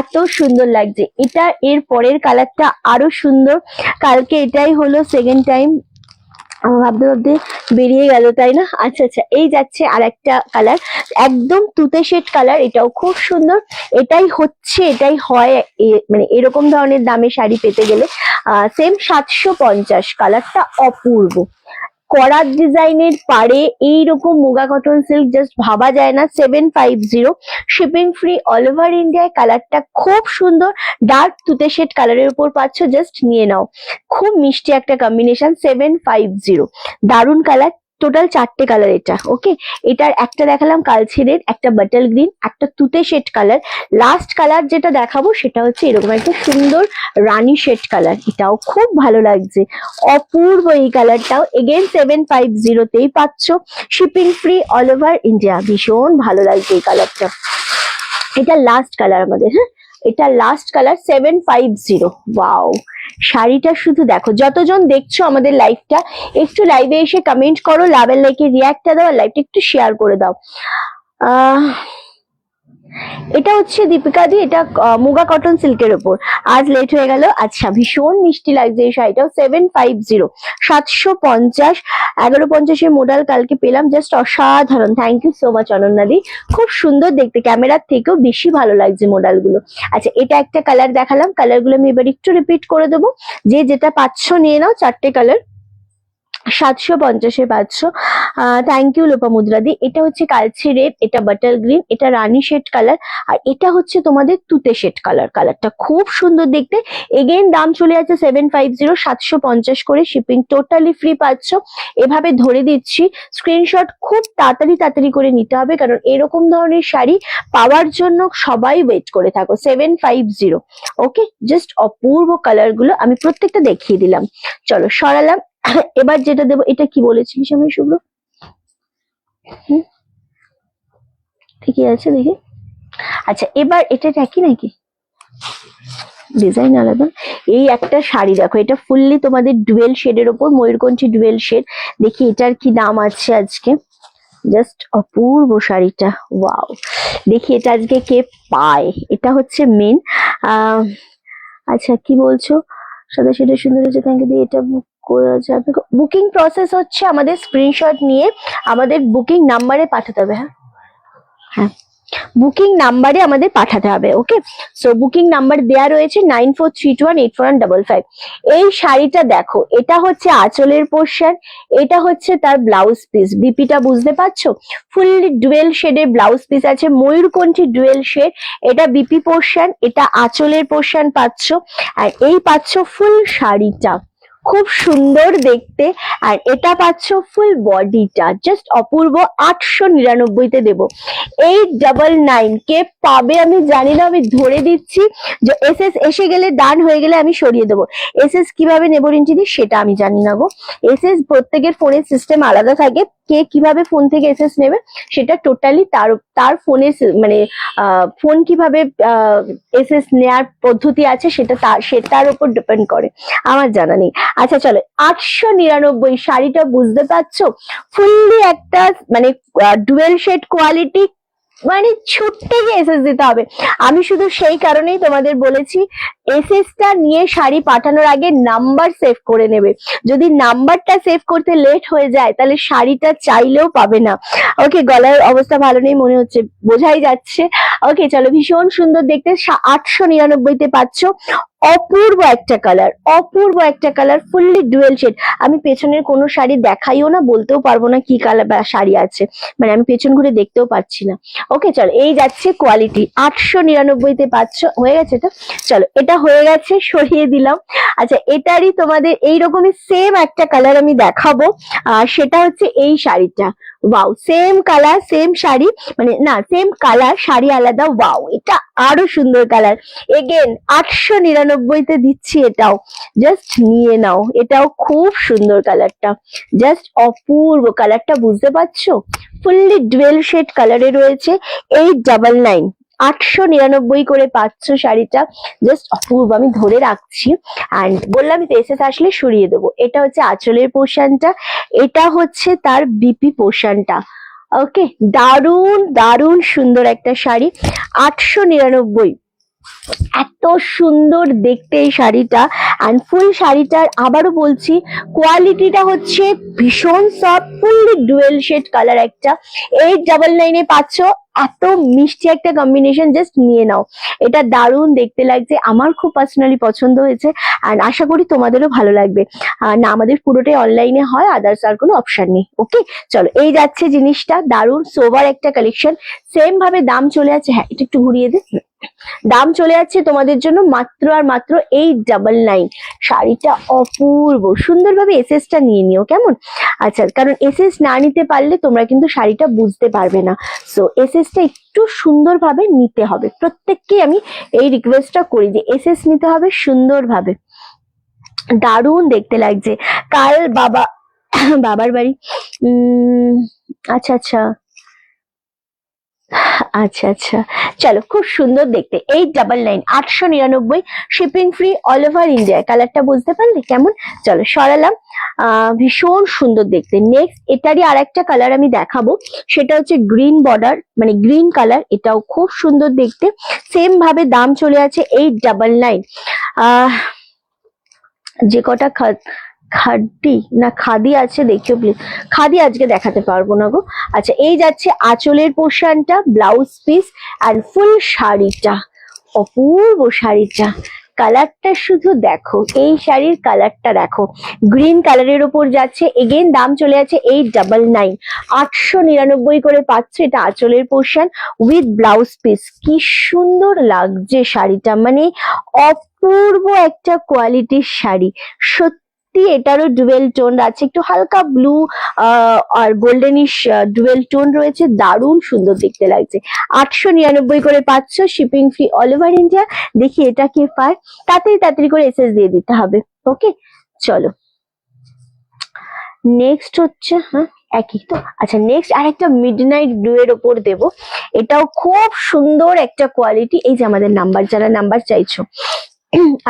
এত সুন্দর লাগছে। এটা এর পরের কালারটা আরো সুন্দর। কালকে এটাই হলো সেকেন্ড টাইম, ভাবতে ভাবতে বেরিয়ে গেল, তাই না? আচ্ছা আচ্ছা, এই যাচ্ছে আর একটা কালার, একদম তুতে শেড কালার, এটাও খুব সুন্দর। এটাই হচ্ছে, এটাই হয় মানে এরকম ধরনের দামে শাড়ি পেতে গেলে। সেম 750, কালারটা অপূর্ব। করাত ডিজাইনের পাড়ে এইরকম মুগা কটন সিল্ক জাস্ট ভাবা যায় না। 750, শিপিং ফ্রি অল ওভার ইন্ডিয়ায়। কালারটা খুব সুন্দর, ডার্ক তুতে শেড কালারের উপর পাচ্ছ, জাস্ট নিয়ে নাও। খুব মিষ্টি একটা কম্বিনেশন, 750, দারুন কালার। টোটাল 4টে কালার এটা। ওকে, এটার একটা দেখালাম কালচে রেড, একটা বাটল গ্রিন, একটা তুতে শেড কালার। লাস্ট কালার যেটা দেখাবো সেটা হচ্ছে এরকম একটা সুন্দর রানী শেড কালার, এটাও খুব ভালো লাগছে, অপূর্ব এই কালারটাও। এগেন 750তেই পাচ্ছ, shipping free all over India. ভীষণ ভালো লাগছে এই কালারটা। এটা লাস্ট কালার আমাদের, হ্যাঁ এটা লাস্ট কালার, 750। ওয়াও, শাড়িটা শুধু দেখো। যতজন দেখছো আমাদের লাইভটা, একটু লাইভে এসে কমেন্ট করো, লাভ এন্ড লাইকে রিয়াক্টটা দাও, আর লাইভটা একটু শেয়ার করে দাও। এটা হচ্ছে দীপিকা দি, এটা মুগা কটন সিল্কের উপর। আজ লেট হয়ে গেল। আচ্ছা, ভীষণ মিষ্টি লাগছে এই শাড়িটাও, 750, 750। 1150-এর মডেল কালকে পেলাম, জাস্ট অসাধারণ। Thank you so much Ananya di, খুব সুন্দর দেখতে, ক্যামেরার থেকেও বেশি ভালো লাগছে মডেল গুলো। আচ্ছা, এটা একটা কালার দেখালাম, কালার গুলো আমি এবার একটু রিপিট করে দেবো। যে যেটা পাচ্ছ নিয়ে নাও, 4টে কালার 750-এ পাচ্ছ। থ্যাংক ইউ লোপামুদ্রা দি। এটা হচ্ছে কালচে রেড, এটা বাটল গ্রিন, এটা রানী শেড কালার, আর এটা হচ্ছে তোমাদের তুতে শেড কালার। কালারটা খুব সুন্দর দেখতে। এগেইন দাম চলে যাচ্ছে 750, 750 করে, শিপিং টোটালি ফ্রি পাচ্ছ। এভাবে ধরে দিচ্ছি, স্ক্রিনশট খুব তাড়াতাড়ি করে নিতে হবে, কারণ এরকম ধরনের শাড়ি পাওয়ার জন্য সবাই ওয়েট করে থাকো। 750। ওকে, জাস্ট অপূর্ব কালার গুলো আমি প্রত্যেকটা দেখিয়ে দিলাম। চলো সরালাম। এবার যেটা দেবো, এটা কি বলেছিলিস আমি শুভ্র? ঠিকই আছে দেখি। আচ্ছা, এবার এটা একই নাকি, ডিজাইন আলাদা। এই একটা শাড়ি দেখো, এটা ফুললি তোমাদের ডুয়েল শেডের ওপর, ময়ূরকণ্ঠী ডুয়েল শেড। দেখি এটার কি দাম আছে আজকে, জাস্ট অপূর্ব শাড়িটা। ওয়াও, দেখি এটা আজকে কে পায়। এটা হচ্ছে মেন। আচ্ছা, কি বলছো? সাদা শেডের সুন্দর হচ্ছে, থ্যাংক ইউ। এটা বুক করা যাবে? বুকিং প্রসেস হচ্ছে আমাদের স্ক্রিনশট নিয়ে আমাদের বুকিং নাম্বারে পাঠাতে হবে। হ্যাঁ হ্যাঁ, বুকিং নাম্বারে আমাদের পাঠাতে হবে। ওকে, সো বুকিং নাম্বার দেয়া রয়েছে 9432184155। এই শাড়িটা দেখো, এটা হচ্ছে আঁচলের পোর্শন, এটা হচ্ছে তার ব্লাউজ পিস। বিপিটা বুঝতে পারছো? ফুললি ডুয়েল শেডের ব্লাউজ পিস আছে, ময়ূরকণ্ঠী ডুয়েল শেড। এটা বিপি পোর্শন, এটা আঁচলের পোর্শন পাচ্ছ, আর এই পাচ্ছ ফুল শাড়িটা, খুব সুন্দর দেখতে। আর এটা পাচ্ছ ফুল বডিটা, জাস্ট অপূর্ব। 899-তে দেবো। 899 কে পাবে আমি জানি না, আমি ধরে দিচ্ছি যে এসএস এসে গেলে, ডান হয়ে গেলে আমি সরিয়ে দেবো। এসএস কিভাবে নেবো রিন্টিদি সেটা আমি জানি না গো। এসএস প্রত্যেকের ফোনের সিস্টেম আলাদা থাকে, কে কিভাবে ফোন থেকে এসএস নেবে সেটা টোটালি তার ফোনের মানে ফোন কিভাবে এসএস নেয়ার পদ্ধতি আছে সেটার উপর ডিপেন্ড করে, আমার জানা নেই। আচ্ছা চলো, 899 শাড়িটা বুঝতে পারছো, ফুললি একটা মানে ডুয়েল শেড কোয়ালিটি, মানে ছুটতে গিয়ে এসএস দিতে হবে। আমি শুধু সেই কারণেই তোমাদের বলেছি, এসএসটা নিয়ে শাড়ি পাঠানোর আগে নাম্বার সেভ করে নেবে। যদি নাম্বারটা সেভ করতে লেট হয়ে যায় তাহলে শাড়িটা চাইলেও পাবে না। ওকে, গলার অবস্থা ভালো নেই মনে হচ্ছে, বোঝাই যাচ্ছে। ওকে চলো, ভীষণ সুন্দর দেখতে, 899-তে পাচ্ছ। অপূর্ব একটা কালার, অপূর্ব একটা কালার, ফুললি ডুয়েল শেড। আমি পেছনের কোনো শাড়ি দেখাইও না, বলতেও পারবো না কি কালার শাড়ি আছে, মানে আমি পেছন ঘুরে দেখতেও পাচ্ছি না। ওকে চলো, এই যাচ্ছে কোয়ালিটি, 899-তে পাচ্ছ। হয়ে গেছে এটা, চলো এটা হয়ে গেছে, সরিয়ে দিলাম। আচ্ছা, এটারই তোমাদের এইরকমই সেম একটা কালার আমি দেখাবো, সেটা হচ্ছে এই শাড়িটা। Wow, same colour same sari, মানে না সেম কালার শাড়ি আলাদা। ওয়াও, এটা আরো সুন্দর কালার। এগেন 899-তে দিচ্ছি, এটাও জাস্ট নিয়ে নাও। এটাও খুব সুন্দর কালারটা, জাস্ট অপূর্ব কালারটা, বুঝতে পারছো? ফুললি ডুয়েল শেড কালারে রয়েছে। 899, 899 করে পাচ্ছ শাড়িটা, জাস্ট অপূর্ব। আমি ধরে রাখছি অ্যান্ড বললাম এসএস আসলে সরিয়ে দেবো। এটা হচ্ছে আঁচলের পোর্শনটা, এটা হচ্ছে তার বিপি পোর্শনটা। ওকে, দারুণ দারুণ সুন্দর একটা শাড়ি, 899। এত সুন্দর দেখতে এই শাড়িটা। অ্যান্ড ফুল শাড়িটার আবারও বলছি কোয়ালিটিটা হচ্ছে ভীষণ soft, fully dual shade colour একটা। 899 পাচ্ছ, এত মিষ্টি একটা কম্বিনেশন, জাস্ট নিয়ে নাও। এটা দারুণ দেখতে লাগছে, আমার খুব পার্সোনালি পছন্দ হয়েছে অ্যান্ড আশা করি তোমাদেরও ভালো লাগবে। না, আমাদের পুরোটাই অনলাইনে হয়, আদার্স আর কোনো অপশন নেই। ওকে, চলো এই যাচ্ছে জিনিসটা, দারুণ সোবার একটা কালেকশন। সেম ভাবে দাম চলে যাচ্ছে, হ্যাঁ এটা একটু ঘুরিয়ে দে, দাম চলে যাচ্ছে তোমাদের জন্য মাত্র আর মাত্র 899। শাড়িটা অপূর্ব, সুন্দরভাবে এসএসটা নিয়ে নিও কেমন। আচ্ছা, কারণ এসএস না নিতে পারলে তোমরা কিন্তু শাড়িটা বুঝতে পারবে না, সো এসএসটা একটু সুন্দরভাবে নিতে হবে। প্রত্যেককেই আমি এই রিকোয়েস্টটা করি যে এসএস নিতে হবে সুন্দরভাবে। দারুণ দেখতে লাগছে। কাল বাবার বাড়ি, আচ্ছা আচ্ছা আচ্ছা আচ্ছা, চলো খুব সুন্দর দেখতে। 899, 899, shipping free all over India. কালারটা বুঝতে পারলে কেমন? চলো সরালাম, ভীষণ সুন্দর দেখতে। নেক্সট এটারই আর একটা কালার আমি দেখাবো, সেটা হচ্ছে গ্রিন বর্ডার, মানে গ্রিন কালার, এটাও খুব সুন্দর দেখতে। সেম ভাবে দাম চলে আছে 899। যে কটা খাদি না খাদি আছে দেখিও প্লিজ, খাদি আজকে দেখাতে পারবো না গো। আচ্ছা, এই যাচ্ছে আঁচলের পোর্শনটা, ব্লাউজ পিস আর ফুল শাড়িটা, অপূর্ব শাড়িটা। কালারটা শুধু দেখো, এই শাড়ির কালারটা দেখো, গ্রিন কালারের ওপর যাচ্ছে। এগেন দাম চলে আছে 899, 899 করে পাচ্ছ। এটা আঁচলের পোর্শন উইথ ব্লাউজ পিস। কি সুন্দর লাগছে শাড়িটা, মানে অপূর্ব একটা কোয়ালিটির শাড়ি সত্যি। এটারও ডুয়েল টোন আছে, একটু হালকা ব্লু আর গোল্ডেনিশ ডুয়েল টোন রয়েছে, দারুণ সুন্দর দেখতে লাগছে। 899 করে পাচ্ছ, shipping free all over India. দেখি এটা কে পায়, তাড়াতাড়ি তাড়াতাড়ি করে এসএস দিয়ে দিতে হবে। ওকে, চলো নেক্সট হচ্ছে, হ্যাঁ একই তো। আচ্ছা, নেক্সট আরেকটা মিডনাইট ব্লু এর ওপর দেবো, এটাও খুব সুন্দর একটা কোয়ালিটি। এই যে আমাদের নাম্বার, যারা নাম্বার চাইছো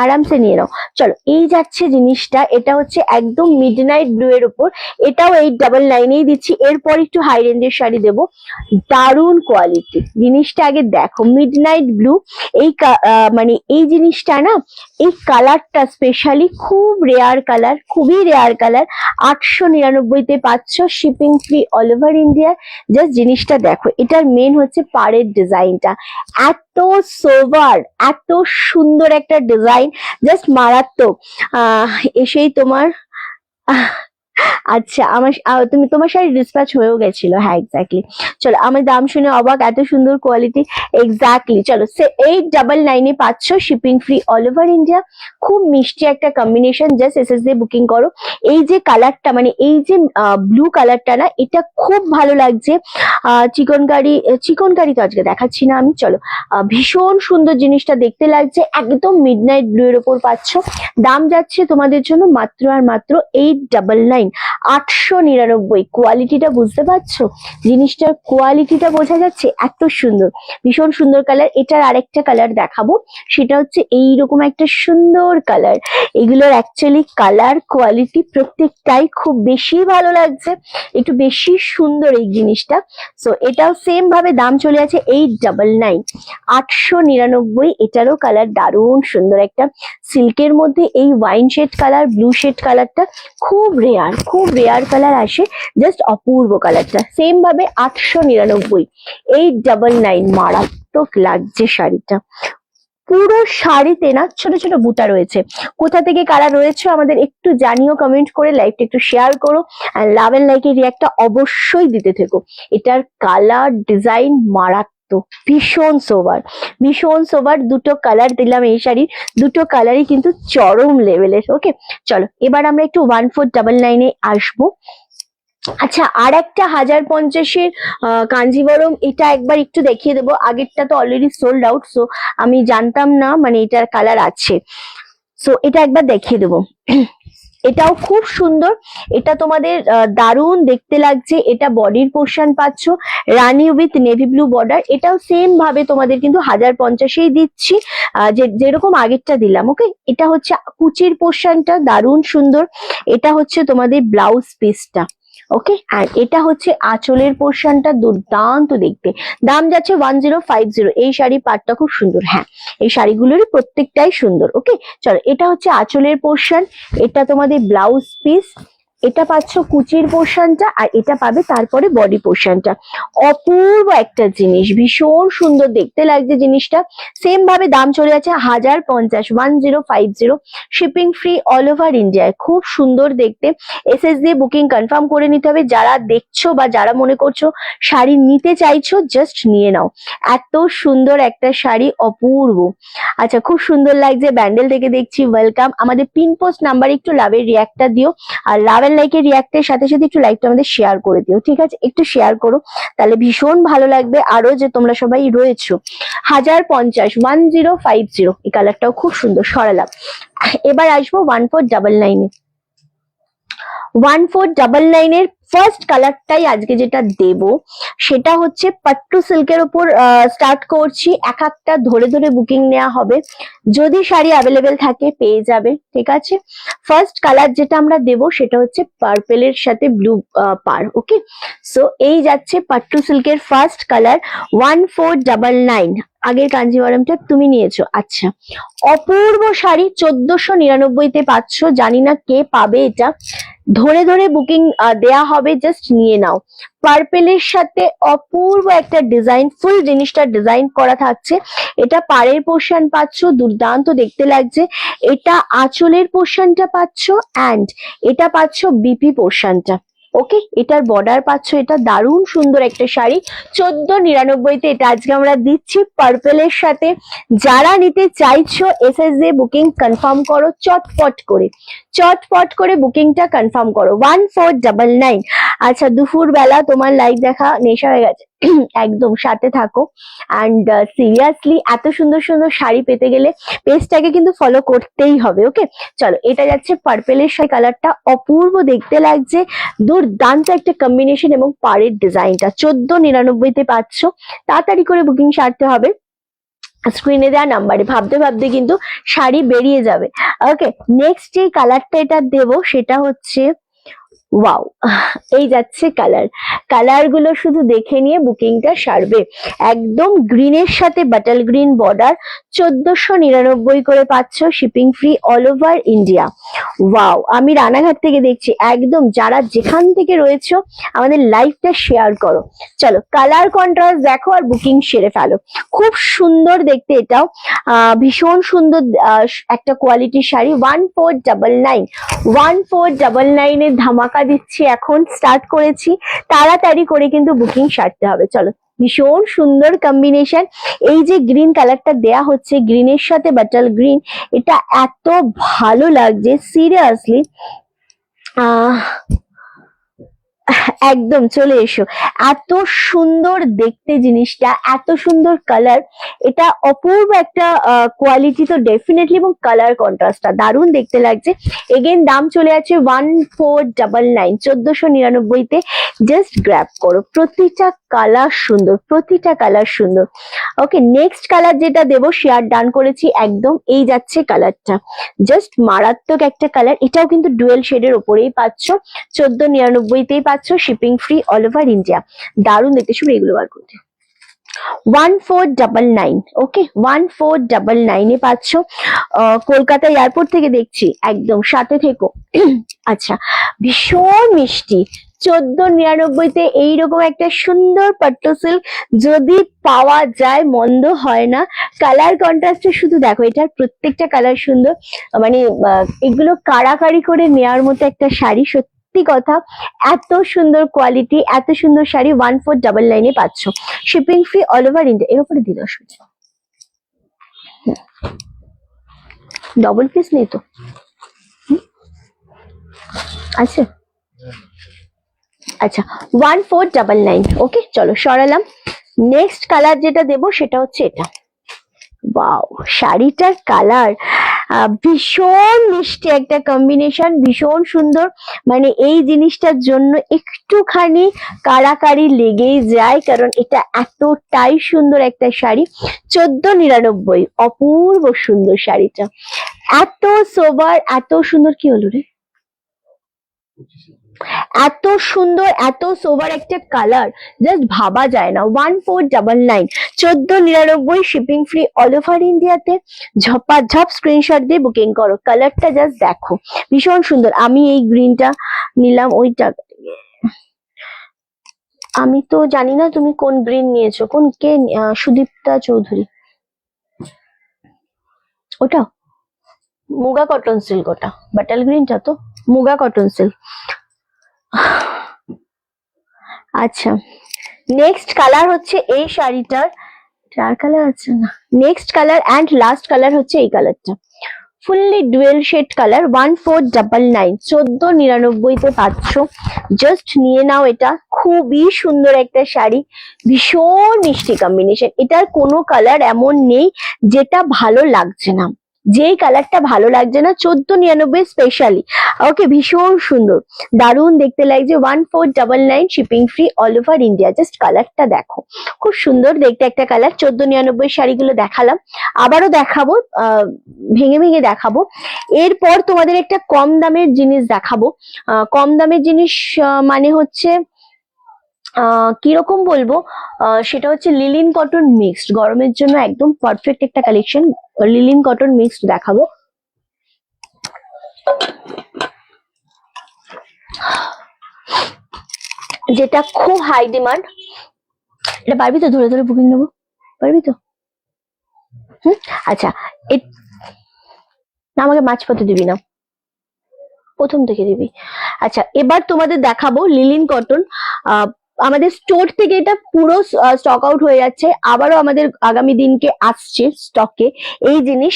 আরামসে নিয়ে নাও। চলো এই যাচ্ছে জিনিসটা, এটা হচ্ছে একদম মিডনাইট ব্লু এর উপর, এটাও 899 দিচ্ছি। এরপর একটু হাই রেঞ্জের শাড়ি দেবো, দারুণ কোয়ালিটি। জিনিসটা আগে দেখো, মিডনাইট ব্লু, এই মানে এই জিনিসটা না, এই কালারটা স্পেশালি খুব রেয়ার কালার, খুবই রেয়ার কালার। 899 তে পাচ্ছ, shipping free all over India. Just জিনিসটা দেখো, এটার মেন হচ্ছে পাড়ের ডিজাইনটা, এত সোভার, এত সুন্দর একটা ডিজাইন, জাস্ট মারাত্মক। এসেই তোমার আচ্ছা আমার তোমার শাড়ি ডিসপ্যাচ হয়েও গেছিল, হ্যাঁ এক্স্যাক্টলি। চলো, আমার দাম শুনে অবাক, এত সুন্দর কোয়ালিটি, এক্স্যাক্টলি। চলো 899 পাচ্ছ, shipping free all over India. খুব মিষ্টি একটা কম্বিনেশন, জাস্ট এসএস দিয়ে বুকিং করো। এই যে কালারটা, মানে এই যে ব্লু কালারটা না, এটা খুব ভালো লাগছে। চিকনকারি তো আজকে দেখাচ্ছি না আমি। চলো, ভীষণ সুন্দর জিনিসটা দেখতে লাগছে, একদম মিডনাইট ব্লু এর ওপর পাচ্ছ। দাম যাচ্ছে তোমাদের জন্য মাত্র আর মাত্র 899, 899। কোয়ালিটিটা বুঝতে পারছো, জিনিসটার কোয়ালিটিটা বোঝা যাচ্ছে, এত সুন্দর, ভীষণ সুন্দর কালার। এটার আরেকটা কালার দেখাবো, সেটা হচ্ছে এইরকম একটা সুন্দর কালার। এগুলোর অ্যাকচুয়ালি কালার কোয়ালিটি প্রত্যেকটাই খুব বেশি ভালো লাগছে, একটু বেশি সুন্দর এই জিনিসটা। সো এটাও সেম ভাবে দাম চলে আছে 899, 899। এটারও কালার দারুণ সুন্দর, একটা সিল্কের মধ্যে এই wine shade colour, blue shade কালারটা খুব রেয়ার, খুব রেয়ার কালার আসে, জাস্ট অপূর্ব কালারটা। সেম ভাবে 899, 899, মারাত্মক লাগছে শাড়িটা। পুরো শাড়িতে না ছোট ছোট বুটা রয়েছে, কোথা থেকে কারা রয়েছে আমাদের একটু জানিও, কমেন্ট করে, লাইভটা একটু শেয়ার করো, আর লাভ এন্ড লাইকের রিয়াক্টটা অবশ্যই দিতে থেকো। এটার কালার ডিজাইন মারাত্মক, ভীষণ সোবার, ভীষণ সোবার। দুটো কালার দিলাম এই শাড়ির, দুটো কালারই কিন্তু চরম লেভেলের। ওকে, চলো এবার আমরা একটু 1499 আসবো। আচ্ছা, আর একটা 1050-এর কাঞ্জিবরম, এটা একবার একটু দেখিয়ে দেবো। আগেরটা তো অলরেডি সোল্ড আউট, সো আমি জানতাম না মানে এটার কালার আছে, সো এটা একবার দেখিয়ে দেবো। এটাও খুব সুন্দর, এটা তোমাদের দারুণ দেখতে লাগছে। এটা বডির পোর্শন পাচ্ছ রানী উইথ নেভি ব্লু বর্ডার, এটাও সেম ভাবে তোমাদের কিন্তু 1050-এই দিচ্ছি, যেরকম আগেরটা দিলাম। ওকে, এটা হচ্ছে কুচির পোর্শনটা দারুণ সুন্দর, এটা হচ্ছে তোমাদের ব্লাউজ পিসটা। ওকে, আর এটা হচ্ছে আঁচলের পোর্শনটা দুর্দান্ত দেখতে। দাম যাচ্ছে 1050। এই শাড়ি পাটটা খুব সুন্দর, হ্যাঁ এই শাড়িগুলোরই প্রত্যেকটাই সুন্দর। ওকে চলো, এটা হচ্ছে আঁচলের পোর্শন, এটা তোমাদের ব্লাউজ পিস, এটা পাচ্ছ কুচির পোর্শনটা, আর এটা পাবে তারপরে বডি পোর্শনটা। অপূর্ব একটা জিনিস, ভীষণ সুন্দর দেখতে লাগছে জিনিসটা। সেম ভাবে দাম চলে যাচ্ছে 1050, 1050, শিপিং ফ্রি অল ওভার ইন্ডিয়ায়। খুব সুন্দর দেখতে। এসএস দিয়ে বুকিং কনফার্ম করে নিতে হবে। যারা দেখছো বা যারা মনে করছো শাড়ি নিতে চাইছো, জাস্ট নিয়ে নাও। এত সুন্দর একটা শাড়ি, অপূর্ব। আচ্ছা, খুব সুন্দর লাগছে, ব্যান্ডেল থেকে দেখছি, ওয়েলকাম। আমাদের পিন পোস্ট নাম্বারে একটু লাভের রিয়াক্টটা দিও, আর লাভ এন্ড লাইকের রিয়াক্টের সাথে সাথে একটু লাইকটা আমাদের শেয়ার করে দিও, ঠিক আছে? একটু শেয়ার করো, তাহলে ভীষণ ভালো লাগবে আরো যে তোমরা সবাই রয়েছো। 1050, 1050, এই কালারটাও খুব সুন্দর, সরালাম। এবার আসবো 1499-এ। 1499-এর ফার্স্ট কালারটাই আজকে যেটা দেব সেটা হচ্ছে পাট্টু সিল্কের উপর স্টার্ট করছি। এক একটা ধরে ধরে বুকিং নেওয়া হবে, যদি শাড়ি অ্যাভেলেবেল থাকে পেয়ে যাবে, ঠিক আছে? ফার্স্ট কালার যেটা আমরা দেব সেটা হচ্ছে পার্পেলের সাথে ব্লু পার। ওকে, সো এই যাচ্ছে পাট্টু সিল্কের ফার্স্ট কালার, 1499। আগের কাঞ্জিভারমটা তুমি নিয়েছো, আচ্ছা। অপূর্ব শাড়ি, 1499-তে পাচ্ছ। জানি না কে পাবে এটা, ধরে ধরে বুকিং দেয়া হবে, জাস্ট নিয়ে নাও। পার্পেলের সাথে অপূর্ব একটা ডিজাইন, ফুল জিনিসটা ডিজাইন করা থাকছে। এটা পাড়ের পোর্শন পাচ্ছ, দুর্দান্ত দেখতে লাগছে। এটা আঁচলের পোর্শনটা পাচ্ছ, অ্যান্ড এটা পাচ্ছ বিপি পোর্শনটা। ওকে, এটার বর্ডার পাচ্ছ। এটা দারুণ সুন্দর একটা শাড়ি, 1499-তে এটা আজকে আমরা দিচ্ছি পার্পেলের সাথে। যারা নিতে চাইছো এসএস দিয়ে বুকিং কনফার্ম করো, চটপট করে চটপট করে বুকিংটা কনফার্ম করো। 1499। আচ্ছা, দুপুর বেলা তোমার লাইভ দেখা নেশা হয়ে গেছে, একদম সাথে থাকো। অ্যান্ড সিরিয়াসলি এত সুন্দর সুন্দর শাড়ি পেতে গেলে পেজটাকে কিন্তু ফলো করতেই হবে। ওকে চলো, এটা যাচ্ছে পার্পেলের সাথে, কালারটা অপূর্ব দেখতে লাগছে, দুর্দান্ত একটা কম্বিনেশন, এবং পাড়ের ডিজাইনটা 1499-তে পাচ্ছ। তাড়াতাড়ি করে বুকিং সারতে হবে, স্ক্রিনে দেওয়া নাম্বারে। ভাবতে ভাবতে কিন্তু শাড়ি বেরিয়ে যাবে। ওকে, নেক্সট যে কালারটা এটা দেবো সেটা হচ্ছে, ওয়াও, এই যাচ্ছে কালার। কালার গুলো শুধু দেখে নিয়ে বুকিংটা সারবে। একদম গ্রিনের সাথে বাটাল গ্রিন বর্ডার, 1499 করে পাচ্ছ, shipping free all over India. Wow, আমি রানাঘাট থেকে দেখছি, একদম যারা যেখান থেকে রয়েছো আমাদের লাইভটা শেয়ার করো। চলো, কালার কন্ট্রাস্ট দেখো আর বুকিং সেরে ফেলো। খুব সুন্দর দেখতে এটাও, ভীষণ সুন্দর একটা কোয়ালিটির শাড়ি। 1499, 1499-এর ধামাকা দিচ্ছি, এখন স্টার্ট করেছি। তাড়াতাড়ি করে কিন্তু বুকিং সারতে হবে। চলো, ভীষণ সুন্দর কম্বিনেশন। এই যে গ্রিন কালারটা দেয়া হচ্ছে, গ্রিনের সাথে বাটাল গ্রিন, এটা এত ভালো লাগছে সিরিয়াসলি। একদম চলে এসো, এত সুন্দর দেখতে জিনিসটা, এত সুন্দর কালার, এটা অপূর্ব একটা কোয়ালিটি তো ডেফিনেটলি, এবং কালার কন্ট্রাস্টটা দারুণ দেখতে লাগছে। এগেন দাম চলে আছে 1499, 1499-তে। জাস্ট গ্র্যাব করো, প্রতিটা কালার সুন্দর, প্রতিটা কালার সুন্দর। ওকে, নেক্সট কালার যেটা দেবো শেয়ার ডান করেছি একদম। এই যাচ্ছে কালারটা, জাস্ট মারাত্মক একটা কালার। এটাও কিন্তু ডুয়েল শেডের ওপরেই পাচ্ছ, 1499-তেই পাচ্ছ, shipping free all over India. দারুণ দেখতে, শুধু এগুলো বার করতে। 1499, ওকে, 1499-এ পাচ্ছ। কলকাতা এয়ারপোর্ট থেকে দেখছি, একদম সাথে থেকো। আচ্ছা, ভীষণ মিষ্টি, 1499-তে এইরকম একটা সুন্দর পাট্টু সিল্ক যদি পাওয়া যায় মন্দ হয় না। কালার কন্ট্রাস্টে শুধু দেখো, এটার প্রত্যেকটা কালার সুন্দর, মানে এগুলো কাড়াকাড়ি করে নেওয়ার মতো একটা শাড়ি। সত্যি কথা, এত সুন্দর কোয়ালিটি, এত সুন্দর শাড়ি 1499-এ পাচ্ছ, shipping free all over India. এর উপরে দিল ডবল পিস নেই তো, আচ্ছা আচ্ছা, 1499। ওকে চলো, সরালাম। নেক্সট কালার যেটা দেবো সেটা হচ্ছে এটা। ওয়াও, শাড়িটার কালার ভীষণ মিষ্টি একটা কম্বিনেশন, ভীষণ সুন্দর। মানে এই জিনিসটার জন্য একটুখানি কাড়াকাড়ি লেগেই যায়, কারণ এটা এতটাই সুন্দর একটা শাড়ি। 1499, অপূর্ব সুন্দর শাড়িটা, এত সোবার, এত সুন্দর। কি হলো রে? এত সুন্দর, এত সোবার একটা কালার, জাস্ট ভাবা যায় না। 1499, 1499, শিপিং ফ্রি অল ওভার ইন্ডিয়াতে। ঝপাঝপ স্ক্রিনশট দিয়ে বুকিং করো। কালারটা জাস্ট দেখো, ভীষণ সুন্দর। আমি এই গ্রিনটা নিলাম, ওইটা আমি তো জানি না তুমি কোন গ্রিন নিয়েছো, কোন কে? সুদীপ্তা চৌধুরী, ওটা মুগা কটন সিল্ক, ওটা বাটাল গ্রিনটা তো মুগা কটন সিল্ক। আচ্ছা, নেক্সট কালার হচ্ছে এই শাড়িটার, চার কালার আছে না, next colour and last colour হচ্ছে এই কালারটা, ফুললি ডুয়েল শেড কালার। 1499, 1499 তে পাচ্ছ। জাস্ট নিয়ে নাও, এটা খুবই সুন্দর একটা শাড়ি, ভীষণ মিষ্টি কম্বিনেশন। এটার কোনো কালার এমন নেই যেটা ভালো লাগছে না, যেই কালারটা ভালো লাগছে না 1499 স্পেশালি। ওকে, ভীষণ সুন্দর, দারুণ দেখতে লাগছে। 1499, shipping free all over India. Just কালারটা দেখো, খুব সুন্দর দেখতে একটা কালার। 1499 শাড়িগুলো দেখালাম, আবারও দেখাবো, ভেঙে ভেঙে দেখাবো। এরপর তোমাদের একটা কম দামের জিনিস দেখাবো। কম দামের জিনিস মানে হচ্ছে কিরকম বলবো, সেটা হচ্ছে লিলিন কটন মিক্সড, গরমের জন্য একদম পারফেক্ট একটা কালেকশন। লিলিন কটন মিক্সড দেখাবো। যেটা খুব হাই ডিমান্ড। এটা পারবি তো ধরে ধরে বুকিং নেবো? পারবি তো? আচ্ছা, না আমাকে মাঝপথে দিবি না, প্রথম থেকে দিবি। আচ্ছা, এবার তোমাদের দেখাবো লিলিন কটন। আমাদের স্টোর থেকে এটা পুরো স্টক আউট হয়ে যাচ্ছে, আবারও আমাদের আগামী দিনকে আসছে স্টকে এই জিনিস।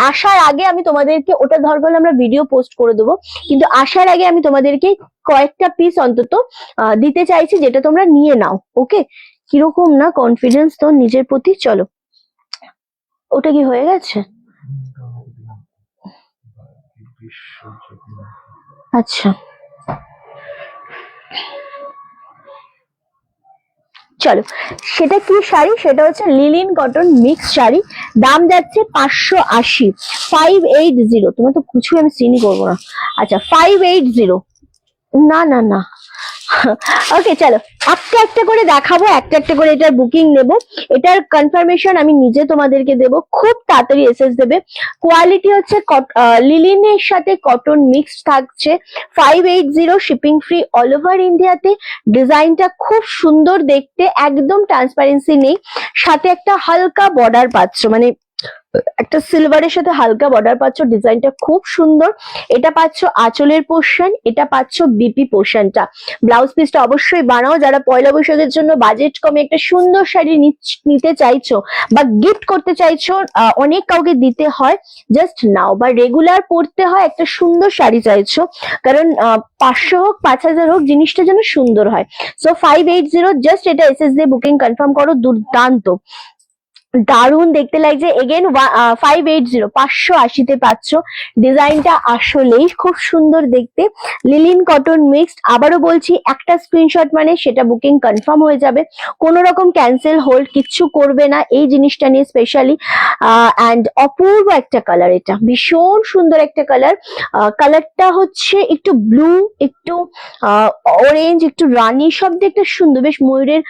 আসার আগে আমি তোমাদেরকে, ওটা দরকার হলে আমরা ভিডিও পোস্ট করে দেবো, কিন্তু আসার আগে আমি তোমাদেরকে কয়েকটা পিস অন্তত দিতে চাইছি, যেটা তোমরা নিয়ে নাও। ওকে, কিরকম না কনফিডেন্স তো নিজের প্রতি। চলো, ওটা কি হয়ে গেছে? আচ্ছা, চলো, সেটা কি শাড়ি? সেটা হচ্ছে লিলিন কটন মিক্স শাড়ি, দাম যাচ্ছে 580, 580। তোমার তো কিছু আমি চিনি করবো না। আচ্ছা, 580, না না না। ওকে, চলো, একটা একটা করে দেখাবো, একটা একটা করে এটার বুকিং নেব। এটার কনফার্মেশন আমি নিজে তোমাদেরকে দেব, খুব তাড়াতাড়ি এসএস দেবে। কোয়ালিটি হচ্ছে লিলিনের সাথে কটন মিক্স থাকছে। 580, শিপিং ফ্রি অল ওভার ইন্ডিয়াতে। ডিজাইনটা খুব সুন্দর দেখতে, একদম ট্রান্সপারেন্সি নেই, সাথে একটা হালকা বর্ডার পাচ্ছ, মানে একটা সিলভারের সাথে হালকা বর্ডার পাচ্ছ। ডিজাইনটা খুব সুন্দর। এটা পাচ্ছ আঁচলের পোর্শন, এটা পাচ্ছ বিপি পোর্শনটা। ব্লাউজ পিসটা অবশ্যই বানাও, যারা পয়লা বৈশাখের জন্য বাজেট কমে একটা সুন্দর শাড়ি নিতে চাইছো বা গিফট করতে চাইছো, অনেক কাউকে দিতে হয়, জাস্ট নাও, বা রেগুলার পরতে হয় একটা সুন্দর শাড়ি চাইছো, কারণ 500 হোক 5000 হোক, জিনিসটা যেন সুন্দর হয়। সো 580, জাস্ট এটা এসএস দিয়ে বুকিং কনফার্ম করো। দুর্দান্ত, দারুণ দেখতে লাগছে। এগেন 580, 580 পাচ্ছ। ডিজাইনটা আসলেই খুব সুন্দর দেখতে, লিলিন কটন মিক্সড। আবারও বলছি, একটা স্ক্রিনশট মানে সেটা বুকিং কনফার্ম হয়ে যাবে, কোনো রকম ক্যান্সেল হোল্ড কিচ্ছু করবে না এই জিনিসটা নিয়ে স্পেশালি। অ্যান্ড অপূর্ব একটা কালার, এটা ভীষণ সুন্দর একটা কালার। কালারটা হচ্ছে একটু ব্লু, একটু অরেঞ্জ, একটু রানী, সব দেখতে সুন্দর, বেশ ময়ূরের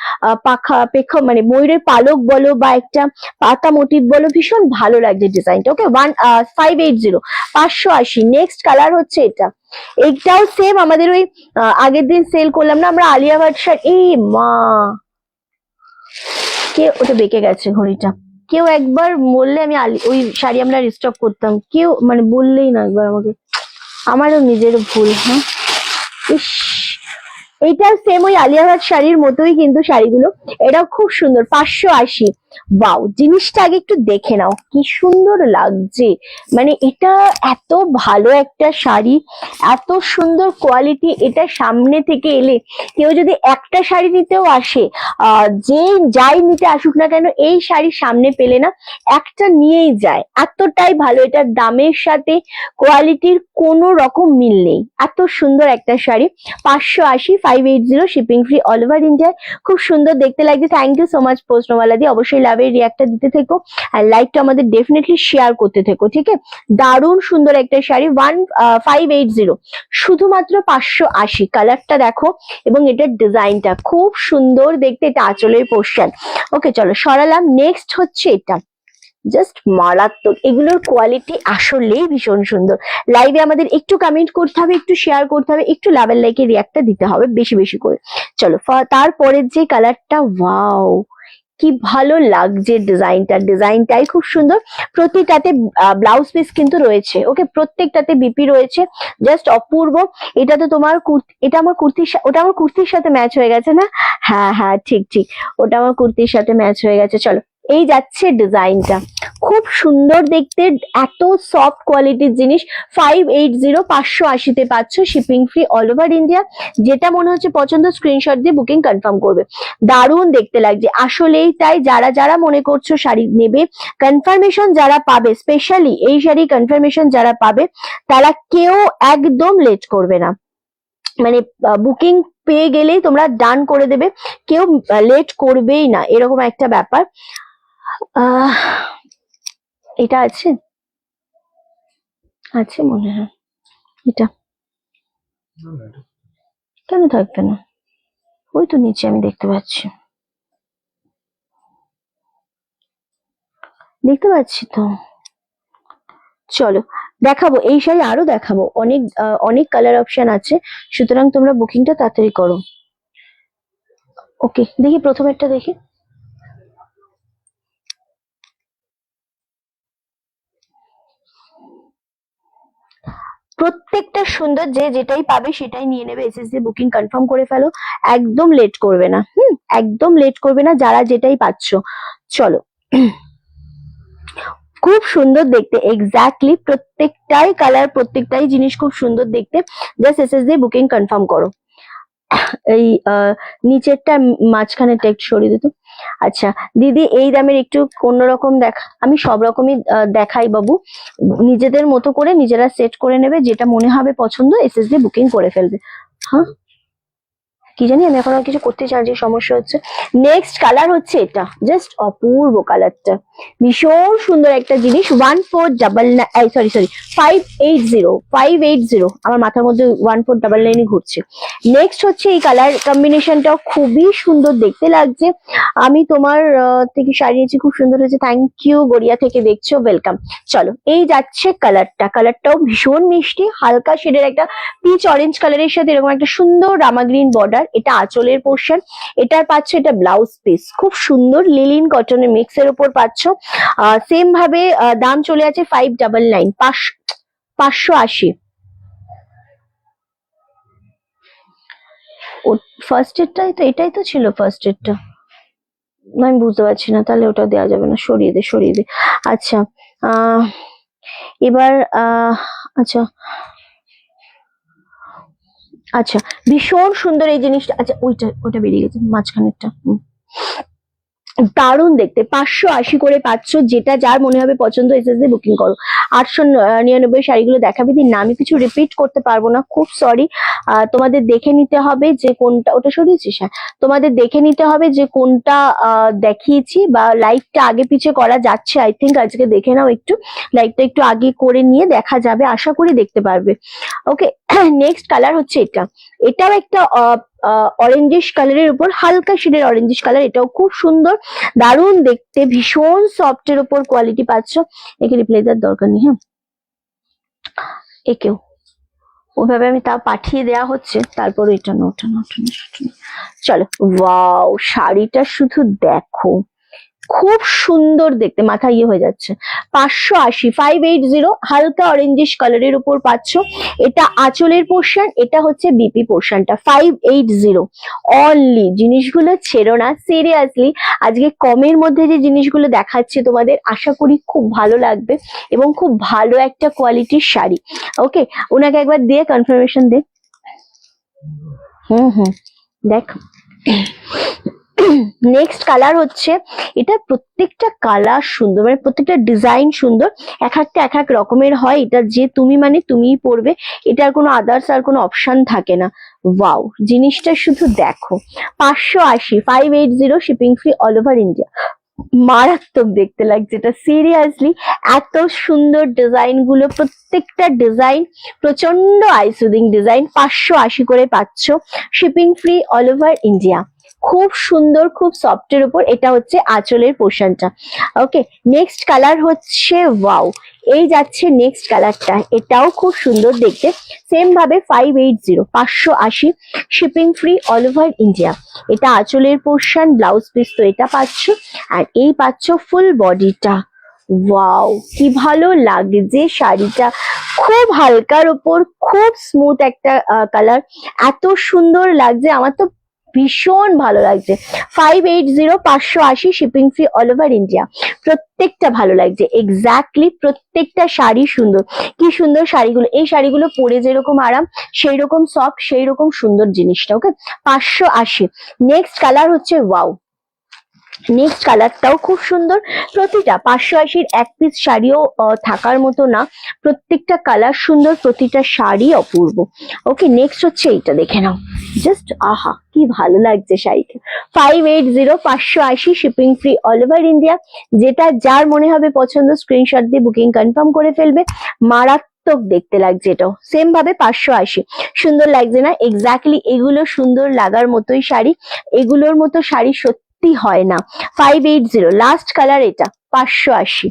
পেখম, মানে ময়ূরের পালক বলো বা একটা পাতা মোটিভ বলো, ভীষণ ভালো লাগছে ডিজাইনটা। ওকে, 580, 580। নেক্সট কালার হচ্ছে এটা, এইটাও সেম আমাদের ওই আগের দিন সেল করলাম না আমরা আলিয়া ভাট শাড়ি। এই মা, কে ওটা বেঁকে গেছে ঘড়িটা, কেউ একবার বললে আমি ওই শাড়ি আমরা রিস্টক করতাম, কেউ মানে বললেই না একবার আমাকে, আমারও নিজের ভুল। হ্যাঁ, ইস, এইটা সেম ওই আলিয়া ভাট শাড়ির মতোই কিন্তু শাড়িগুলো, এটাও খুব সুন্দর। 580, ওয়াও, জিনিসটা আগে একটু দেখে নাও কি সুন্দর লাগছে। মানে এটা এত ভালো একটা শাড়ি, এত সুন্দর কোয়ালিটি। এটা সামনে থেকে এলে কেউ যদি একটা শাড়ি নিতেও আসে, যে যাই নিতে আসুক না কেন, এই শাড়ি সামনে পেলে না একটা নিয়েই যায়, এতটাই ভালো। এটার দামের সাথে কোয়ালিটির কোনো রকম মিল নেই। এত সুন্দর একটা sari, 580, 580 shipping free all over India. খুব সুন্দর দেখতে লাগছে। থ্যাংক ইউ সো মাচ পোস্টওয়ালা দি, অবশ্যই লাভের রিয়াক্টটা দিতে থেকো আর লাইকটা আমাদের ডেফিনেটলি শেয়ার করতে থেকো, ঠিক আছে? দারুণ সুন্দর একটা শাড়ি, 580, শুধুমাত্র 580। কালারটা দেখো এবং এটার ডিজাইনটা খুব সুন্দর দেখতে। এটা আঁচলের পোর্শন। ওকে চলো সরালাম। নেক্সট হচ্ছে এটা, জাস্ট মারাত্মক। এগুলোর কোয়ালিটি আসলেই ভীষণ সুন্দর। লাইভে আমাদের একটু কমেন্ট করতে হবে, একটু শেয়ার করতে হবে, একটু লাভের লাইকে রিয়াক্টটা দিতে হবে বেশি বেশি করে। চলো তারপরের যে কালারটা, ওয়াও কি ভালো লাগছে ডিজাইনটাই খুব সুন্দর। প্রতিটাতে ব্লাউজ পিস কিন্তু রয়েছে। ওকে, প্রত্যেকটাতে বিপি রয়েছে, জাস্ট অপূর্ব। এটা তো তোমার এটা আমার কুর্তির, ওটা আমার কুর্তির সাথে ম্যাচ হয়ে গেছে না? হ্যাঁ হ্যাঁ, ঠিক ঠিক, ওটা আমার কুর্তির সাথে ম্যাচ হয়ে গেছে। চলো, এই যাচ্ছে ডিজাইনটা, খুব সুন্দর দেখতে, এত সফট কোয়ালিটির জিনিস। 580, 580 পাচ্ছ, shipping free all over India. যেটা মনে হচ্ছে পছন্দ স্ক্রিনশট দিয়ে বুকিং কনফার্ম করবে। দারুণ দেখতে লাগছে আসলেই তাই। যারা যারা মনে করছো শাড়ি নেবে, কনফার্মেশন যারা পাবে, স্পেশালি এই শাড়ি কনফার্মেশন যারা পাবে, তারা কেউ একদম লেট করবে না। মানে বুকিং পেয়ে গেলেই তোমরা ডান করে দেবে, কেউ লেট করবেই না, এরকম একটা ব্যাপার। এটা আছে আছে মনে হয়, এটা কেন থাকবে না? ওই তো নিচে আমি দেখতে পাচ্ছি, দেখতে পাচ্ছি তো। চলো দেখাবো এই শাড়ি, আরো দেখাবো, অনেক অনেক কালার অপশন আছে, সুতরাং তোমরা বুকিংটা তাড়াতাড়ি করো। ওকে, দেখি প্রথমেরটা দেখি। প্রত্যেকটা সুন্দর, যে যেটাই পাবে সেটাই নিয়ে নেবে। এসএসসি বুকিং কনফার্ম করে ফেলো, একদম লেট করবে না। একদম লেট করবে না, যারা যেটাই পাচ্ছ। চলো, খুব সুন্দর দেখতে, এক্স্যাক্টলি প্রত্যেকটাই কালার, প্রত্যেকটাই জিনিস খুব সুন্দর দেখতে। জাস্ট এসএসসি বুকিং কনফার্ম করো। এই নিচেরটা মাঝখানে টেক্সট সরিয়ে দিত। আচ্ছা দিদি, এই দামের একটু অন্যরকম দেখা, আমি সব রকমই দেখাই বাবু, নিজেদের মতো করে নিজেরা সেট করে নেবে, যেটা মনে হবে পছন্দ এসএসডি বুকিং করে ফেলবে। হ্যাঁ, কি জানি, আমি এখন আর কিছু করতে চাই, যে সমস্যা হচ্ছে। নেক্সট কালার হচ্ছে এটা, জাস্ট অপূর্ব কালারটা, ভীষণ সুন্দর একটা জিনিস। 1499, সরি সরি, 580, আমার মাথার মধ্যে 1499 ঘুরছে। নেক্সট হচ্ছে এই কালার কম্বিনেশনটাও খুবই সুন্দর দেখতে লাগছে। আমি তোমার থেকে শাড়ি নিয়েছি, খুব সুন্দর হয়েছে, থ্যাংক ইউ। গড়িয়া থেকে দেখছো, ওয়েলকাম। চলো, এই যাচ্ছে কালারটাও ভীষণ মিষ্টি, হালকা শেডের একটা পিচ অরেঞ্জ কালারের সাথে এরকম একটা সুন্দর রামা গ্রিন বর্ডার। এটা আঁচলের পোর্শন, এটার পাচ্ছ এটা ব্লাউজ পিস, খুব সুন্দর লিলিন কটনের মিক্স এর উপর পাচ্ছ। সেম ভাবে দাম চলে আছে 599, 580। ফার্স্ট এডটাই তো, এটাই তো ছিল ফার্স্ট এডটা, আমি বুঝতে পারছি না, তাহলে ওটা দেওয়া যাবে না, সরিয়ে দে। আচ্ছা এবার আচ্ছা আচ্ছা, ভীষণ সুন্দর এই জিনিসটা। আচ্ছা ওটা বেরিয়ে গেছে মাঝখানেরটা, দারুণ দেখতে। 580 করে পাচ্ছ, যেটা যার মনে হবে পছন্দ এসএসডি বুকিং করো। 899 শাড়িগুলো দেখাবে দিন না, আমি কিছু রিপিট করতে পারবো না, খুব সরি। তোমাদের দেখে নিতে হবে যে কোনটা, ওটা সরিয়েছিস, হ্যাঁ, তোমাদের দেখে নিতে হবে যে কোনটা দেখিয়েছি, বা লাইভটা আগে পিছে করা যাচ্ছে আই থিঙ্ক। আজকে দেখে নাও একটু, লাইভটা একটু আগে করে নিয়ে দেখা যাবে, আশা করি দেখতে পারবে। ওকে, নেক্সট কালার হচ্ছে এটা, এটাও একটা অরেঞ্জিশ কালারের উপর, হালকা শেডের অরেঞ্জিশ কালার, এটাও খুব সুন্দর, দারুণ দেখতে, ভীষণ সফট এর উপর কোয়ালিটি পাচ্ছ। একে রিপ্লাই দেওয়ার দরকার নেই, হ্যাঁ, একেও ওইভাবে আমি তা পাঠিয়ে দেওয়া হচ্ছে। তারপর এটা না, ওটা না। চলো, ওয়াও, শাড়িটা শুধু দেখো, খুব সুন্দর দেখতে, মাথা ইয়ে হয়ে যাচ্ছে। 580, 580, হালকা অরেঞ্জিশ কালারের উপর পাচ্ছ। এটা আঁচলের পোর্শন, এটা হচ্ছে বিপি পোর্শনটা। 580 অনলি। জিনিসগুলো ছেড়ো না সিরিয়াসলি। আজকে কমের মধ্যে যে জিনিসগুলো দেখাচ্ছে তোমাদের, আশা করি খুব ভালো লাগবে এবং খুব ভালো একটা কোয়ালিটির শাড়ি। ওকে, ওনাকে একবার দিয়ে কনফার্মেশন দে। দেখ, নেক্সট কালার হচ্ছে এটা। প্রত্যেকটা কালার সুন্দর, মানে প্রত্যেকটা ডিজাইন সুন্দর, এক একটা এক এক রকমের হয়। এটা যে তুমি মানে তুমিই পরবে, এটার কোনো আদার্স আর কোনো অপশন থাকে না। ওয়াও, জিনিসটা শুধু দেখো। 580, 580 shipping free all over India. মারাত্মক দেখতে লাগছে এটা সিরিয়াসলি। এত সুন্দর ডিজাইন গুলো, প্রত্যেকটা ডিজাইন প্রচন্ড আইসুদিং ডিজাইন। 580 করে পাচ্ছ, shipping free all over India. খুব সুন্দর, খুব সফটের উপর। এটা হচ্ছে আঁচলের পোর্শনটা। ওকে, নেক্সট কালার হচ্ছে ওয়াও, এই যাচ্ছে নেক্সট কালারটা। এটাও খুব সুন্দর দেখতে। সেম ভাবে 580, 580 shipping free all over India. এটা আঁচলের পোর্শন, ব্লাউজ পিস তো এটা পাচ্ছ, আর এই পাচ্ছ ফুল বডিটা। ওয়াও, কি ভালো লাগছে শাড়িটা। খুব হালকার উপর, খুব স্মুথ একটা কালার। এত সুন্দর লাগছে, আমার তো ভীষণ ভালো লাগছে। 580, 580 shipping free all over India. প্রত্যেকটা ভালো লাগছে, এক্স্যাক্টলি প্রত্যেকটা শাড়ি সুন্দর। কি সুন্দর শাড়িগুলো, এই শাড়িগুলো পরে যেরকম আরাম, সেই রকম সফট, সেই রকম সুন্দর জিনিসটা। ওকে, 580। নেক্সট কালার হচ্ছে ওয়াও, নেক্সট কালারটাও খুব সুন্দর। প্রতিটা 580-র এক পিস শাড়িও থাকার মতো না, প্রত্যেকটা কালার সুন্দর, প্রতিটা শাড়ি অপূর্ব। ওকে, নেক্সট হচ্ছে এইটা, দেখে নাও জাস্ট, আহা কি ভালো লাগছে শাড়িটা। 580, 580 shipping free all over India. যেটা যার মনে হবে পছন্দ, স্ক্রিনশট দিয়ে বুকিং কনফার্ম করে ফেলবে। মারাত্মক দেখতে লাগছে এটাও। সেম ভাবে 580। সুন্দর লাগছে না? এক্স্যাক্টলি এগুলো সুন্দর লাগার মতোই শাড়ি, এগুলোর মতো শাড়ি সত্যি হয় না। 580 লাস্ট কালার এটা, 580।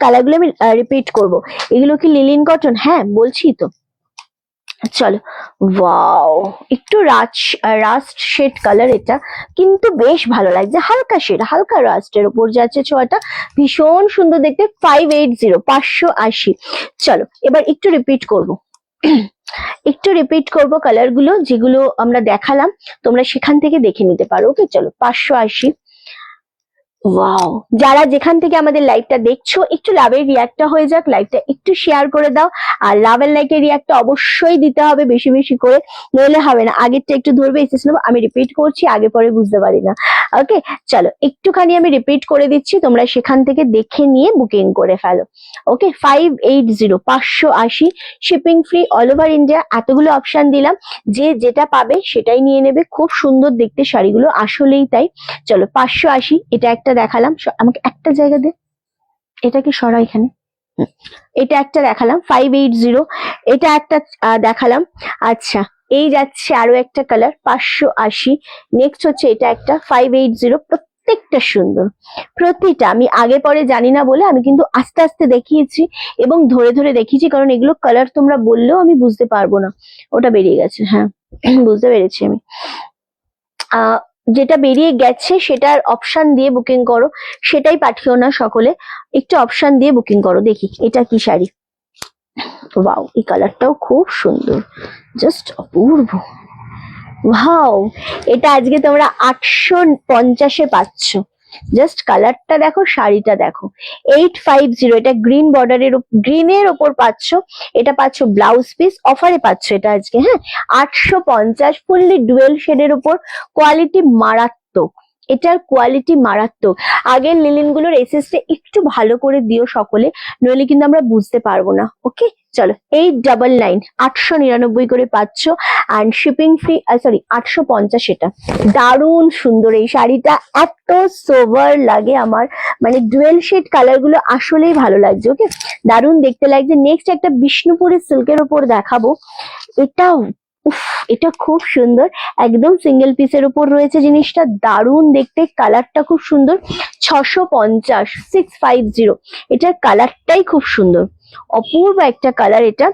কালারগুলো আমি রিপিট করব। এগুলো কি লিলিন কটন? হ্যাঁ বলছি তো। চলো, ওয়াও, একটু রাস্ট শেড কালার এটা, কিন্তু বেশ ভালো লাগছে। হালকা শেড, হালকা রাস্টের উপর যাচ্ছে ছোঁয়াটা, ভীষণ সুন্দর দেখতে। 580, 580। চলো এবার একটু রিপিট করব। একটু রিপিট করবো কালার গুলো, যেগুলো আমরা দেখালাম তোমরা সেখান থেকে দেখে নিতে পারো। ওকে, চলো 580। ওয়াও, যারা যেখান থেকে আমাদের লাইভটা দেখছো, একটু লাভের রিয়াক্টটা হয়ে যাক, লাইভটা একটু শেয়ার করে দাও। আর লাভ এন্ড লাইকের রিয়াক্টটা অবশ্যই দিতে হবে বেশি বেশি করে, নইলে হবে না। আগেরটা একটু ধরবে, এসেস নেবো, আমি রিপিট করছি, আগে পরে বুঝতে পারি না। ওকে, চলো একটুখানি আমি রিপিট করে দিচ্ছি, তোমরা সেখান থেকে দেখে নিয়ে বুকিং করে ফেলো। ওকে, 580, 580 shipping free all over India. এতগুলো অপশন দিলাম, যে যেটা পাবে সেটাই নিয়ে নেবে। খুব সুন্দর দেখতে শাড়িগুলো, আসলেই তাই। চলো 580, এটা একটা দেখালাম, আমাকে একটা জায়গা দে, এটাকে সরা এখানে। এটা একটা দেখালাম 580, এটা একটা দেখালাম। আচ্ছা, এই যাচ্ছে আরো একটা কালার 580। নেক্সট হচ্ছে এটা একটা 580। প্রত্যেকটা সুন্দর, প্রতিটা আমি আগে পরে জানি না বলে আমি কিন্তু আস্তে আস্তে দেখিয়েছি এবং ধরে ধরে দেখিয়েছি, কারণ এগুলো কালার তোমরা বললেও আমি বুঝতে পারবো না। ওটা বেরিয়ে গেছে, হ্যাঁ বুঝতে পেরেছি আমি। যেটা বেরিয়ে গেছে সেটার অপশন দিয়ে বুকিং করো, সেটাই পাঠিও না সকলে, একটু অপশন দিয়ে বুকিং করো। দেখি এটা কি শাড়ি। ওয়াও, এই কালারটাও খুব সুন্দর, জাস্ট অপূর্ব। ওয়াও, এটা আজকে তোমরা 850-এ পাচ্ছ। জাস্ট কালারটা দেখো, শাড়িটা দেখো। 850, এটা গ্রিন বর্ডারের, গ্রিনের ওপর পাচ্ছ। এটা পাচ্ছ ব্লাউজ পিস, অফারে পাচ্ছ এটা আজকে। হ্যাঁ, 850, ফুললি ডুয়েল শেডের উপর। কোয়ালিটি মারাত্মক, এটার কোয়ালিটি মারাত্মক। আগের লিলিন গুলোর এসএসটা একটু ভালো করে দিও সকলে, নইলে কিন্তু আমরা বুঝতে পারবো না। ওকে, চলো 899, 899 করে পাচ্ছ। And shipping free, sorry 850। এটা দারুণ সুন্দর এই শাড়িটা, এত সোভার লাগে আমার, মানে ডুয়েল শেড কালার গুলো আসলেই ভালো লাগছে। ওকে, দারুণ দেখতে লাগছে। নেক্সট একটা বিষ্ণুপুরি সিল্কের উপর দেখাবো। এটা উফ, এটা খুব সুন্দর, একদম সিঙ্গেল পিসের উপর রয়েছে জিনিসটা, দারুণ দেখতে, কালারটা খুব সুন্দর। 650, 650। এটার কালারটাই খুব সুন্দর, অপূর্ব একটা কালার এটা।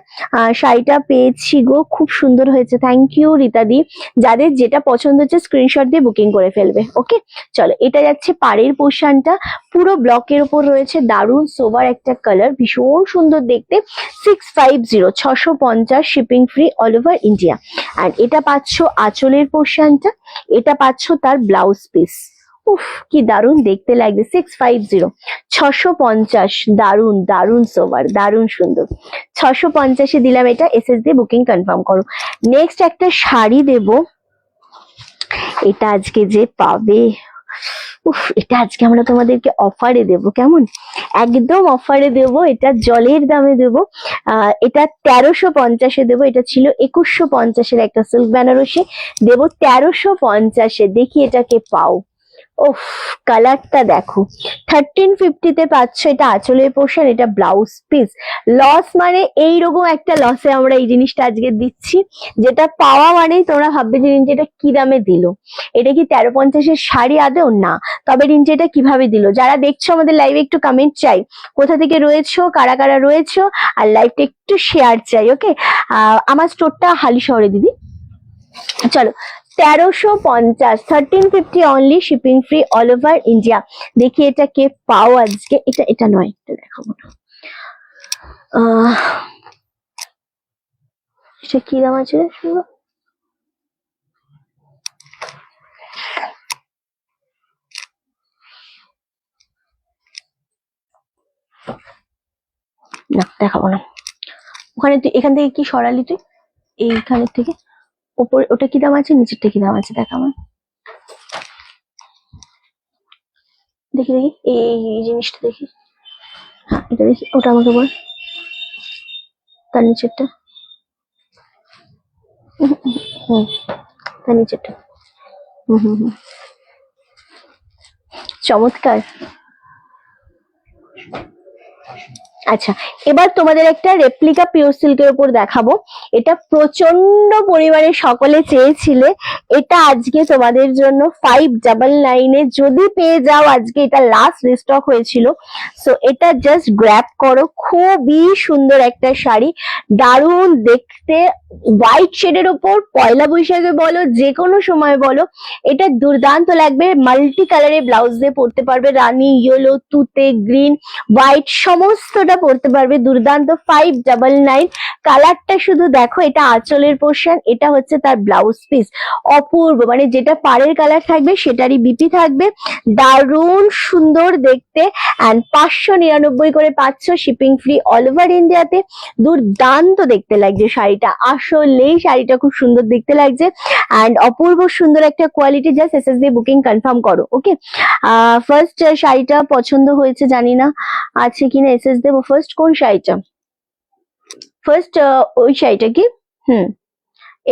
শাড়িটা পেয়েছি গো, খুব সুন্দর হয়েছে, থ্যাংক ইউ রীতাদি। যাদের যেটা পছন্দ হচ্ছে স্ক্রিনশট দিয়ে বুকিং করে ফেলবে। ওকে চলো, এটা যাচ্ছে পাড়ের পোর্শনটা, পুরো ব্লকের উপর রয়েছে, দারুণ সোবার একটা কালার, ভীষণ সুন্দর দেখতে। 650, 650, shipping free all over India. আর এটা পাচ্ছ আঁচলের পোর্শনটা, এটা পাচ্ছ তার ব্লাউজ পিস। উফ কি দারুণ দেখতে লাগবে। 650, 650, দারুণ দারুণ সোবার, দারুণ সুন্দর। 650-এ দিলাম এটা, এসএস দিয়ে বুকিং কনফার্ম করো। নেক্সট একটা শাড়ি দেব, এটা আজকে যে পাবে, উফ এটা আজকে আমরা তোমাদেরকে অফারে দেব, কেমন একদম অফারে দেব, এটা জলের দামে দেব। এটা 1350-এ দেবো, এটা ছিল 2150-এর একটা সিল্ক বেনারসি, দেব 1350-এ। দেখি এটাকে পাও, ওফ কালারটা দেখো। 1350-তে পাচ্ছ, এটা আঁচলের পোর্শন, এটা ব্লাউজ পিস। লস মানে এইরকম একটা লসে আমরা এই জিনিসটা আজকে দিচ্ছি, যেটা পাওয়া মানেই তোমরা ভাববে যে রিঞ্জি এটা কি দামে দিল, এটা কি 1350-এর শাড়ি আদেও না, তবে রিঞ্জি এটা কিভাবে দিল। যারা দেখছো আমাদের লাইভে একটু কমেন্ট চাই, কোথা থেকে রয়েছো, কারা কারা রয়েছো, আর লাইভটা একটু শেয়ার চাই। ওকে আমার স্টোরটা হালি শহরে দিদি। চলো 1350, 1350 only, shipping free all over India. দেখি এটা কে পাও আজকে, এটা নয়, এটা দেখাবো না। এটা কি দাম আছে না, দেখাবো না। ওখানে তুই এখান থেকে কি সরালি তুই, এইখানের থেকে উপরে, ওটা কি দাম আছে, নিচেরটা কি দাম আছে দেখ আমার, দেখি দেখি এই জিনিসটা দেখি, হ্যাঁ এটা দেখি, ওটা আমাকে বল, তার নিচেরটা, হুম তার নিচেরটা, হুম, চমৎকার। আচ্ছা এবার তোমাদের একটা রেপ্লিকা পিওর সিল্কের উপর দেখাবো, এটা প্রচন্ড পরিমাণে সকলে চেয়েছিলে, এটা আজকে তোমাদের জন্য 599-এ যদি পেয়ে যাও, আজকে এটা লাস্ট রিস্টক হয়েছিল, সো এটা জাস্ট গ্র্যাব করো। খুবই সুন্দর একটা শাড়ি, দারুণ দেখতে, হোয়াইট শেডের উপর, পয়লা বৈশাখে বলো যে কোনো সময় বলো, এটা দুর্দান্ত লাগবে। মাল্টি কালারে ব্লাউজ দিয়ে পরতে পারবে, রানী, ইয়েলো, তুতে, গ্রিন, হোয়াইট সমস্তটা পরতে পারবে, দুর্দান্ত। 599, কালারটা শুধু দেখো, এটা আঁচলের পোর্শন, এটা হচ্ছে তার ব্লাউজ পিস, অপূর্ব, মানে যেটা পাড়ের কালার থাকবে সেটারই বিপি থাকবে, দারুণ সুন্দর দেখতে। অ্যান্ড 599 করে পাচ্ছ, শিপিং ফ্রি অল ওভার ইন্ডিয়াতে। দুর্দান্ত দেখতে লাগছে শাড়িটা, আসলেই শাড়িটা খুব সুন্দর দেখতে লাগছে, অ্যান্ড অপূর্ব সুন্দর একটা কোয়ালিটি। জাস্ট এসএস দিয়ে বুকিং কনফার্ম করো। ওকে ফার্স্ট শাড়িটা পছন্দ হয়েছে, জানি না আছে কিনা, এসএস দেবো। ফার্স্ট কোন শাড়িটা, ফার্স্ট ওই শাড়িটা কি,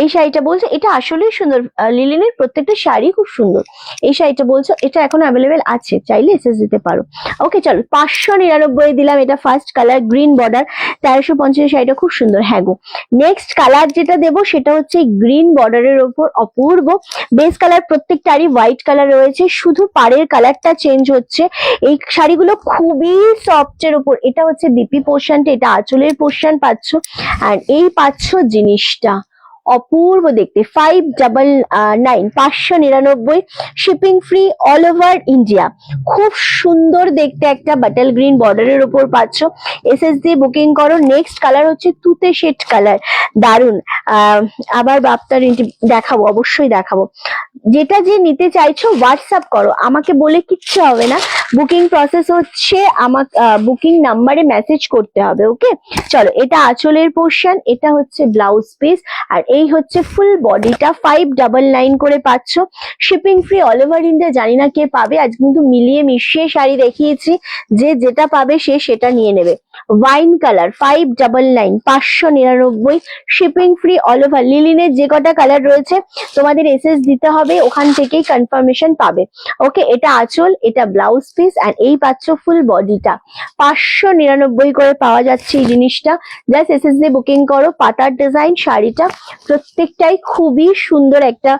এই শাড়িটা বলছো, এটা আসলেই সুন্দর, লিলিনের প্রত্যেকটা শাড়ি খুব সুন্দর। এই শাড়িটা বলছো, এটা এখন অ্যাভেলেবেল আছে, চাইলে এসএস দিতে পারো। ওকে চলো 599 দিলাম, এটা ফার্স্ট কালার, গ্রিন বর্ডার, 1350 শাড়িটা খুব সুন্দর। হ্যাঁ গো, নেক্সট কালার যেটা দেবো সেটা হচ্ছে গ্রিন বর্ডারের ওপর, অপূর্ব। বেস কালার প্রত্যেকটারই হোয়াইট কালার রয়েছে, শুধু পাড়ের কালারটা চেঞ্জ হচ্ছে। এই শাড়িগুলো খুবই সফট এর উপর, এটা হচ্ছে বিপি পোর্শনটা, এটা আঁচলের পোর্শন পাচ্ছ, আর এই পাচ্ছ জিনিসটা, অপূর্ব দেখতে। 599, 599, shipping free all over India. খুব সুন্দর দেখতে একটা বাটল গ্রিন বর্ডারের উপর পাচ্ছ, এসএস দিয়ে বুকিং করো। নেক্সট কালার হচ্ছে তুতে শেড কালার, দারুন। আবার বাপ্তার দেখাবো, অবশ্যই দেখাবো। যেটা যে নিতে চাইছো হোয়াটসঅ্যাপ করো, আমাকে বলে কিচ্ছু হবে না, বুকিং প্রসেস হচ্ছে, আমার বুকিং নাম্বারে মেসেজ করতে হবে। ওকে চলো, এটা আঁচলের পোর্শন, এটা হচ্ছে ব্লাউজ পিস, আর এই হচ্ছে ফুল বডিটা। 599 করে পাচ্ছ, shipping free all over India. জানি না কে পাবে, আজ কিন্তু মিলিয়ে মিশিয়ে শাড়ি দেখিয়েছি, যে যেটা পাবে সে সেটা নিয়ে নেবে। Wine colour, 599, 599, shipping free all over. লিলিনের যে কটা কালার রয়েছে তোমাদের এসএস দিতে হবে, ওখান থেকেই কনফার্মেশন পাবে। ওকে, এটা আঁচল, এটা ব্লাউজ পিস, অ্যান্ড এই পাচ্ছ ফুল বডিটা। 599 করে পাওয়া যাচ্ছে এই জিনিসটা। জাস্ট এসএস দিয়ে বুকিং করো। পাতার ডিজাইন শাড়িটা প্রত্যেকটাই খুবই সুন্দর একটা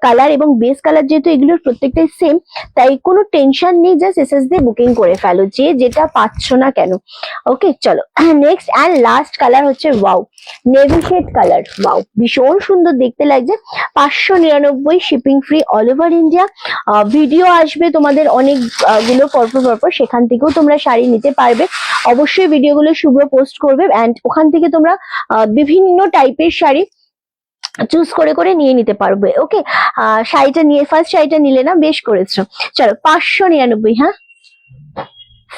কালার, এবং বেস কালার যেহেতু এগুলোর প্রত্যেকটাই সেম, তাই কোনো টেনশন নেই, জাস্ট এসএস দিয়ে বুকিং করে ফেলো যে যেটা পাচ্ছ না কেন। ওকে, চলো নেক্সট অ্যান্ড লাস্ট কালার হচ্ছে wow, navy shade colour. Wow, ভীষণ সুন্দর দেখতে লাগছে। 599 shipping free all over India. Video আসবে তোমাদের অনেক গুলো পরপর, সেখান থেকেও তোমরা শাড়ি নিতে পারবে। অবশ্যই ভিডিওগুলো শুভ্র পোস্ট করবে, অ্যান্ড ওখান থেকে তোমরা বিভিন্ন টাইপের শাড়ি চুজ করে করে নিয়ে নিতে পারবে। ওকে, শাড়িটা নিয়ে ফার্স্ট শাড়িটা নিলে না, বেশ করেছো। চলো 599, হ্যাঁ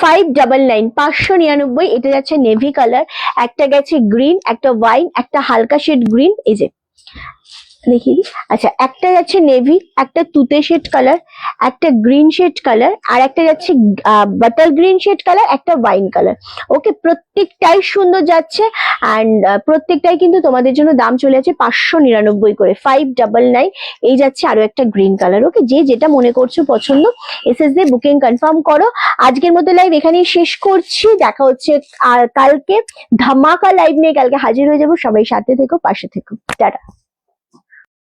599, 599। এটা যাচ্ছে নেভি কালার, একটা গেছে গ্রিন, একটা ওয়াইন, একটা হালকা শেড গ্রিন, এই যে দেখিয়ে দিই। আচ্ছা, একটা যাচ্ছে নেভি, একটা তুতে শেড কালার, একটা গ্রিন শেড কালার, আর একটা যাচ্ছে বাটার গ্রিন শেড কালার, একটা ওয়াইন কালার। ওকে, প্রত্যেকটাই সুন্দর যাচ্ছে, অ্যান্ড প্রত্যেকটাই কিন্তু তোমাদের জন্য দাম চলে যাচ্ছে 599 করে, 599। এই যাচ্ছে আরো একটা গ্রিন কালার। ওকে, যে যেটা মনে করছো পছন্দ এসএস দিয়ে বুকিং কনফার্ম করো। আজকের মতো লাইভ এখানেই শেষ করছি, দেখা হচ্ছে আর কালকে ধামাকা লাইভ নিয়ে কালকে হাজির হয়ে যাবো। সবাই সাথে থেকো, পাশে থেকো, টাটা।